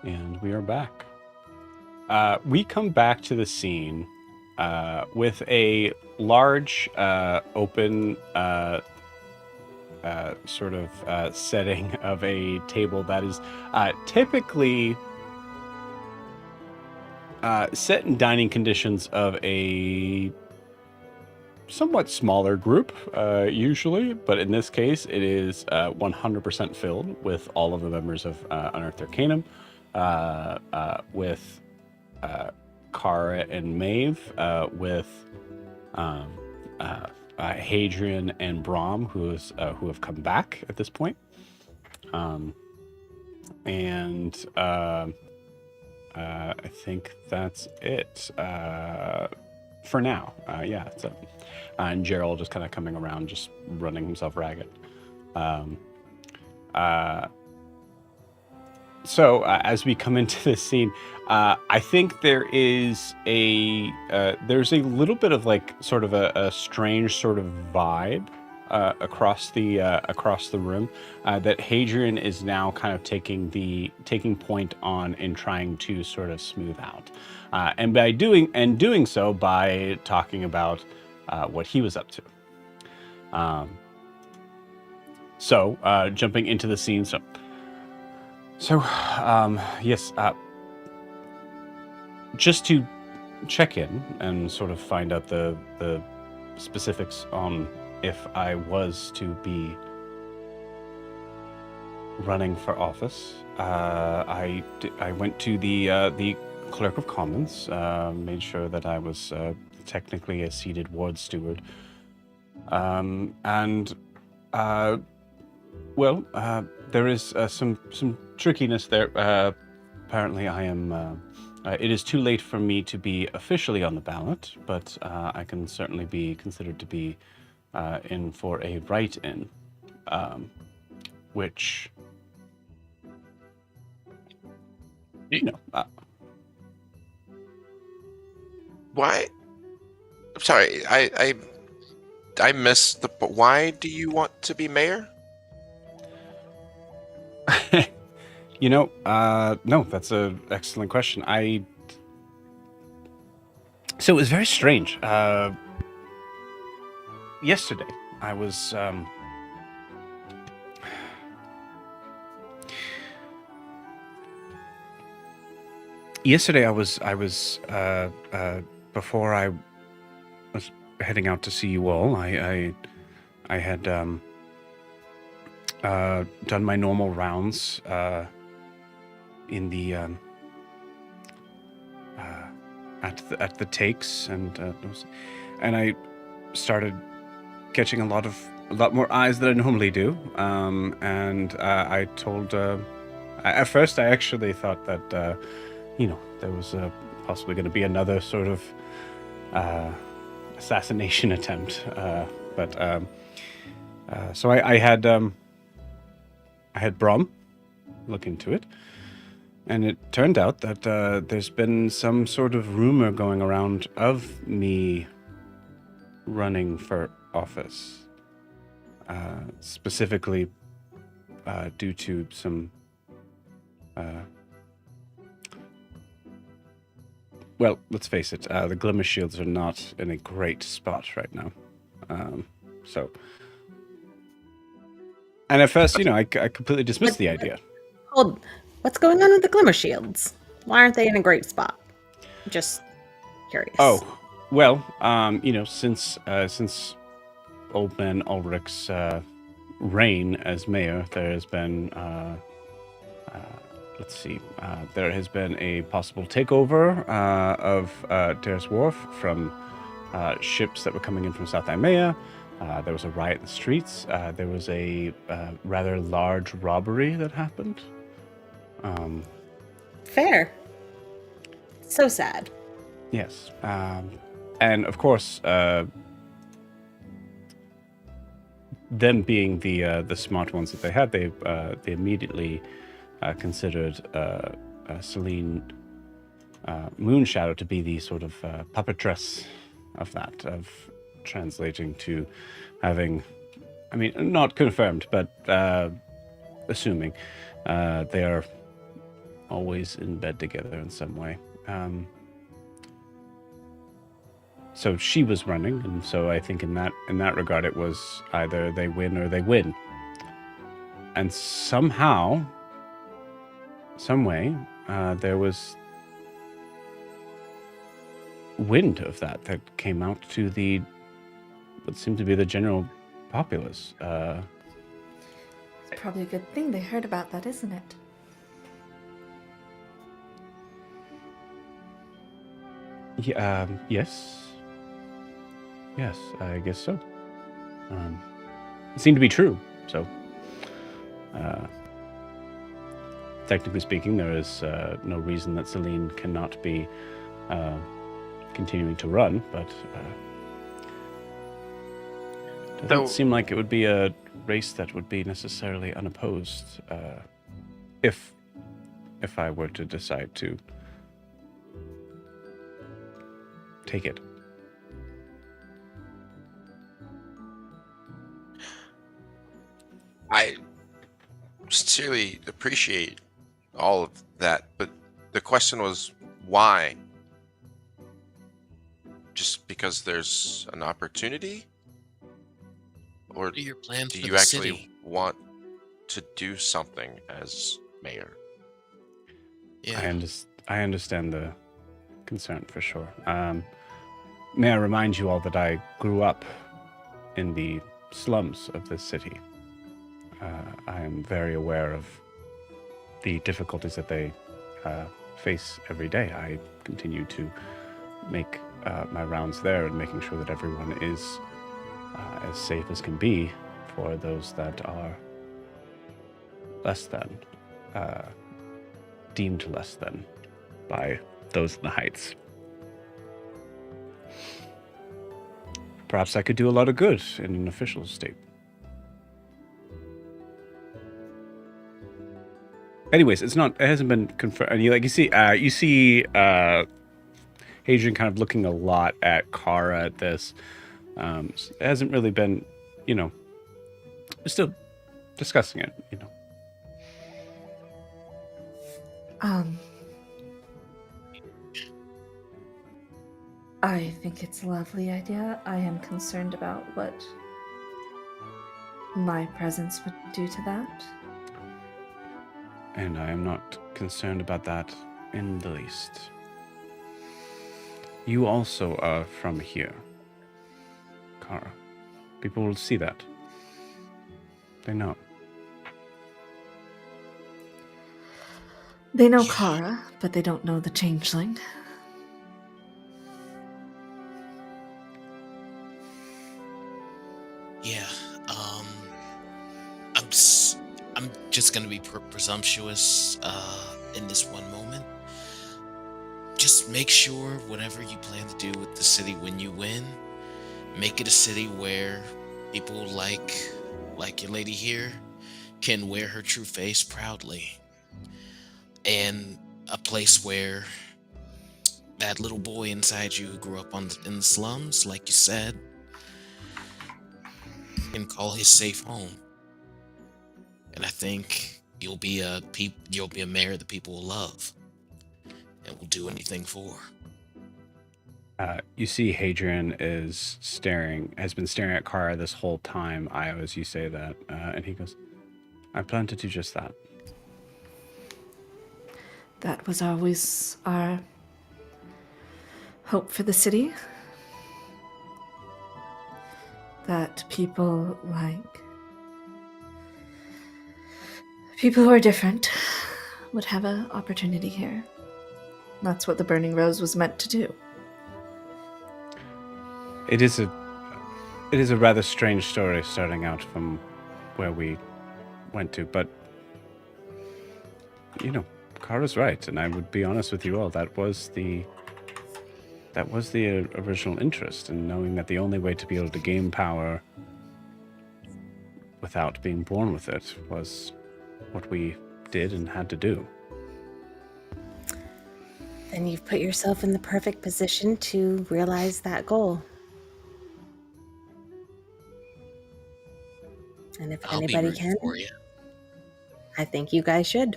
And we are back. We come back to the scene with a large open sort of setting of a table that is typically set in dining conditions of a somewhat smaller group, usually, but in this case, it is 100% filled with all of the members of Unearthed Arcanum, with Kara and Maeve, with Hadrian and Brahm, who have come back at this point, and I think that's it for now. Yeah, it's and Gerald just kind of coming around, just running himself ragged. So as we come into this scene, I think there's a little bit of like sort of a strange sort of vibe across the room that Hadrian is now kind of taking point on and trying to sort of smooth out, and by doing so by talking about what he was up to. So jumping into the scene, So, yes, just to check in and sort of find out the specifics on if I was to be running for office, I went to the Clerk of Commons, made sure that I was technically a seated ward steward, and well, there is some trickiness there. Apparently, I am. It is too late for me to be officially on the ballot, but I can certainly be considered to be in for a write-in, which, you know. Why? I'm sorry, I missed the. Why do you want to be mayor? You know, no, that's an excellent question. So it was very strange. Yesterday, I was, before I was heading out to see you all, I had, done my normal rounds, in the at the takes, and I started catching a lot more eyes than I normally do. And I told. At first, I actually thought that there was possibly going to be another sort of assassination attempt, but so I had Brom look into it. And it turned out that there's been some sort of rumor going around of me running for office, specifically due to some, well, let's face it, the Glimmer Shields are not in a great spot right now. So, and at first, I completely dismissed the idea. Hold. What's going on with the Glimmer Shields? Why aren't they in a great spot? Just curious. Oh, well, since Old Man Ulrich's reign as mayor, there has been, there has been a possible takeover of Dair's Wharf from ships that were coming in from South Imea. There was a riot in the streets. There was a rather large robbery that happened. Fair. So sad. Yes. And of course, them being the smart ones that they had, they immediately considered Celine Moonshadow to be the sort of puppetress of that, of translating to having, I mean, not confirmed, but assuming they are always in bed together in some way. So she was running, and so I think in that regard, it was either they win or they win. And somehow, some way, there was wind of that came out to what seemed to be the general populace. It's probably a good thing they heard about that, isn't it? Yeah, yes. Yes, I guess so. It seemed to be true, so... technically speaking, there is no reason that Celine cannot be continuing to run, but it doesn't seem like it would be a race that would be necessarily unopposed if I were to decide to take it. I sincerely appreciate all of that, but the question was why? Just because there's an opportunity? Or What are your plans do for you the actually city? want to do something as mayor? Yeah. I understand the concern for sure. May I remind you all that I grew up in the slums of this city. I am very aware of the difficulties that they face every day. I continue to make my rounds there and making sure that everyone is as safe as can be for those that are less than, deemed less than by those in the heights. Perhaps I could do a lot of good in an official state. Anyways, it hasn't been confirmed. You see Hadrian kind of looking a lot at Kara at this. It hasn't really been, we're still discussing it, I think it's a lovely idea. I am concerned about what my presence would do to that. And I am not concerned about that in the least. You also are from here, Kara. People will see that. They know. They know Kara, but they don't know the changeling. Yeah. I'm just gonna be presumptuous in this one moment. Just make sure whatever you plan to do with the city when you win, make it a city where people like your lady here can wear her true face proudly, and a place where that little boy inside you who grew up in the slums, like you said, can call his safe home. And I think you'll be a mayor that people will love and will do anything for. You see Hadrian has been staring at Kara this whole time, Io, as you say that, and he goes, I plan to do just that. That was always our hope for the city. That people who are different would have an opportunity here. That's what the Burning Rose was meant to do. It is a rather strange story starting out from where we went to, but Kara's right, and I would be honest with you all, that was the original interest, in knowing that the only way to be able to gain power without being born with it was what we did and had to do. Then you've put yourself in the perfect position to realize that goal. And if I'll be anybody rooting can, for you. I think you guys should.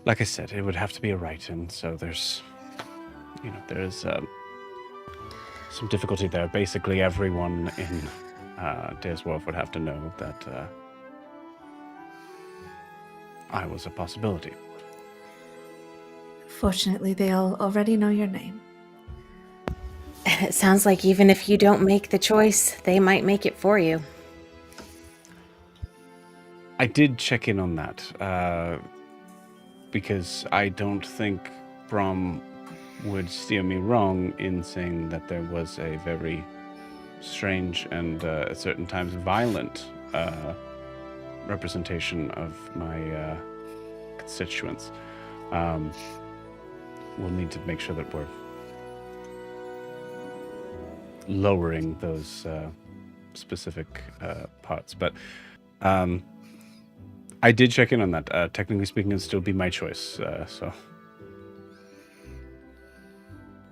like I said, it would have to be a rite, and so there's some difficulty there. Basically, everyone in Dair's Wharf would have to know that I was a possibility. Fortunately, they all already know your name. And it sounds like even if you don't make the choice, they might make it for you. I did check in on that, because I don't think Brom would steer me wrong in saying that there was a very strange and at certain times violent representation of my constituents. We'll need to make sure that we're lowering those specific parts. But I did check in on that. Technically speaking, it'd still be my choice. So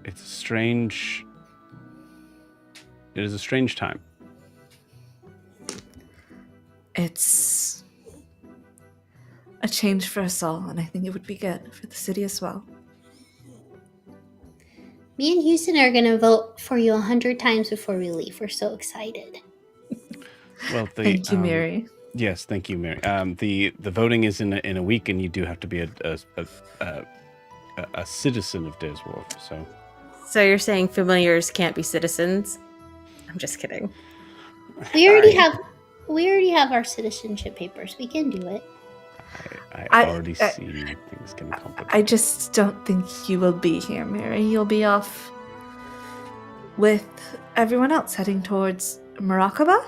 it's strange. It is a strange time. It's a change for us all, and I think it would be good for the city as well. Me and Houston are going to vote for you 100 times before we leave. We're so excited. Well, Thank you, Mary. Yes, thank you, Mary. The voting is in a week, and you do have to be a citizen of Dair's Wharf. So you're saying familiars can't be citizens? I'm just kidding. We already have our citizenship papers. We can do it. I already see things getting complicated. I just don't think you will be here, Mary. You'll be off with everyone else heading towards Maracaba?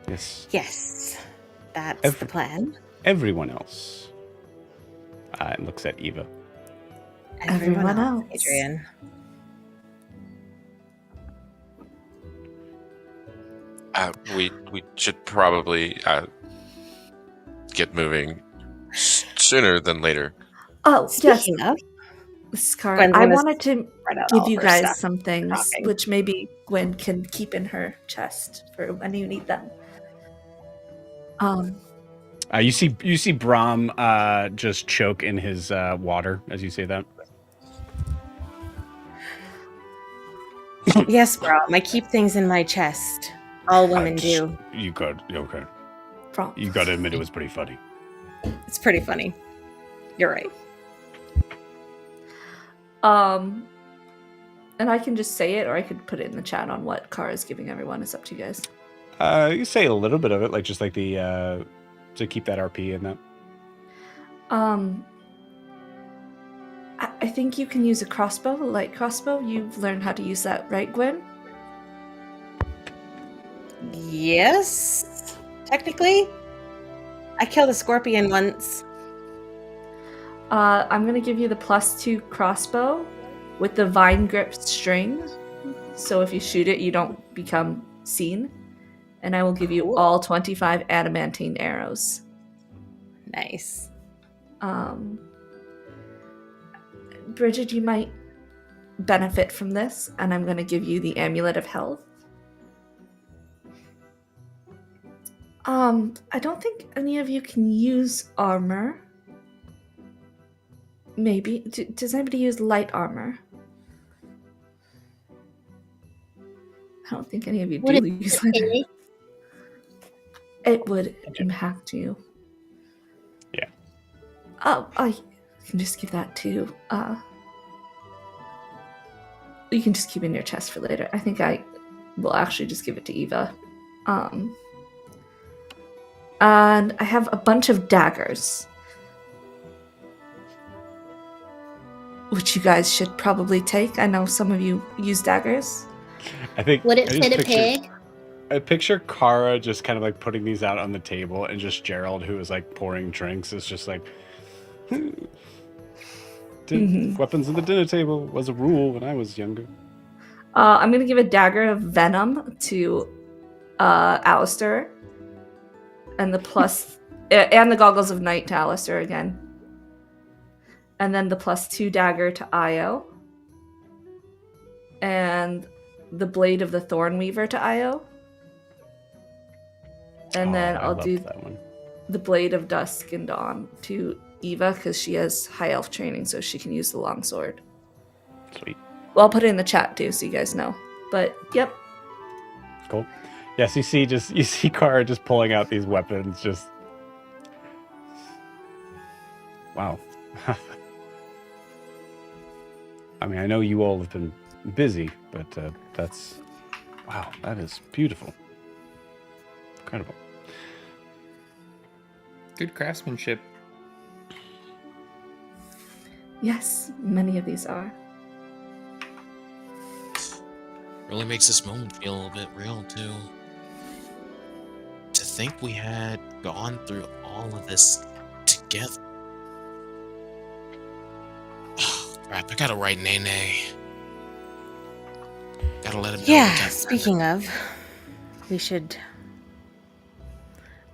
Yes. Yes, that's the plan. Everyone else. And looks at Eva. Everyone else. Adrian. We should probably get moving sooner than later. Oh, Speaking yes. of, Scar, Gwen's I gonna wanted to spread out give all you her guys stuff. some things, Talking. which maybe Gwen can keep in her chest for when you need them. You see Brom just choke in his water as you say that. Yes, Brom. I keep things in my chest. All women do. You got okay. Brom. You got to admit it was pretty funny. It's pretty funny. You're right. And I can just say it, or I could put it in the chat on what Kara is giving everyone. It's up to you guys. You say a little bit of it, like just like the to keep that RP in that. I think you can use a crossbow, a light crossbow. You've learned how to use that, right, Gwen? Yes, technically. I killed a scorpion once. I'm gonna give you the +2 crossbow with the vine grip string. So if you shoot it, you don't become seen. And I will give you all 25 adamantine arrows. Nice. Bridget, you might benefit from this, and I'm going to give you the Amulet of Health. I don't think any of you can use armor. Maybe. Does anybody use light armor? I don't think any of you do use light armor. It would impact you. Yeah. Oh, I can just give that to you can just keep it in your chest for later. I think I will actually just give it to Eva. And I have a bunch of daggers, which you guys should probably take. I know some of you use daggers. I think. Would it fit a pig? I picture Kara just kind of like putting these out on the table, and just Gerald, who is like pouring drinks, is just like, weapons on the dinner table was a rule when I was younger. I'm gonna give a dagger of venom to Alistair, and and the goggles of night to Alistair again, and then the +2 dagger to Io, and the blade of the Thornweaver to Io. And then I'll do that one. the Blade of Dusk and Dawn to Eva because she has high elf training, so she can use the longsword. Sweet. Well, I'll put it in the chat too, so you guys know. But yep. Cool. Yes, you see Kara just pulling out these weapons. Just wow. I mean, I know you all have been busy, but that's wow. That is beautiful. Incredible. Good craftsmanship. Yes, many of these are. Really makes this moment feel a little bit real too. To think we had gone through all of this together. Oh crap! I gotta write Nene. Gotta let him know. Yeah, speaking of, we should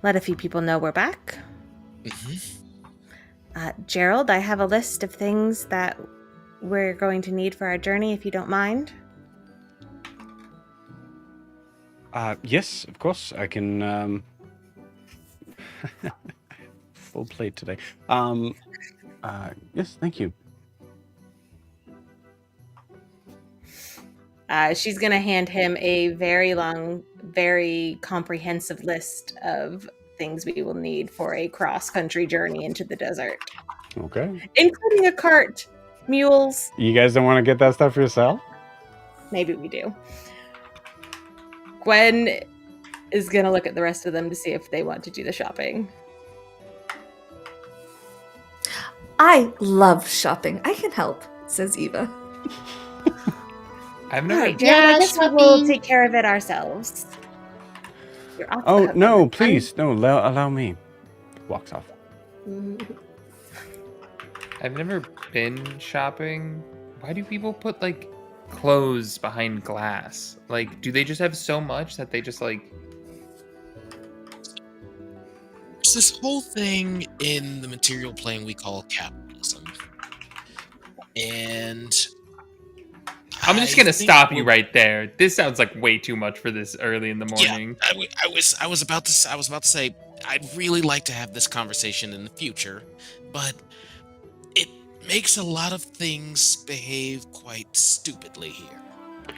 let a few people know we're back. Gerald, I have a list of things that we're going to need for our journey, if you don't mind. Yes, of course. I can full plate today. Yes, thank you. She's going to hand him a very long, very comprehensive list of things we will need for a cross-country journey into the desert. Okay. Including a cart, mules. You guys don't want to get that stuff yourself? Maybe we do. Gwen is going to look at the rest of them to see if they want to do the shopping. I love shopping. I can help, says Eva. I've All never. right, Jared, I guess shopping. we'll take care of it ourselves. You're off the Oh hook no, on this one. please, no, allow me. Walks off. I've never been shopping. Why do people put like clothes behind glass? Like, do they just have so much that they just like? There's this whole thing in the material plane we call capitalism, and I'm just gonna stop you right there. This sounds like way too much for this early in the morning. Yeah, I was about to say I'd really like to have this conversation in the future, but it makes a lot of things behave quite stupidly here.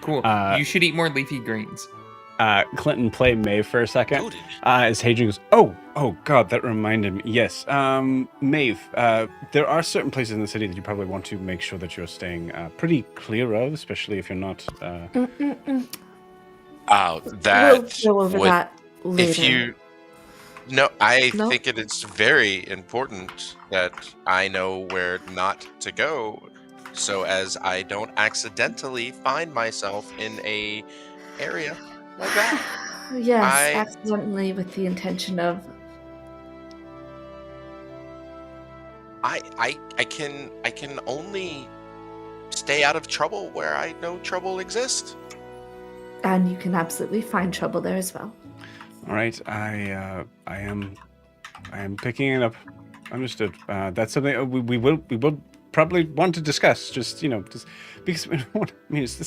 Cool. You should eat more leafy greens. Clinton, play Maeve for a second. Noted. As Hadrian goes, oh God, that reminded me. Yes, Maeve, there are certain places in the city that you probably want to make sure that you're staying pretty clear of, especially if you're not. That We'll go over would, that later. if you. No, I No? think it's very important that I know where not to go, so as I don't accidentally find myself in a area like that. Yes, accidentally with the intention of. I can only stay out of trouble where I know trouble exists. And you can absolutely find trouble there as well. All right, I am picking it up. Understood. That's something we will probably want to discuss. Just just because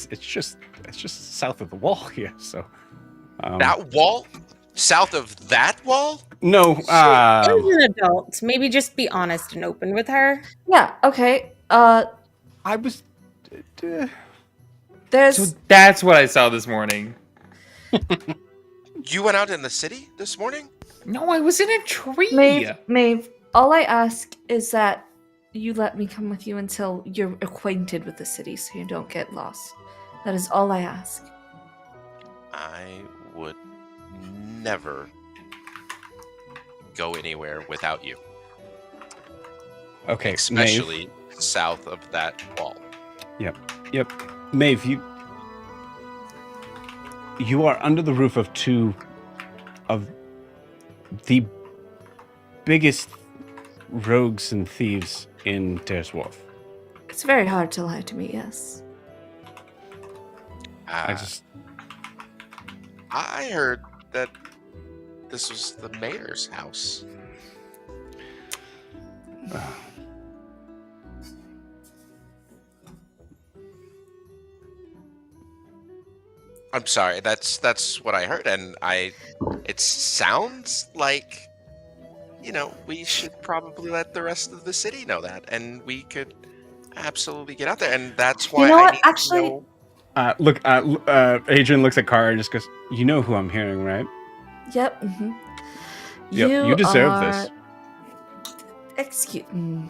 it's just south of the wall here. So That wall, south of that wall. no. As an adult, maybe just be honest and open with her. Yeah, okay. I was. There's. So that's what I saw this morning. You went out in the city this morning? No, I was in a tree. Maeve, all I ask is that you let me come with you until you're acquainted with the city so you don't get lost. That is all I ask. I would never go anywhere without you. Okay, Especially south of that wall. Yep. Maeve, you are under the roof of two of the biggest rogues and thieves in Dair's Wharf. It's very hard to lie to me, yes. I heard that this was the mayor's house. I'm sorry, that's what I heard, and it sounds like we should probably let the rest of the city know that, and we could absolutely get out there. And that's You why know I what? need Actually, to know. Look, Adrian looks at Kara and just goes, "You know who I'm hearing, right? yep. Mm-hmm. Yep, you deserve this. Excuse. I'm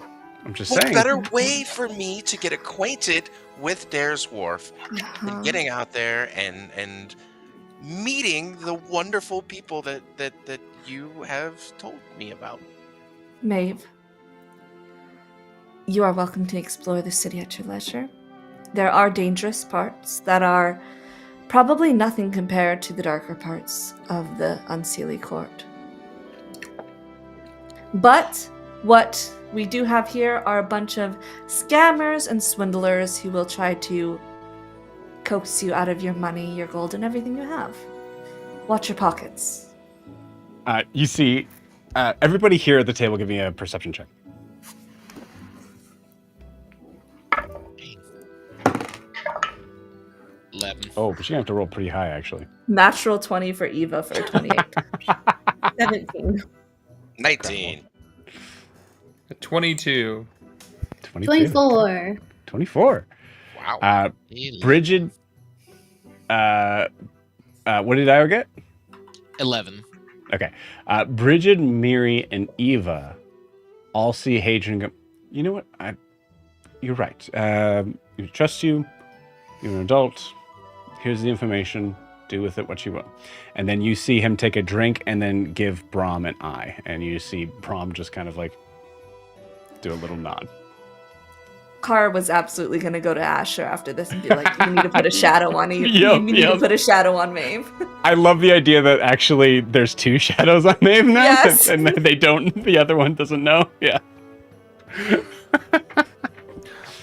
just What saying." better way for me to get acquainted with Dair's Wharf Uh-huh. than getting out there and meeting the wonderful people that you have told me about. Maeve, you are welcome to explore the city at your leisure. There are dangerous parts that are probably nothing compared to the darker parts of the Unseelie Court. But what we do have here are a bunch of scammers and swindlers who will try to coax you out of your money, your gold, and everything you have. Watch your pockets. You see, everybody here at the table, give me a perception check. 11. Oh, but you're gonna have to roll pretty high, actually. Natural 20 for Eva for 28. 17. 19. 22. 24. 24. Wow. Bridget. What did I get? 11. Okay. Bridget, Miri, and Eva all see Hadrian go, you know what? You're right. We trust you. You're an adult. Here's the information. Do with it what you will. And then you see him take a drink and then give Brahm an eye. And you see Brahm just kind of like do a little nod. Kara was absolutely going to go to Asher after this and be like, you need to put a shadow on you. Yep, You need to put a shadow on Maeve. I love the idea that actually there's two shadows on Maeve now. Yes. And they don't, the other one doesn't know. Yeah.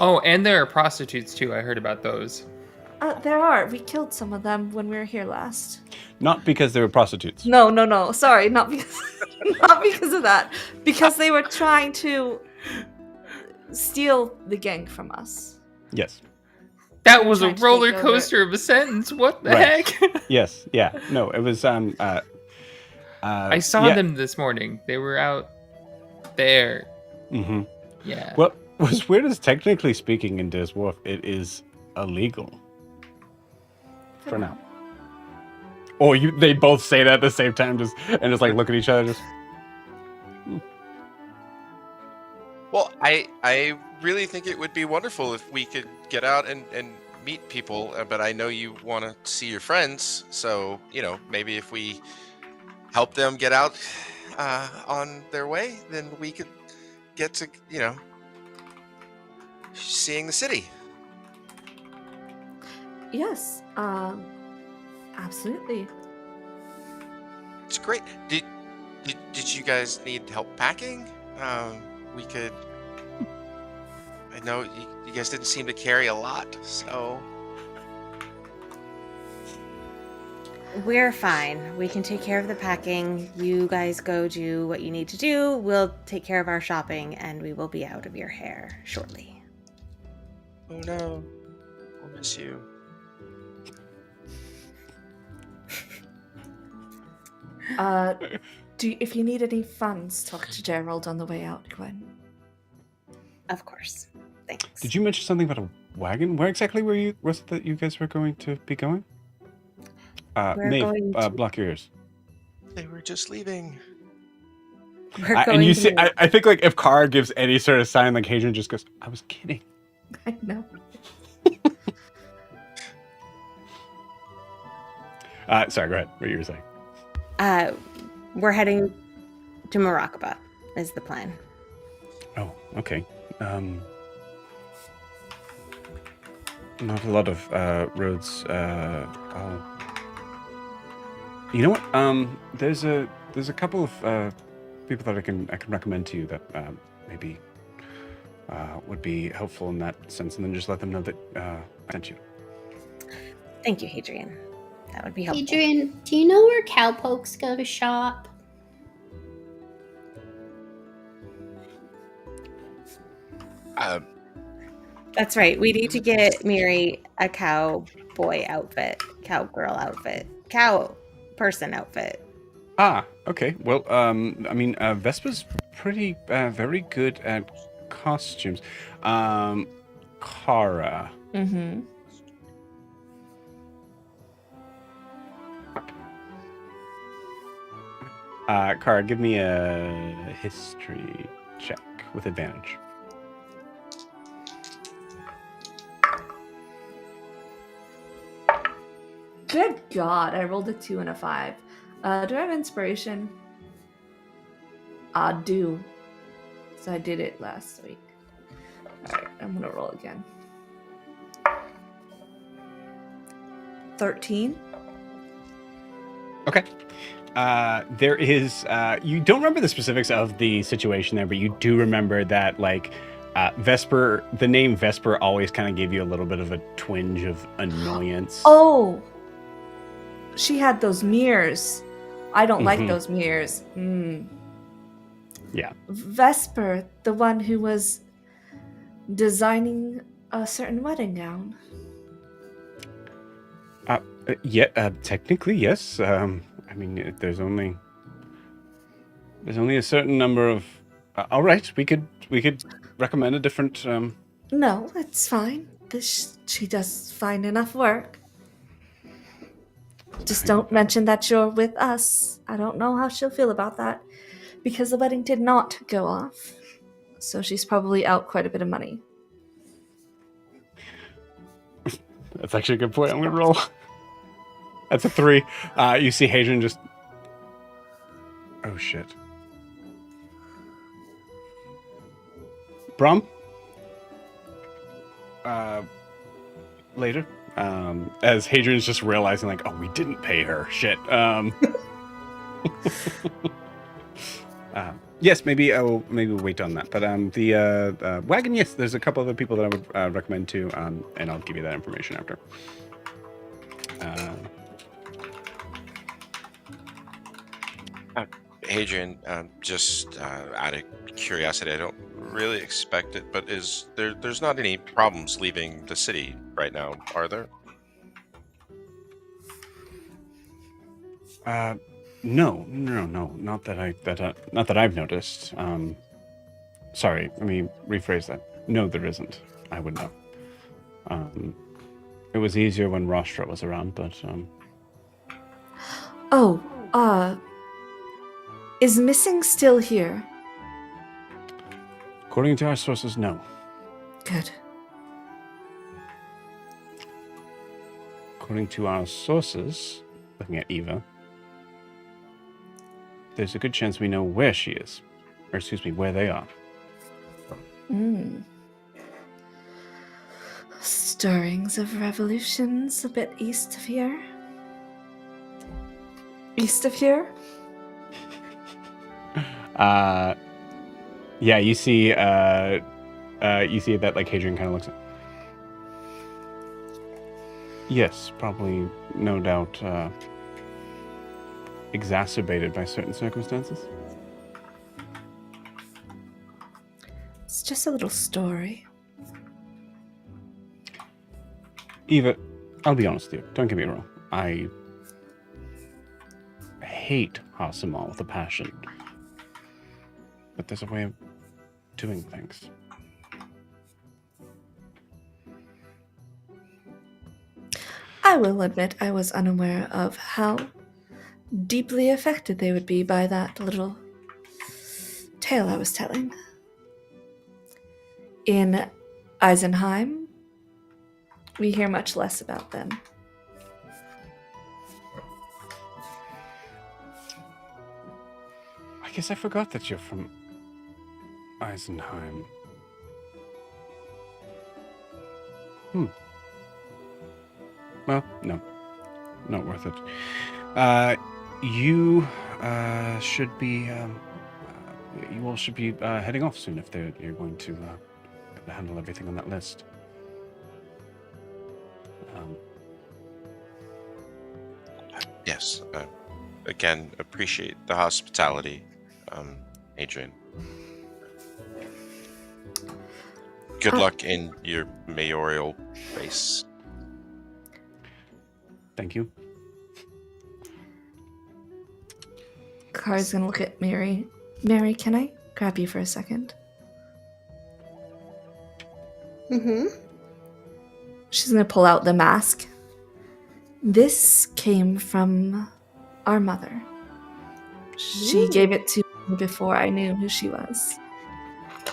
Oh, and there are prostitutes too. I heard about those. There are. We killed some of them when we were here last. Not because they were prostitutes. No. Sorry, not because not because of that. Because they were trying to steal the gang from us. Yes. That was a Tried to take roller over. coaster of a sentence. What the Right. heck? Yes. Yeah. No, it was I saw them this morning. They were out there. Mm-hmm. Yeah. Well, what's weird is technically speaking in Dair's Wharf, it is illegal. For now. Or they both say that at the same time, just like look at each other, just. Well, I really think it would be wonderful if we could get out and meet people, but I know you want to see your friends, so, maybe if we help them get out on their way, then we could get to, seeing the city. Yes. Absolutely. It's great. Did you guys need help packing? We could. I know you guys didn't seem to carry a lot, so. We're fine. We can take care of the packing. You guys go do what you need to do. We'll take care of our shopping, and we will be out of your hair shortly. Oh no, we'll miss you. If you need any funds, talk to Gerald on the way out, Gwen. Of course. Thanks. Did you mention something about a wagon? Where exactly was it that you guys were going to be going? We're Maeve, going to- block your ears. They were just leaving. We're going And you to see, make- I think like if Kara gives any sort of sign, like Hadrian just goes, "I was kidding." I know. Sorry, go ahead. What you were saying? We're heading to Morakaba is the plan. Oh, okay. Not a lot of roads. You know what? There's a couple of people that I can recommend to you that maybe would be helpful in that sense, and then just let them know that I sent you. Thank you, Hadrian. That would be helpful. Adrian, do you know where cowpokes go to shop? That's right. We need to get Miri a cowboy outfit, cowgirl outfit, cow person outfit. Okay. Well, I mean, Vespa's pretty, very good at costumes. Kara. Mm-hmm. Kara, give me a history check with advantage. Good God, I rolled a 2 and a 5. Do I have inspiration? I do. So I did it last week. Alright, I'm gonna roll again. 13. Okay. There is, you don't remember the specifics of the situation there, but you do remember that, like, Vesper, the name Vesper always kind of gave you a little bit of a twinge of annoyance. Oh! She had those mirrors. I don't like Mhm. those mirrors. Yeah. Vesper, the one who was designing a certain wedding gown. Yeah, technically, yes. I mean, there's only a certain number of. All right, we could recommend a different. No, it's fine. She does fine enough work. Just don't mention that you're with us. I don't know how she'll feel about that, because the wedding did not go off. So she's probably out quite a bit of money. That's actually a good point. I'm gonna roll. That's a 3. You see Hadrian just. Oh shit. Brum. Later. As Hadrian's just realizing, like, oh, we didn't pay her. Shit. Yes, maybe we'll wait on that. But the wagon, yes, there's a couple other people that I would recommend too, and I'll give you that information after. Hadrian, just out of curiosity, I don't really expect it, but there's not any problems leaving the city right now, are there? No, not that I've noticed. Sorry, let me rephrase that. No, there isn't. I would know. It was easier when Rostra was around, but Is Missing still here? according to our sources, no. Good. According to our sources, looking at Eva, there's a good chance we know where she is. Or excuse me, where they are. Stirrings of revolutions a bit east of here. East of here? Yeah, you see that, like, Hadrian kind of looks at. Yes, probably, no doubt, exacerbated by certain circumstances. It's just a little story. Eva, I'll be honest with you. Don't get me wrong. I hate Hasamal with a passion. But there's a way of doing things. I will admit I was unaware of how deeply affected they would be by that little tale I was telling. In Eisenheim, we hear much less about them. I guess I forgot that you're from Eisenheim. Well, no. Not worth it. You should be... you all should be heading off soon if you're going to handle everything on that list. Yes. Again, appreciate the hospitality, Adrian. Good luck in your mayoral race. Thank you. Kara's gonna look at Mary. Mary, can I grab you for a second? Mm-hmm. She's gonna pull out the mask. This came from our mother. She gave it to me before I knew who she was.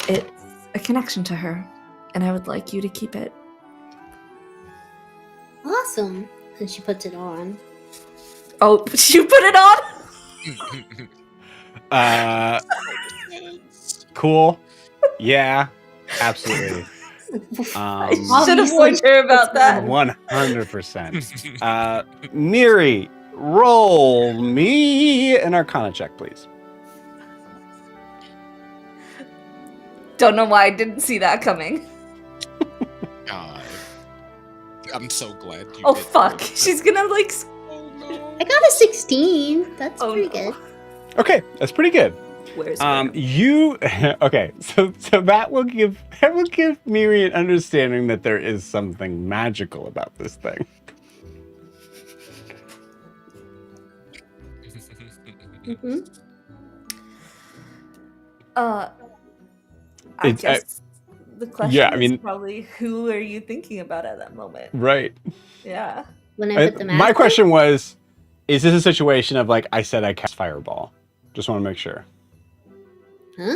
It's a connection to her, and I would like you to keep it. Awesome. And she puts it on. Oh, you put it on? Cool. Yeah, absolutely. Should have warned her about that. 100%. Miri, roll me an Arcana check, please. Don't know why I didn't see that coming. God. I'm so glad you Oh did fuck. that. She's gonna like. Oh no. I got a 16. That's pretty good. Okay, that's pretty good. Where's You okay? So that will give Miri an understanding that there is something magical about this thing. Mm-hmm. I guess the question yeah, I is mean, probably who are you thinking about at that moment? right. Yeah. When I put the mask My on? question was, is this a situation of like I said I cast fireball? Just want to make sure. Huh?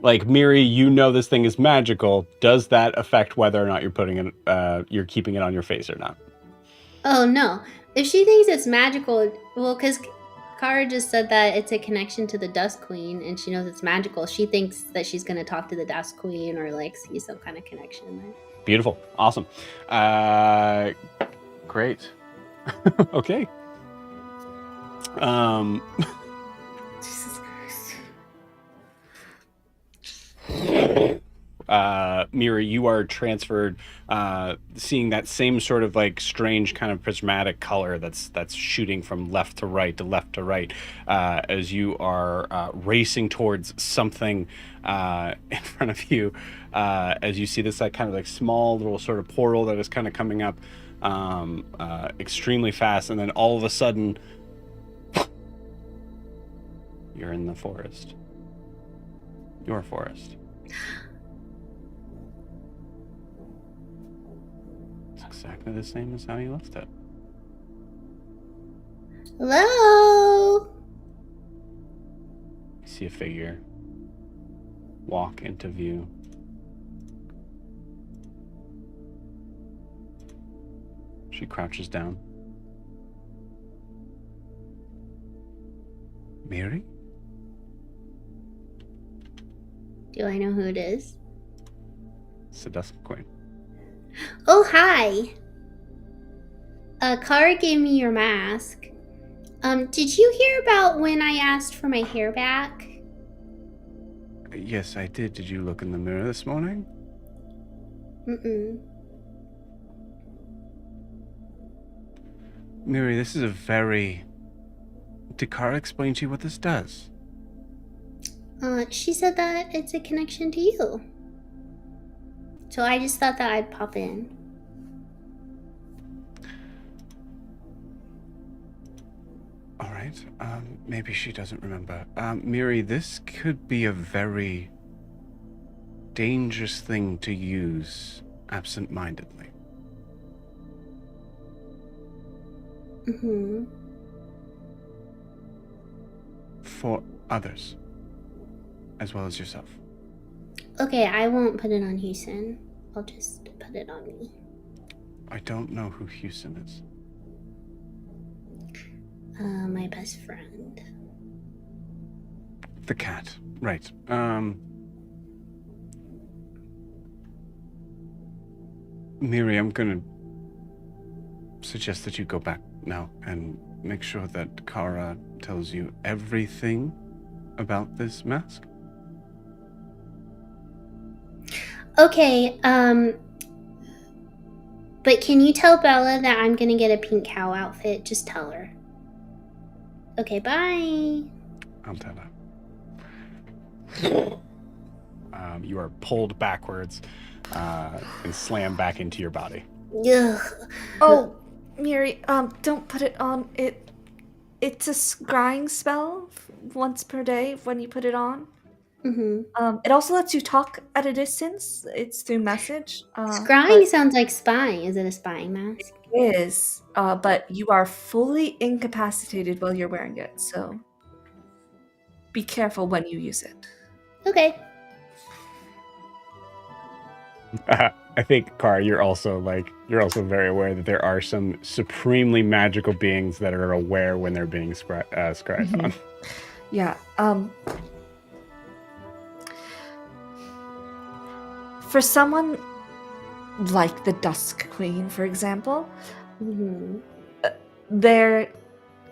Like Miri, you know this thing is magical. Does that affect whether or not you're putting it, you're keeping it on your face or not? Oh, no. If she thinks it's magical, well, because Kara just said that it's a connection to the Dust Queen, and she knows it's magical. She thinks that she's going to talk to the Dust Queen or, like, see some kind of connection there. Beautiful. Awesome. Great. Okay. Jesus Christ. Miri, you are transferred, seeing that same sort of like strange kind of prismatic color that's shooting from left to right, as you are racing towards something in front of you, as you see this like kind of like small little sort of portal that is kind of coming up extremely fast, and then all of a sudden you're in the forest. Your forest. It's exactly the same as how you left it. Hello? You see a figure walk into view. She crouches down. Miri? Do I know who it is? It's the Dusk Queen. Oh, hi. Kara gave me your mask. Did you hear about when I asked for my hair back? Yes, I did. Did you look in the mirror this morning? Mm-mm. Miri, this is a very... Did Kara explain to you what this does? She said that it's a connection to you. So I just thought that I'd pop in. All right. Maybe she doesn't remember. Miri, this could be a very dangerous thing to use absent-mindedly. Mm-hmm. For others, as well as yourself. Okay, I won't put it on Houston. I'll just put it on me. I don't know who Houston is. My best friend. The cat. Right. Miri, I'm gonna suggest that you go back now and make sure that Kara tells you everything about this mask. Okay, but can you tell Bella that I'm gonna get a pink cow outfit? Just tell her. Okay, bye. I'll tell her. You are pulled backwards and slammed back into your body. Ugh. Oh, Miri, don't put it on. It's a scrying spell once per day when you put it on. It also lets you talk at a distance. It's through message. Scrying sounds like spying. Is it a spying mask? It is, but you are fully incapacitated while you're wearing it, so be careful when you use it. Okay. I think, Kar, you're also very aware that there are some supremely magical beings that are aware when they're being scried on. Yeah. For someone like the Dusk Queen, for example, they're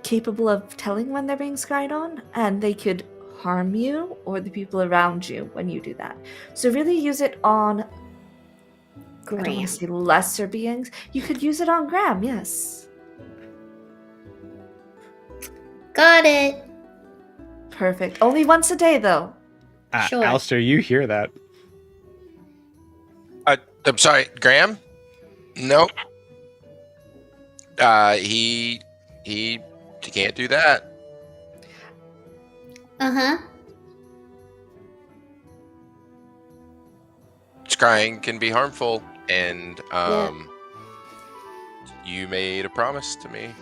capable of telling when they're being scryed on, and they could harm you or the people around you when you do that. So really use it on I don't want to say lesser beings. You could use it on Graham, yes. Got it. Perfect. Only once a day, though. Sure. Alistair, you hear that? I'm sorry, Graham? Nope. He can't do that. Uh-huh. Scrying can be harmful, and you made a promise to me.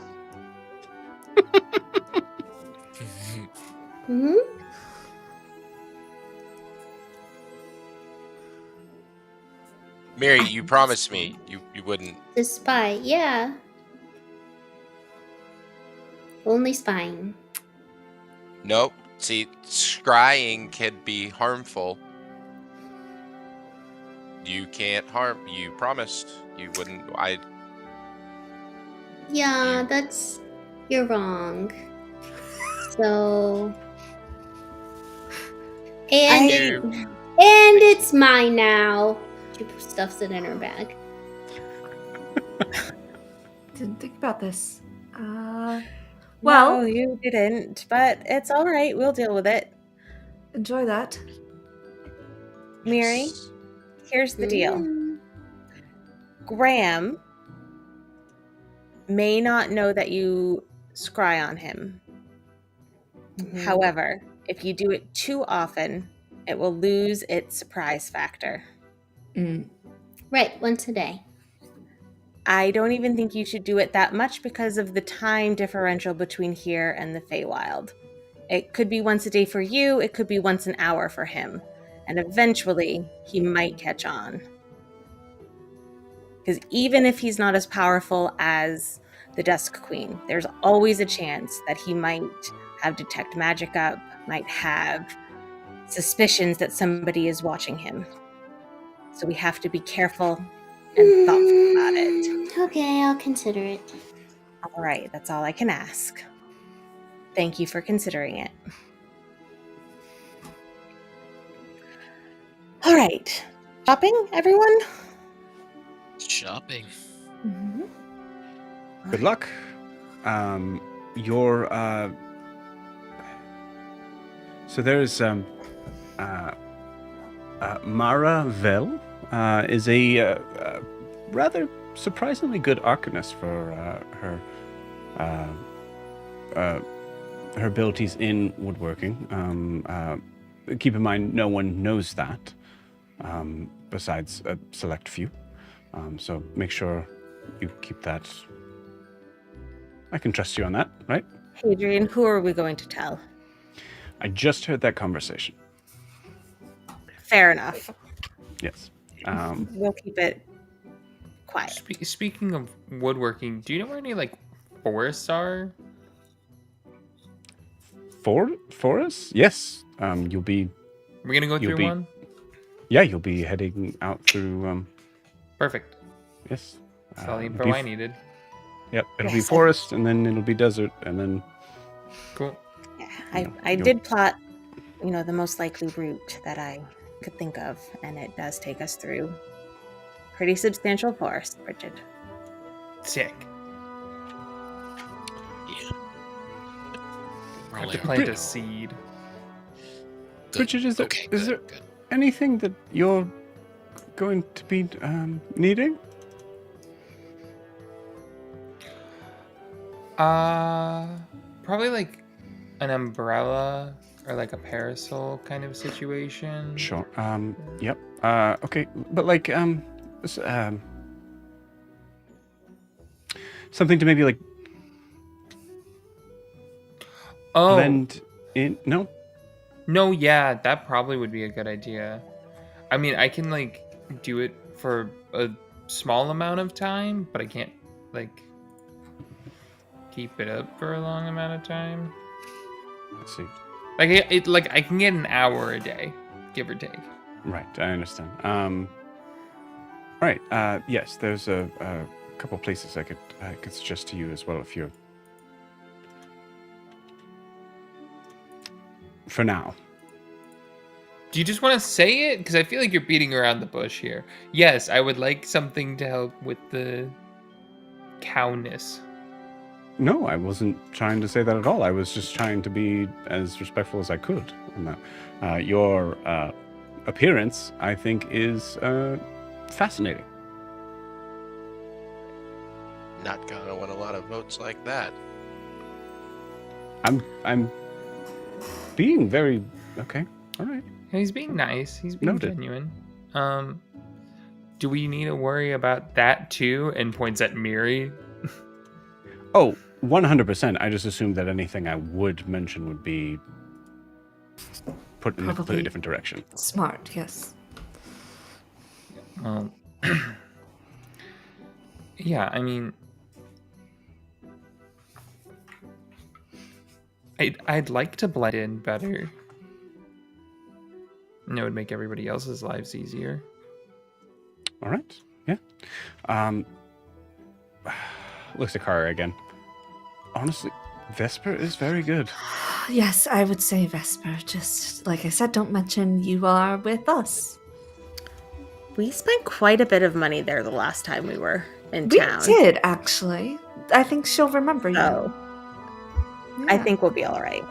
Mary, you promised me you wouldn't. The spy, yeah. Only spying. Nope. See, scrying can be harmful. You can't harm. You promised you wouldn't. Yeah, you're wrong. So, and it's mine now. She stuffs it in her bag. Didn't think about this. No, you didn't, but it's all right. We'll deal with it. Enjoy that. Mary, here's the deal. Graham may not know that you scry on him. However, if you do it too often, it will lose its surprise factor. Right, once a day. I don't even think you should do it that much because of the time differential between here and the Feywild. It could be once a day for you, it could be once an hour for him. And eventually, he might catch on. Because even if he's not as powerful as the Dusk Queen, there's always a chance that he might have detect magic up, might have suspicions that somebody is watching him. So we have to be careful and thoughtful about it. Okay, I'll consider it. All right, that's all I can ask. Thank you for considering it. All right. Shopping, everyone? Shopping. Good luck. So there's Mara Vel is a rather surprisingly good arcanist for her abilities in woodworking. Keep in mind, no one knows that besides a select few. So make sure you keep that. I can trust you on that, right? Hadrian, who are we going to tell? I just heard that conversation. Fair enough. Yes. We'll keep it quiet. Speaking of woodworking, do you know where any forests are? Forests? Yes. You'll be. We're gonna go through one. Yeah, you'll be heading out through. Perfect. Yes. That's all the info I needed. Yep, it'll be forest, and then it'll be desert, and then. Cool. Yeah, I did plot, the most likely route that I could think of, and it does take us through pretty substantial forest, Bridget. Sick. Yeah. I have to plant a seed. Bridget, is there anything that you're going to be needing? Probably probably like an umbrella or like a parasol kind of situation. Sure. Yep. Okay. But like, something to maybe like blend in. No. No, yeah, that probably would be a good idea. I mean, I can like do it for a small amount of time, but I can't like keep it up for a long amount of time. Let's see. Like I can get an hour a day, give or take. Right. I understand. Right. Yes. There's a couple places I could suggest to you as well if you're. For now. Do you just want to say it? Because I feel like you're beating around the bush here. Yes, I would like something to help with the cowness. No, I wasn't trying to say that at all. I was just trying to be as respectful as I could on that. Your appearance, I think, is fascinating. Not gonna win a lot of votes like that. I'm being very okay. All right. He's being nice. He's being Noted. genuine. Do we need to worry about that too? And points at Miri. Oh, 100%. I just assumed that anything I would mention would be put in a completely different direction. Smart, yes. Yeah, I mean, I'd like to blend in better. And it would make everybody else's lives easier. All right. Yeah. Looks at Kara again. Honestly, Vesper is very good. Yes, I would say Vesper. Just like I said, don't mention you are with us. We spent quite a bit of money there the last time we were in We town. did, actually. I think she'll remember you. Oh. Yeah. I think we'll be all right.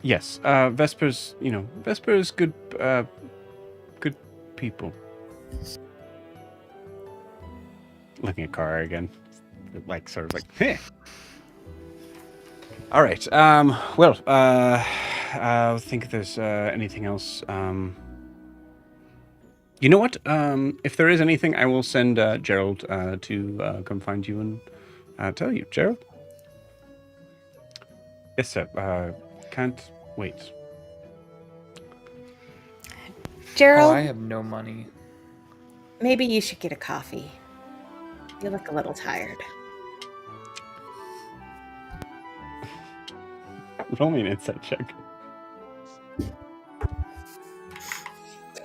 Yes. Vesper's good. Good people. Looking at Kara again, like sort of like, hey. All right. Well, I think if there's anything else. You know what? If there is anything, I will send Gerald to come find you and tell you. Gerald? Yes, sir. Can't wait. Gerald, Oh, I have no money. maybe you should get a coffee. You look a little tired. Roll me an insight check.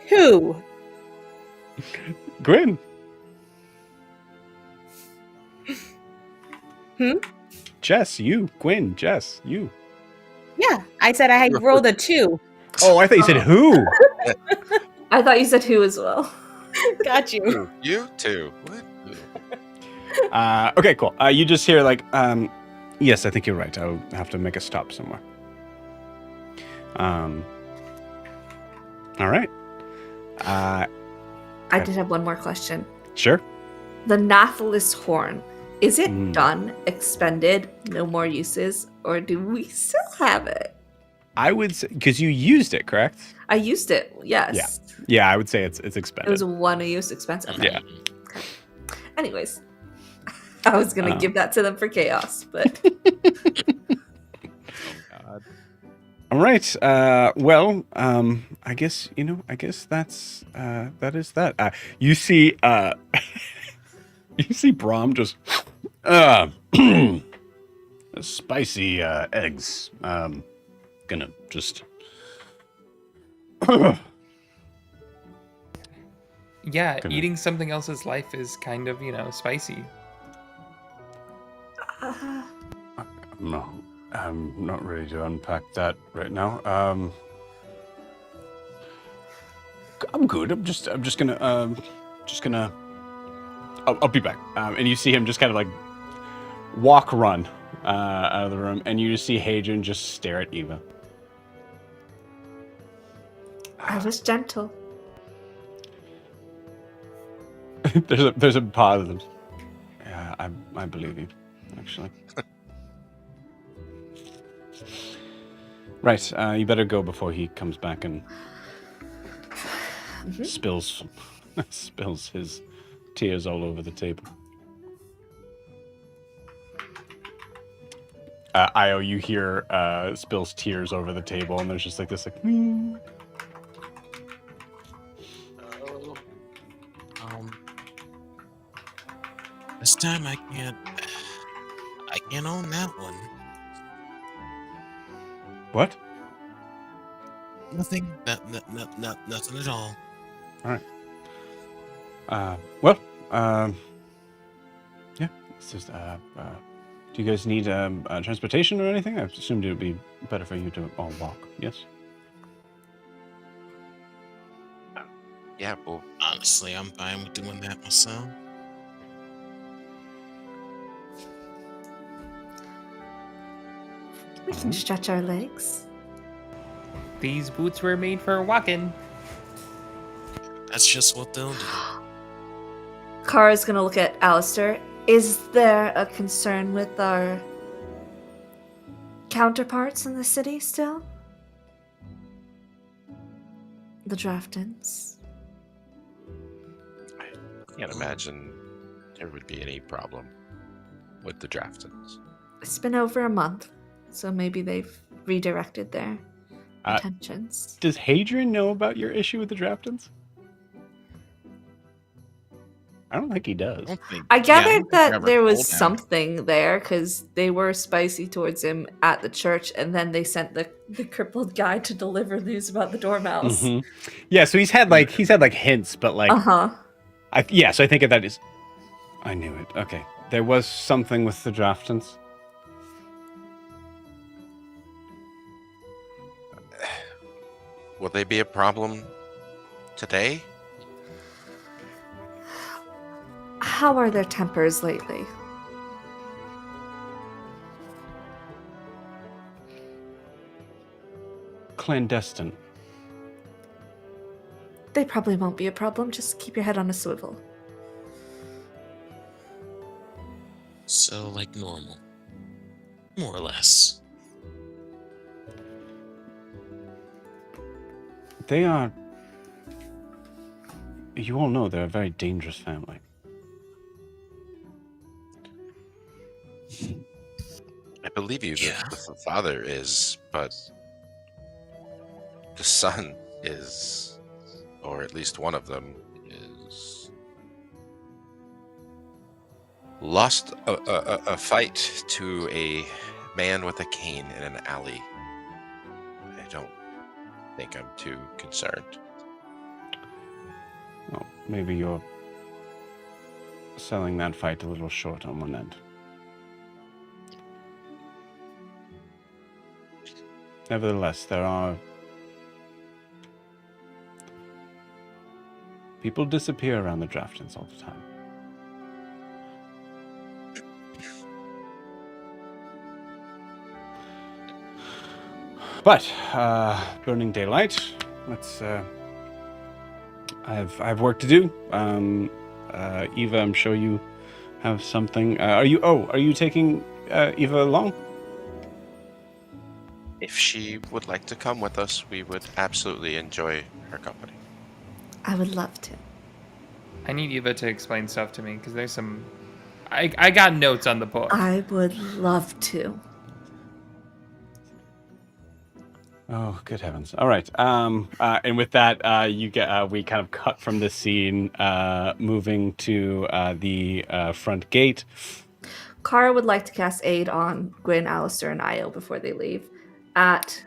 Who? Gwyn. Jess, you. Gwyn, Jess, you. Yeah, I said I rolled a 2. Oh, I thought you said who. I thought you said who as well. Got you. You too. What? Okay, cool. You just hear like, yes, I think you're right. I'll have to make a stop somewhere. All right. I did have one more question. Sure. The Nathalis horn, is it done, expended, no more uses, or do we still have it? I would say, because you used it, correct? I used it, yes. Yeah, I would say it's It expended. was a one-use expense. Okay. Yeah. Anyways, I was gonna give that to them for chaos, but All right. Well, I guess that's that is that. You see, you see Brahm just spicy eggs. Gonna just. Yeah, Gonna- eating something else's life is kind of, spicy. No, I'm not ready to unpack that right now. I'm good. I'm just gonna I'll be back. And you see him just kind of like run out of the room, and you just see Hadrian just stare at Eva. I was gentle. There's a pause. I believe you, actually. Right, you better go before he comes back and spills his tears all over the table. Io, you hear spills tears over the table, and there's just like this, like. This time I can't own that one. What? Nothing. Nothing at all. All right. Well, yeah. It's just. Do you guys need transportation or anything? I assumed it would be better for you to all walk. Yes. Yeah, well, Honestly, I'm fine with doing that myself. We can stretch our legs. These boots were made for walking. That's just what they'll do. Kara's gonna look at Alistair. Is there a concern with our counterparts in the city still? The Draftons. I can't imagine there would be any problem with the Draftons. It's been over a month, so maybe they've redirected their intentions. Does Hadrian know about your issue with the Draftons? I don't think he does. I gathered that there was something there because they were spicy towards him at the church, and then they sent the crippled guy to deliver news about the dormouse. Mm-hmm. Yeah, so he's had like hints, but like so I think that is. I knew it. Okay, there was something with the Draftons. Will they be a problem today? How are their tempers lately? Clandestine. They probably won't be a problem. Just keep your head on a swivel. So, like normal. More or less. They are. You all know they're a very dangerous family. I believe you Yeah. that the father is, but the son is, or at least one of them is, lost a fight to a man with a cane in an alley. I don't think I'm too concerned. Well, maybe you're selling that fight a little short on one end. Nevertheless, there are people disappear around the Draftons all the time. But burning daylight. Let's. I have work to do. Eva, I'm sure you have something. Are you taking Eva along? If she would like to come with us, we would absolutely enjoy her company. I would love to. I need Eva to explain stuff to me because there's some. I got notes on the book. I would love to. Oh, good heavens! All right, and with that, you get we kind of cut from the scene, moving to the front gate. Kara would like to cast aid on Gwyn, Alistair, and Io before they leave at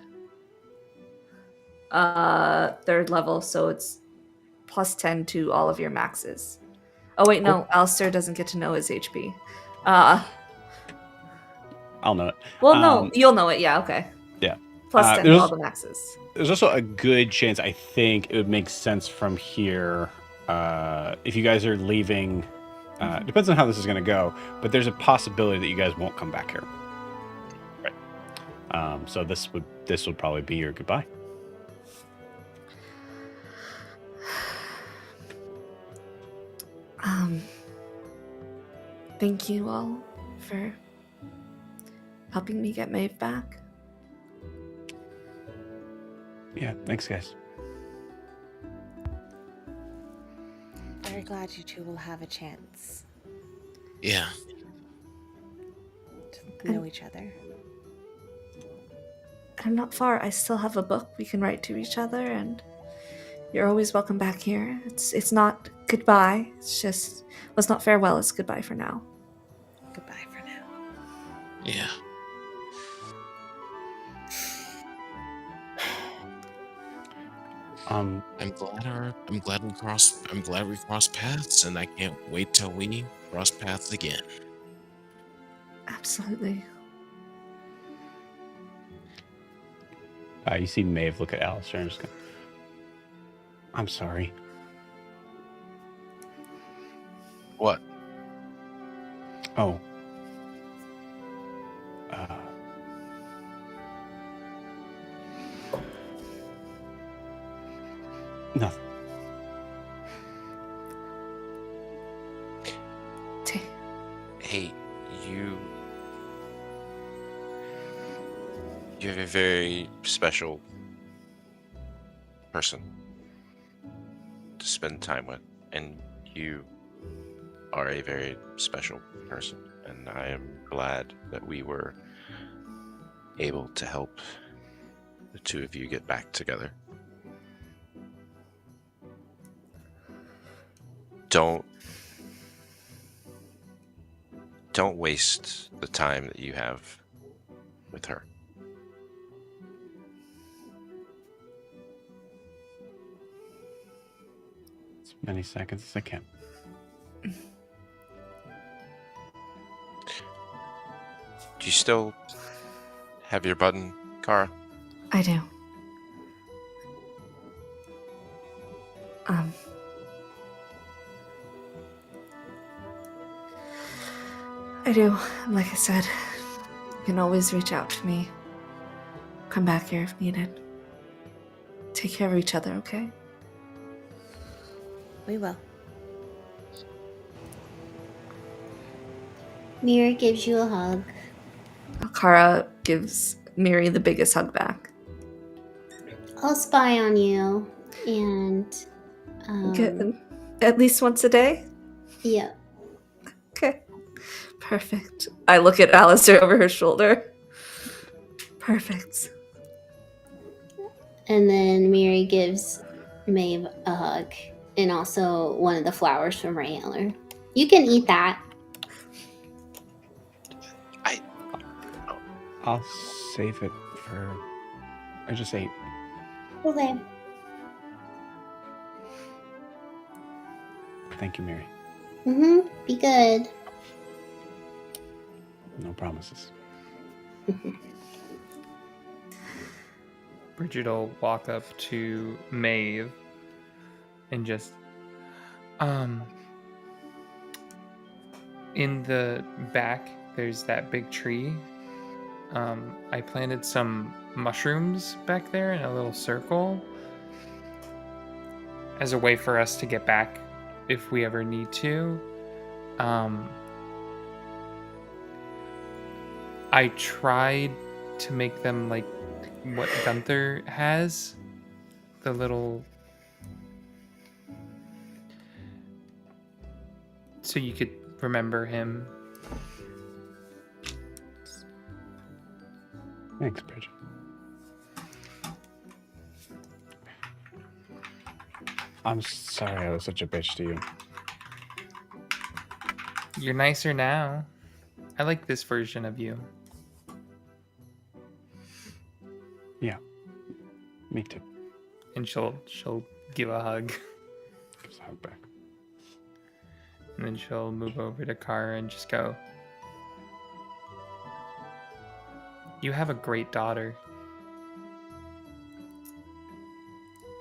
3rd level, so it's plus 10 to all of your maxes. Oh wait, no, Alistair doesn't get to know his HP. I'll know it. Well, no, you'll know it. Yeah, okay. Yeah. Plus 10 to all the maxes. There's also a good chance, I think, it would make sense from here if you guys are leaving. Depends on how this is going to go, but there's a possibility that you guys won't come back here. Right. So this would probably be your goodbye. Thank you all for helping me get Maeve back. Yeah, thanks, guys. Very glad you two will have a chance Yeah. to know each other. I'm not far. I still have a book we can write to each other, and you're always welcome back here. It's not goodbye. It's just, well, it's not farewell. It's goodbye for now. Goodbye for now. Yeah. I'm glad we crossed paths, and I can't wait till we cross paths again. Absolutely. You see Maeve look at Alistair and just go, I'm sorry. What? Oh. Nothing. Hey, you have a very special person to spend time with, and you are a very special person, and I am glad that we were able to help the two of you get back together. Don't waste the time that you have with her. As many seconds as I can. Do you still have your button, Kara? I do. I do. Like I said, you can always reach out to me. Come back here if needed. Take care of each other, okay? We will. Mira gives you a hug. Kara gives Miri the biggest hug back. I'll spy on you, and Good. At least once a day? yeah. Okay. Perfect. I look at Alistair over her shoulder. Perfect. And then Miri gives Maeve a hug, and also one of the flowers from Ray Eller. You can eat that. I'll save it for... I just ate. Okay. Thank you, Mary. Be good. No promises. Bridget will walk up to Maeve and just, in the back, there's that big tree. I planted some mushrooms back there in a little circle as a way for us to get back if we ever need to. I tried to make them like what Gunther has, the little, so you could remember him. Thanks, Bridget. I'm sorry I was such a bitch to you. You're nicer now. I like this version of you. Yeah, me too. And she'll give a hug. Gives a hug back. And then she'll move over to Kara and just go, you have a great daughter.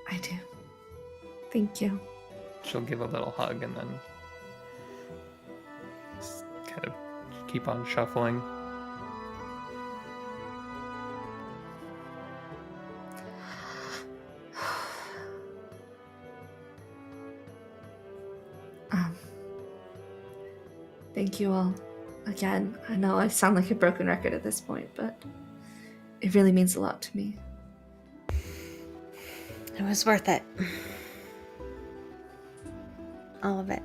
I do. Thank you. She'll give a little hug and then just kind of keep on shuffling. Thank you all. Again, I know I sound like a broken record at this point, but it really means a lot to me. It was worth it. All of it.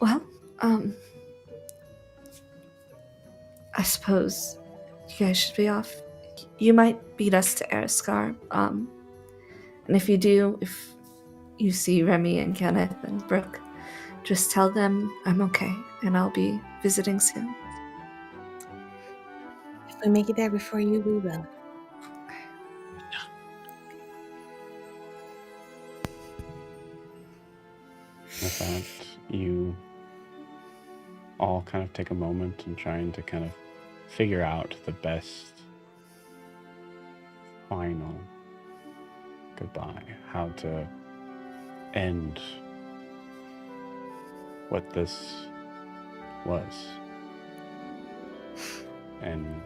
Well, I suppose you guys should be off. You might beat us to Eriscar. And if you do, if you see Remy and Kenneth and Brooke, just tell them I'm okay and I'll be visiting soon. If we make it there before you, we will. With that, you all kind of take a moment and trying to kind of figure out the best final goodbye, how to end what this was and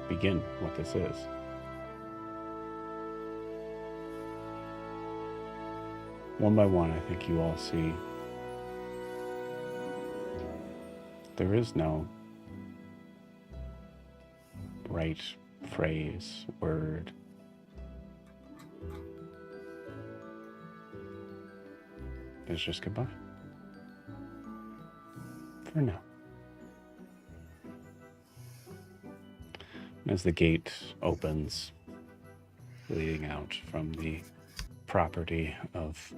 begin what this is. One by one, I think you all see there is no right phrase, word. It's just goodbye. For now. As the gate opens, leading out from the property of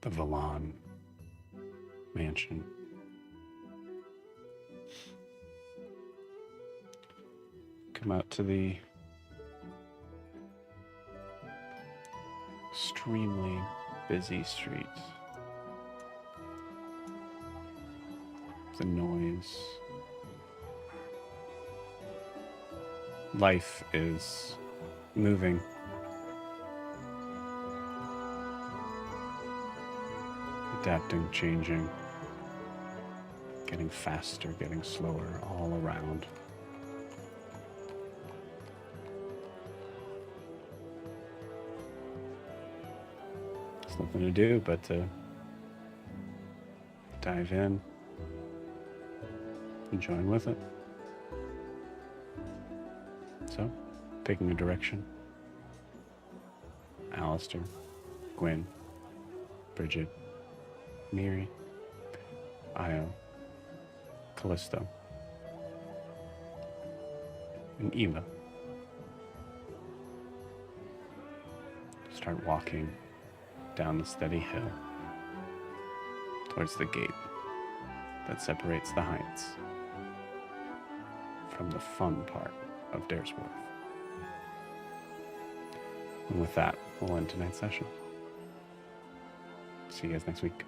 the Valon mansion, come out to the extremely busy streets. The noise. Life is moving. Adapting, changing, getting faster, getting slower, all around. There's nothing to do but to dive in, and join with it. So, picking a direction. Alistair, Gwen, Bridget, Miri, Io, Callisto, and Eva. Start walking down the steady hill towards the gate that separates the Heights from the fun part of Dair's Wharf. And with that, we'll end tonight's session. See you guys next week.